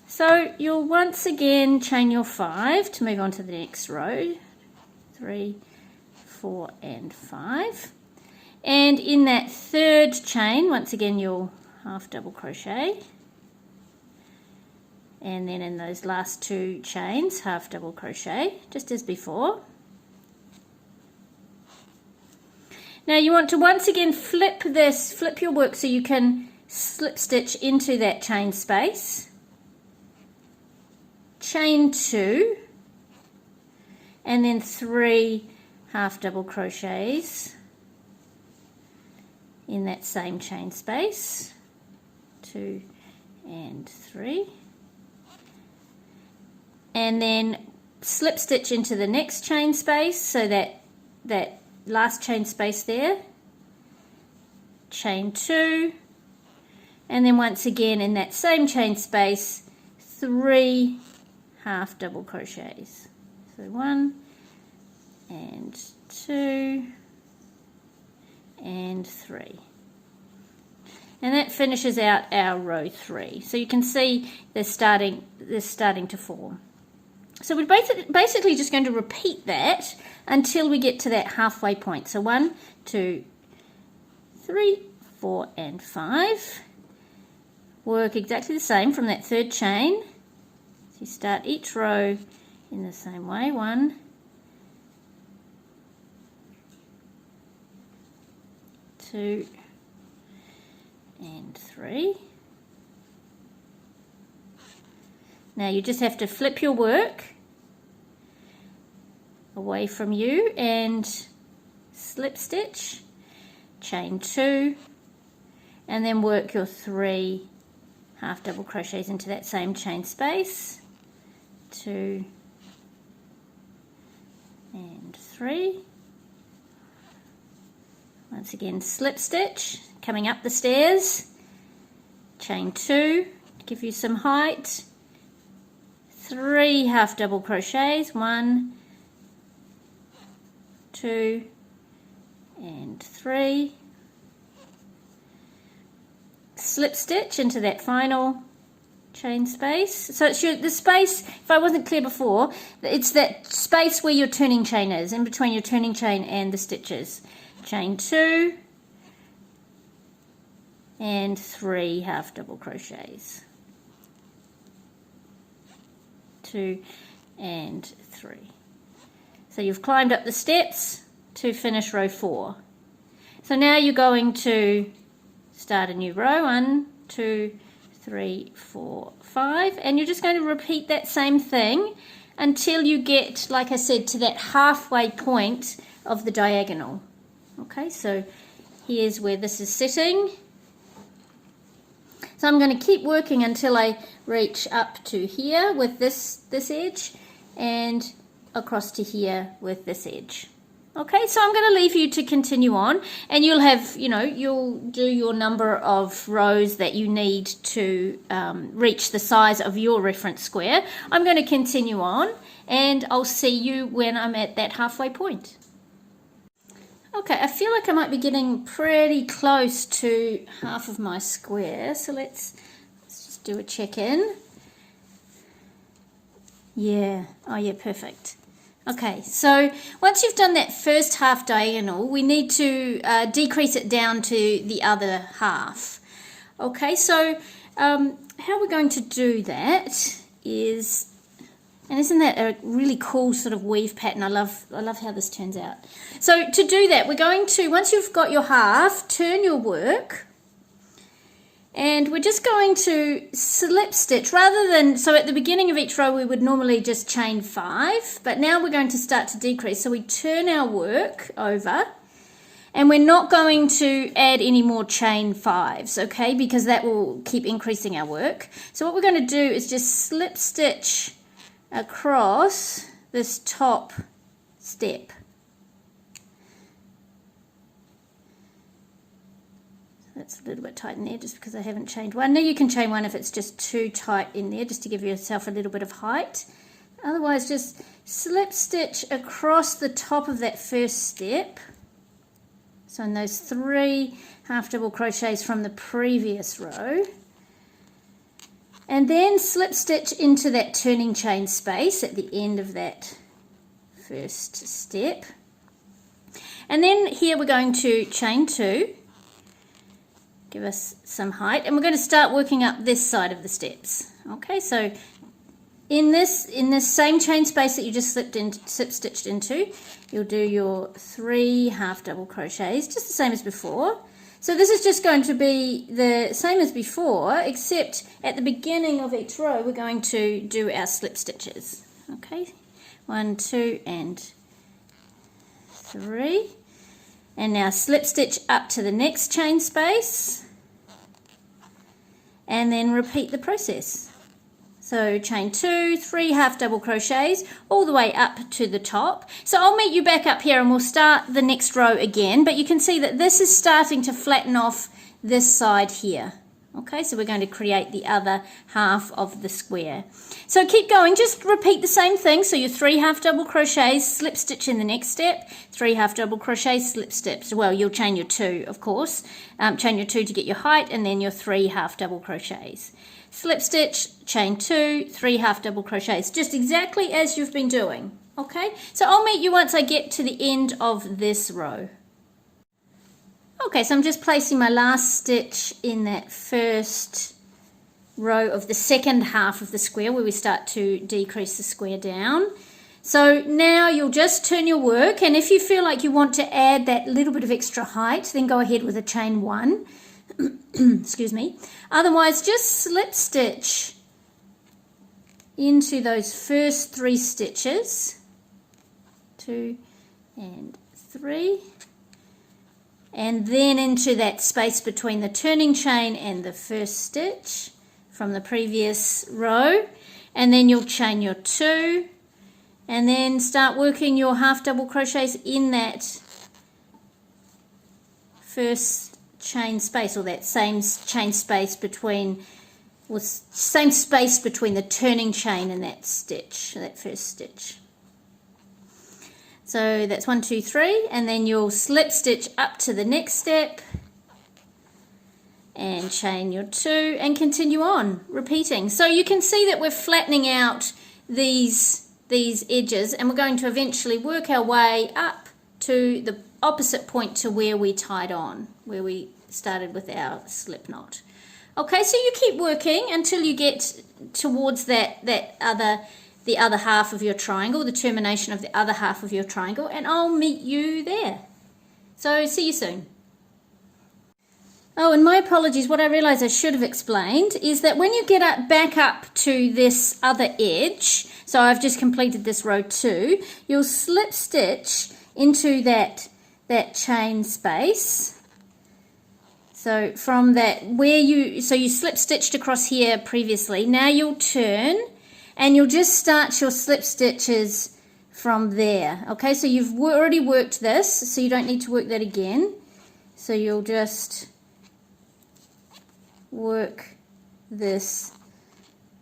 So you'll once again chain your 5 to move on to the next row. 3, 4, and 5. And in that third chain, once again, you'll half double crochet. And then in those last 2 chains, half double crochet, just as before. Now you want to once again flip your work so you can slip stitch into that chain space. Chain 2, and then 3 half double crochets in that same chain space. 2 and 3. And then slip stitch into the next chain space, so that last chain space there, chain 2, and then once again in that same chain space 3 half double crochets. So 1 and 2 and 3. And that finishes out our row 3. So you can see they're starting to form. So we're basically just going to repeat that until we get to that halfway point. So 1, 2, 3, 4, and 5. Work exactly the same from that third chain. So you start each row in the same way. 1, 2, and 3. Now you just have to flip your work away from you and slip stitch, chain 2, and then work your 3 half double crochets into that same chain space. 2 and 3. Once again, slip stitch, coming up the stairs, chain 2 to give you some height, 3 half double crochets, 1, 2, and 3. Slip stitch into that final chain space. So it's the space, if I wasn't clear before, it's that space where your turning chain is, in between your turning chain and the stitches. chain 2 and 3 half double crochets, 2 and 3. So you've climbed up the steps to finish row 4. So now you're going to start a new row, 1, 2, 3, 4, 5, and you're just going to repeat that same thing until you get, like I said, to that halfway point of the diagonal. Okay, so here's where this is sitting. So I'm going to keep working until I reach up to here with this edge and across to here with this edge. Okay, so I'm going to leave you to continue on, and you'll have, you'll do your number of rows that you need to reach the size of your reference square. I'm going to continue on, and I'll see you when I'm at that halfway point. Okay, I feel like I might be getting pretty close to half of my square, so let's just do a check-in. Yeah, oh yeah, perfect. Okay, so once you've done that first half diagonal, we need to decrease it down to the other half. Okay, so how we're going to do that is, and isn't that a really cool sort of weave pattern? I love how this turns out. So to do that, we're going to, once you've got your half, turn your work, and we're just going to slip stitch rather than, so at the beginning of each row we would normally just chain 5, but now we're going to start to decrease. So we turn our work over, and we're not going to add any more chain 5s, okay, because that will keep increasing our work. So what we're going to do is just slip stitch across this top step. That's a little bit tight in there just because I haven't chained one. Now you can chain one if it's just too tight in there, just to give yourself a little bit of height. Otherwise, just slip stitch across the top of that first step. So in those 3 half double crochets from the previous row. And then slip stitch into that turning chain space at the end of that first step. And then here we're going to chain 2. Give us some height, and we're going to start working up this side of the steps. Okay, so in this same chain space that you just slip stitched into, you'll do your 3 half double crochets, just the same as before. So this is just going to be the same as before, except at the beginning of each row we're going to do our slip stitches. Okay, 1, 2 and 3. And now slip stitch up to the next chain space, and then repeat the process. So chain 2, 3 half double crochets all the way up to the top. So I'll meet you back up here and we'll start the next row again, but you can see that this is starting to flatten off this side here. Okay, so we're going to create the other half of the square. So keep going, just repeat the same thing. So your 3 half double crochets, slip stitch in the next step, 3 half double crochets, slip steps. Well, you'll chain your 2, of course. Chain your 2 to get your height, and then your 3 half double crochets. Slip stitch, chain 2, 3 half double crochets, just exactly as you've been doing. Okay, so I'll meet you once I get to the end of this row. Okay, so I'm just placing my last stitch in that first row of the second half of the square where we start to decrease the square down. So now you'll just turn your work, and if you feel like you want to add that little bit of extra height, then go ahead with a chain 1. Excuse me. Otherwise, just slip stitch into those first 3 stitches, 2 and 3. And then into that space between the turning chain and the first stitch from the previous row, and then you'll chain your 2 and then start working your half double crochets in that first chain space, or that same chain space between, or same space between the turning chain and that stitch, that first stitch. So that's 1, 2, 3, and then you'll slip stitch up to the next step and chain your 2 and continue on repeating. So you can see that we're flattening out these edges, and we're going to eventually work our way up to opposite point to where we tied on, where we started with our slip knot. Okay, so you keep working until you get towards the other half of your triangle, the termination of the other half of your triangle, and I'll meet you there. So see you soon. Oh, and my apologies, what I realised I should have explained is that when you get back up to this other edge, so I've just completed this row 2, you'll slip stitch into that chain space. So from that, you slip stitched across here previously, now you'll turn and you'll just start your slip stitches from there. Okay, so you've already worked this, so you don't need to work that again. So you'll just work this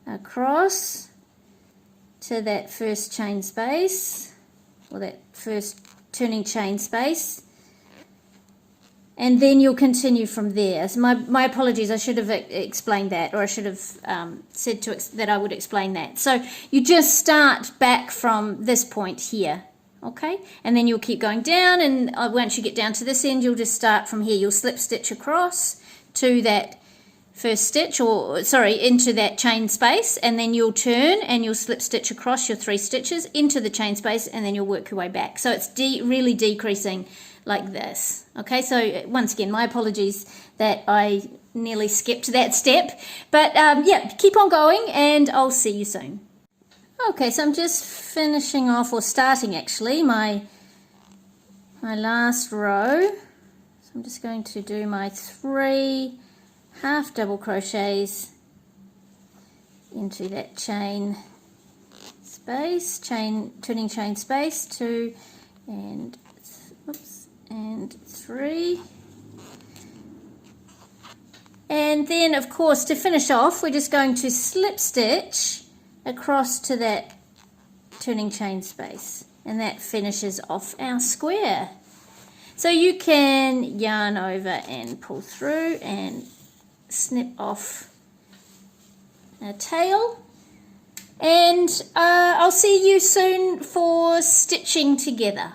across to that first chain space, or that first turning chain space, and then you'll continue from there. So my apologies, I should have explained that, or I should have said that I would explain that. So you just start back from this point here, okay, and then you'll keep going down, and once you get down to this end, you'll just start from here. You'll slip stitch across to that first stitch, or sorry, into that chain space, and then you'll turn and you'll slip stitch across your 3 stitches into the chain space, and then you'll work your way back. So it's really decreasing like this. Okay, so once again, my apologies that I nearly skipped that step, but yeah, keep on going and I'll see you soon. Okay, so I'm just finishing off, or starting actually, my last row. So I'm just going to do my 3 half double crochets into that chain space, turning chain space, 2 and 3, and then of course to finish off we're just going to slip stitch across to that turning chain space, and that finishes off our square. So you can yarn over and pull through and snip off a tail, and I'll see you soon for stitching together.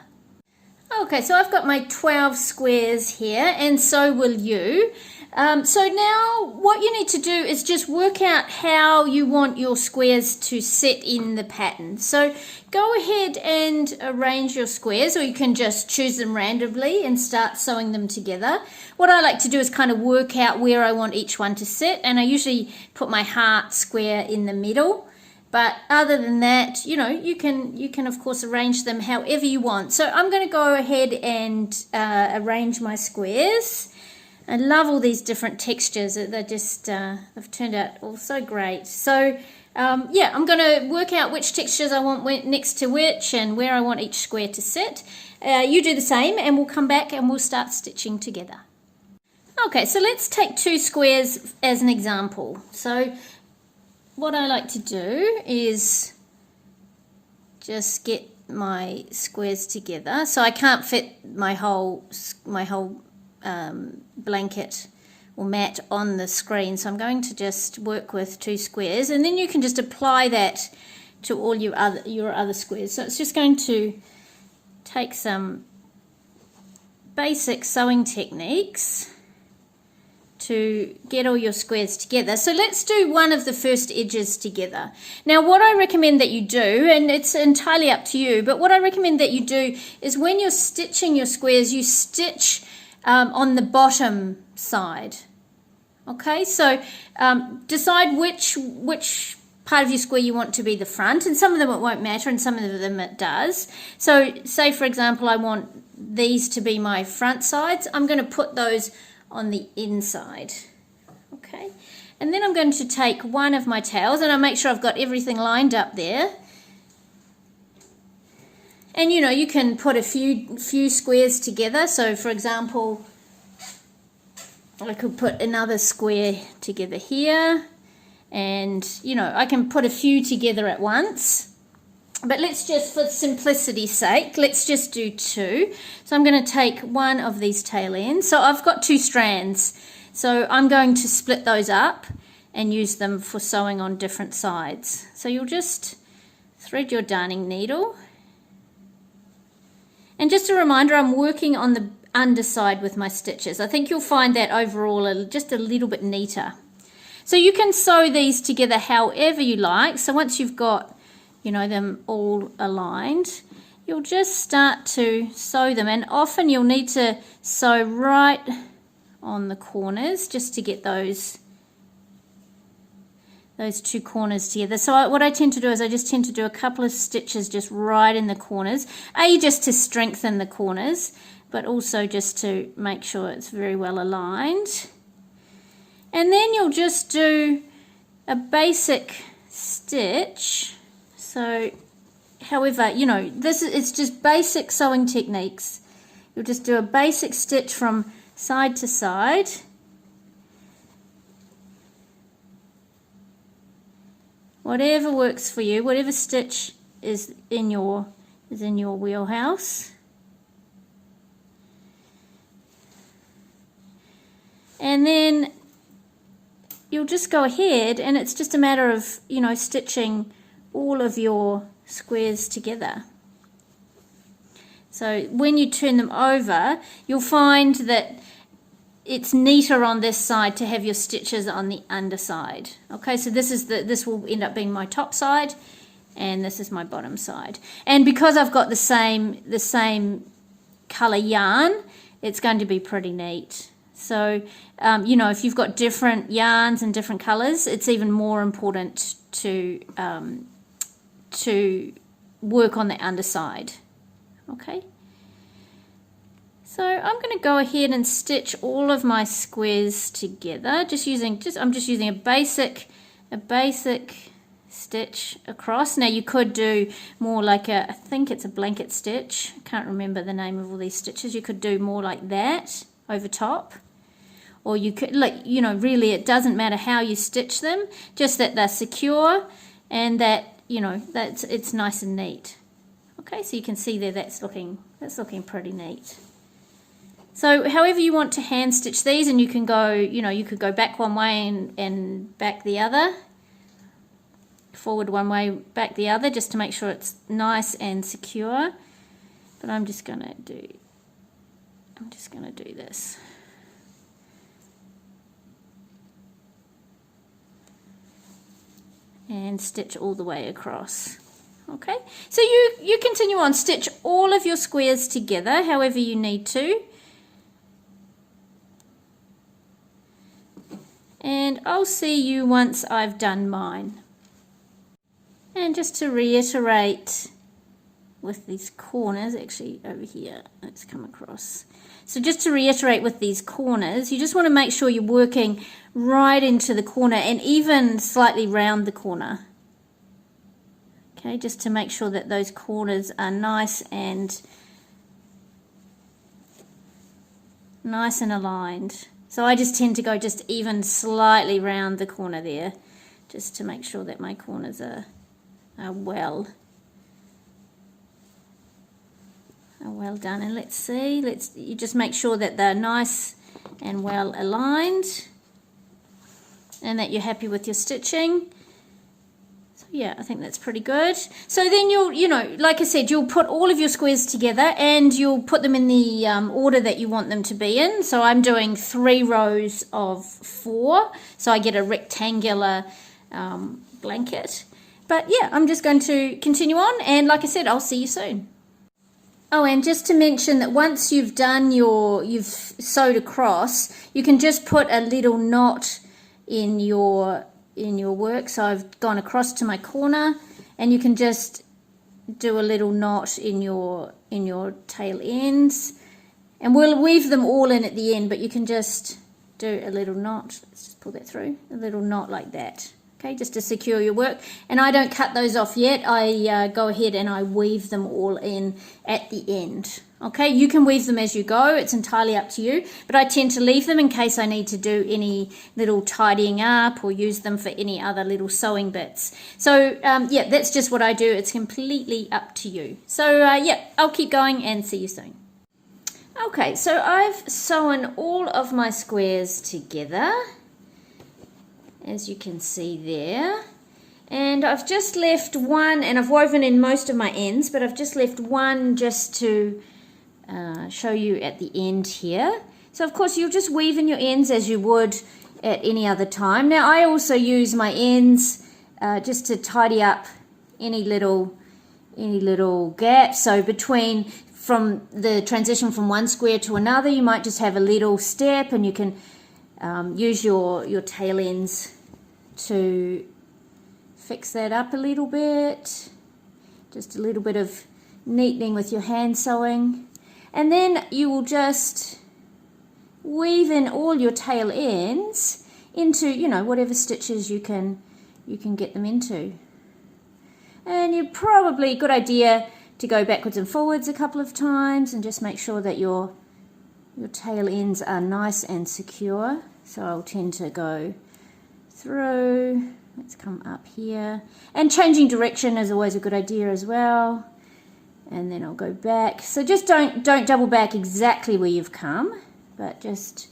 Okay, so I've got my 12 squares here, and so will you. So now what you need to do is just work out how you want your squares to sit in the pattern. So go ahead and arrange your squares, or you can just choose them randomly and start sewing them together. What I like to do is kind of work out where I want each one to sit, and I usually put my heart square in the middle. But other than that, you know, you can of course arrange them however you want. So I'm going to go ahead and arrange my squares. I love all these different textures. They're just have turned out all so great. So yeah, I'm going to work out which textures I want next to which and where I want each square to sit. You do the same, and we'll come back and we'll start stitching together. Okay, so let's take 2 squares as an example. So what I like to do is just get my squares together. So I can't fit my whole blanket or mat on the screen, so I'm going to just work with 2 squares, and then you can just apply that to all your other squares. So it's just going to take some basic sewing techniques to get all your squares together. So let's do one of the first edges together. Now what I recommend that you do, and it's entirely up to you, but what I recommend that you do is when you're stitching your squares, you stitch on the bottom side. Okay, so decide which part of your square you want to be the front, and some of them it won't matter and some of them it does. So say for example I want these to be my front sides, I'm going to put those on the inside. Okay, and then I'm going to take one of my tails, and I'll make sure I've got everything lined up there. And you know, you can put a few squares together. So for example, I could put another square together here, and you know, I can put a few together at once. But let's just, for simplicity's sake, let's just do 2. So I'm going to take one of these tail ends. So I've got 2 strands. So I'm going to split those up and use them for sewing on different sides. So you'll just thread your darning needle. And just a reminder, I'm working on the underside with my stitches. I think you'll find that overall just a little bit neater. So you can sew these together however you like. So once you've got, you know, them all aligned, you'll just start to sew them, and often you'll need to sew right on the corners just to get those two corners together. So what I tend to do is I just tend to do a couple of stitches just right in the corners, just to strengthen the corners, but also just to make sure it's very well aligned. And then you'll just do a basic stitch. So however, you know, it's just basic sewing techniques. You'll just do a basic stitch from side to side. Whatever works for you, whatever stitch is in your wheelhouse. And then you'll just go ahead, and it's just a matter of, you know, stitching all of your squares together. So when you turn them over, you'll find that it's neater on this side to have your stitches on the underside. Okay, so this will end up being my top side, and this is my bottom side. And because I've got the same color yarn, it's going to be pretty neat. So you know, if you've got different yarns and different colors, it's even more important to work on the underside. Okay, so I'm going to go ahead and stitch all of my squares together, I'm just using a basic stitch across. Now you could do more like I think it's a blanket stitch, I can't remember the name of all these stitches. You could do more like that over top, or you could, like, you know, really it doesn't matter how you stitch them, just that they're secure and that, you know, that it's nice and neat. Okay, so you can see there that's looking pretty neat. So however you want to hand stitch these, and you can go, you know, you could go back one way and back the other, forward one way, back the other, just to make sure it's nice and secure. But I'm just gonna do this. And stitch all the way across. Okay, so you continue on, stitch all of your squares together however you need to, and I'll see you once I've done mine. And just to reiterate with these corners, actually over here, let's come across. So just to reiterate with these corners, you just want to make sure you're working right into the corner and even slightly round the corner. Okay, just to make sure that those corners are nice and aligned. So I just tend to go just even slightly round the corner there, just to make sure that my corners are well done. And let's see, you just make sure that they're nice and well aligned and that you're happy with your stitching. So yeah, I think that's pretty good. So then you'll, you know, like I said, you'll put all of your squares together and you'll put them in the order that you want them to be in. So I'm doing 3 rows of 4, so I get a rectangular blanket. But yeah, I'm just going to continue on, and like I said, I'll see you soon. Oh, and just to mention that once you've sewed across, you can just put a little knot in your work. So I've gone across to my corner, and you can just do a little knot in your tail ends, and we'll weave them all in at the end, but you can just do a little knot. Let's just pull that through, a little knot like that. Okay, just to secure your work. And I don't cut those off yet. I go ahead and I weave them all in at the end. Okay, you can weave them as you go. It's entirely up to you. But I tend to leave them in case I need to do any little tidying up or use them for any other little sewing bits. So yeah, that's just what I do. It's completely up to you. So yeah, I'll keep going and see you soon. Okay, so I've sewn all of my squares together, as you can see there, and I've just left one, and I've woven in most of my ends, but I've just left one just to show you at the end here. So of course you'll just weave in your ends as you would at any other time. Now I also use my ends just to tidy up any little gap. So from the transition from one square to another, you might just have a little step, and you can use your tail ends to fix that up a little bit. Just a little bit of neatening with your hand sewing, and then you will just weave in all your tail ends into, you know, whatever stitches you can get them into. And you're probably a good idea to go backwards and forwards a couple of times and just make sure that your tail ends are nice and secure. So I'll tend to go through. Let's come up here, and changing direction is always a good idea as well. And then I'll go back. So just don't double back exactly where you've come, but just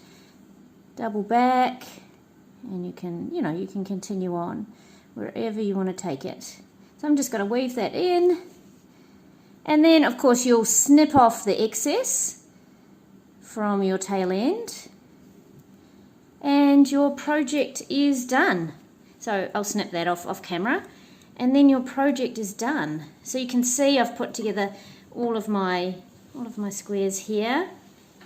double back, and you can continue on wherever you want to take it. So I'm just going to weave that in, and then of course you'll snip off the excess from your tail end, and your project is done. So I'll snip that off camera, and then your project is done. So you can see I've put together all of my squares here.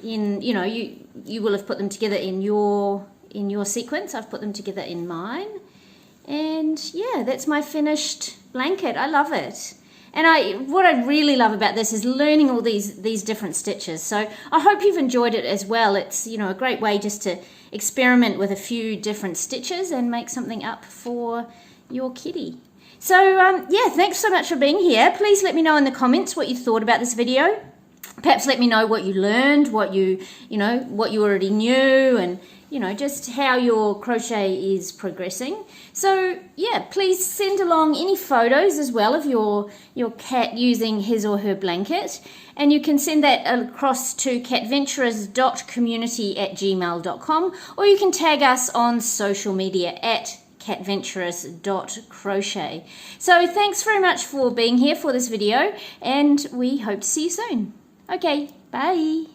You will have put them together in your sequence. I've put them together in mine, and yeah, that's my finished blanket. I love it. And what I really love about this is learning all these different stitches. So I hope you've enjoyed it as well. It's, you know, a great way just to experiment with a few different stitches and make something up for your kitty. So yeah, thanks so much for being here. Please let me know in the comments what you thought about this video. Perhaps let me know what you learned, what you already knew, and just how your crochet is progressing. So yeah, please send along any photos as well of your cat using his or her blanket, and you can send that across to catventurers.community@gmail.com, or you can tag us on social media at catventurous.crochet. So thanks very much for being here for this video, and we hope to see you soon. Okay, bye.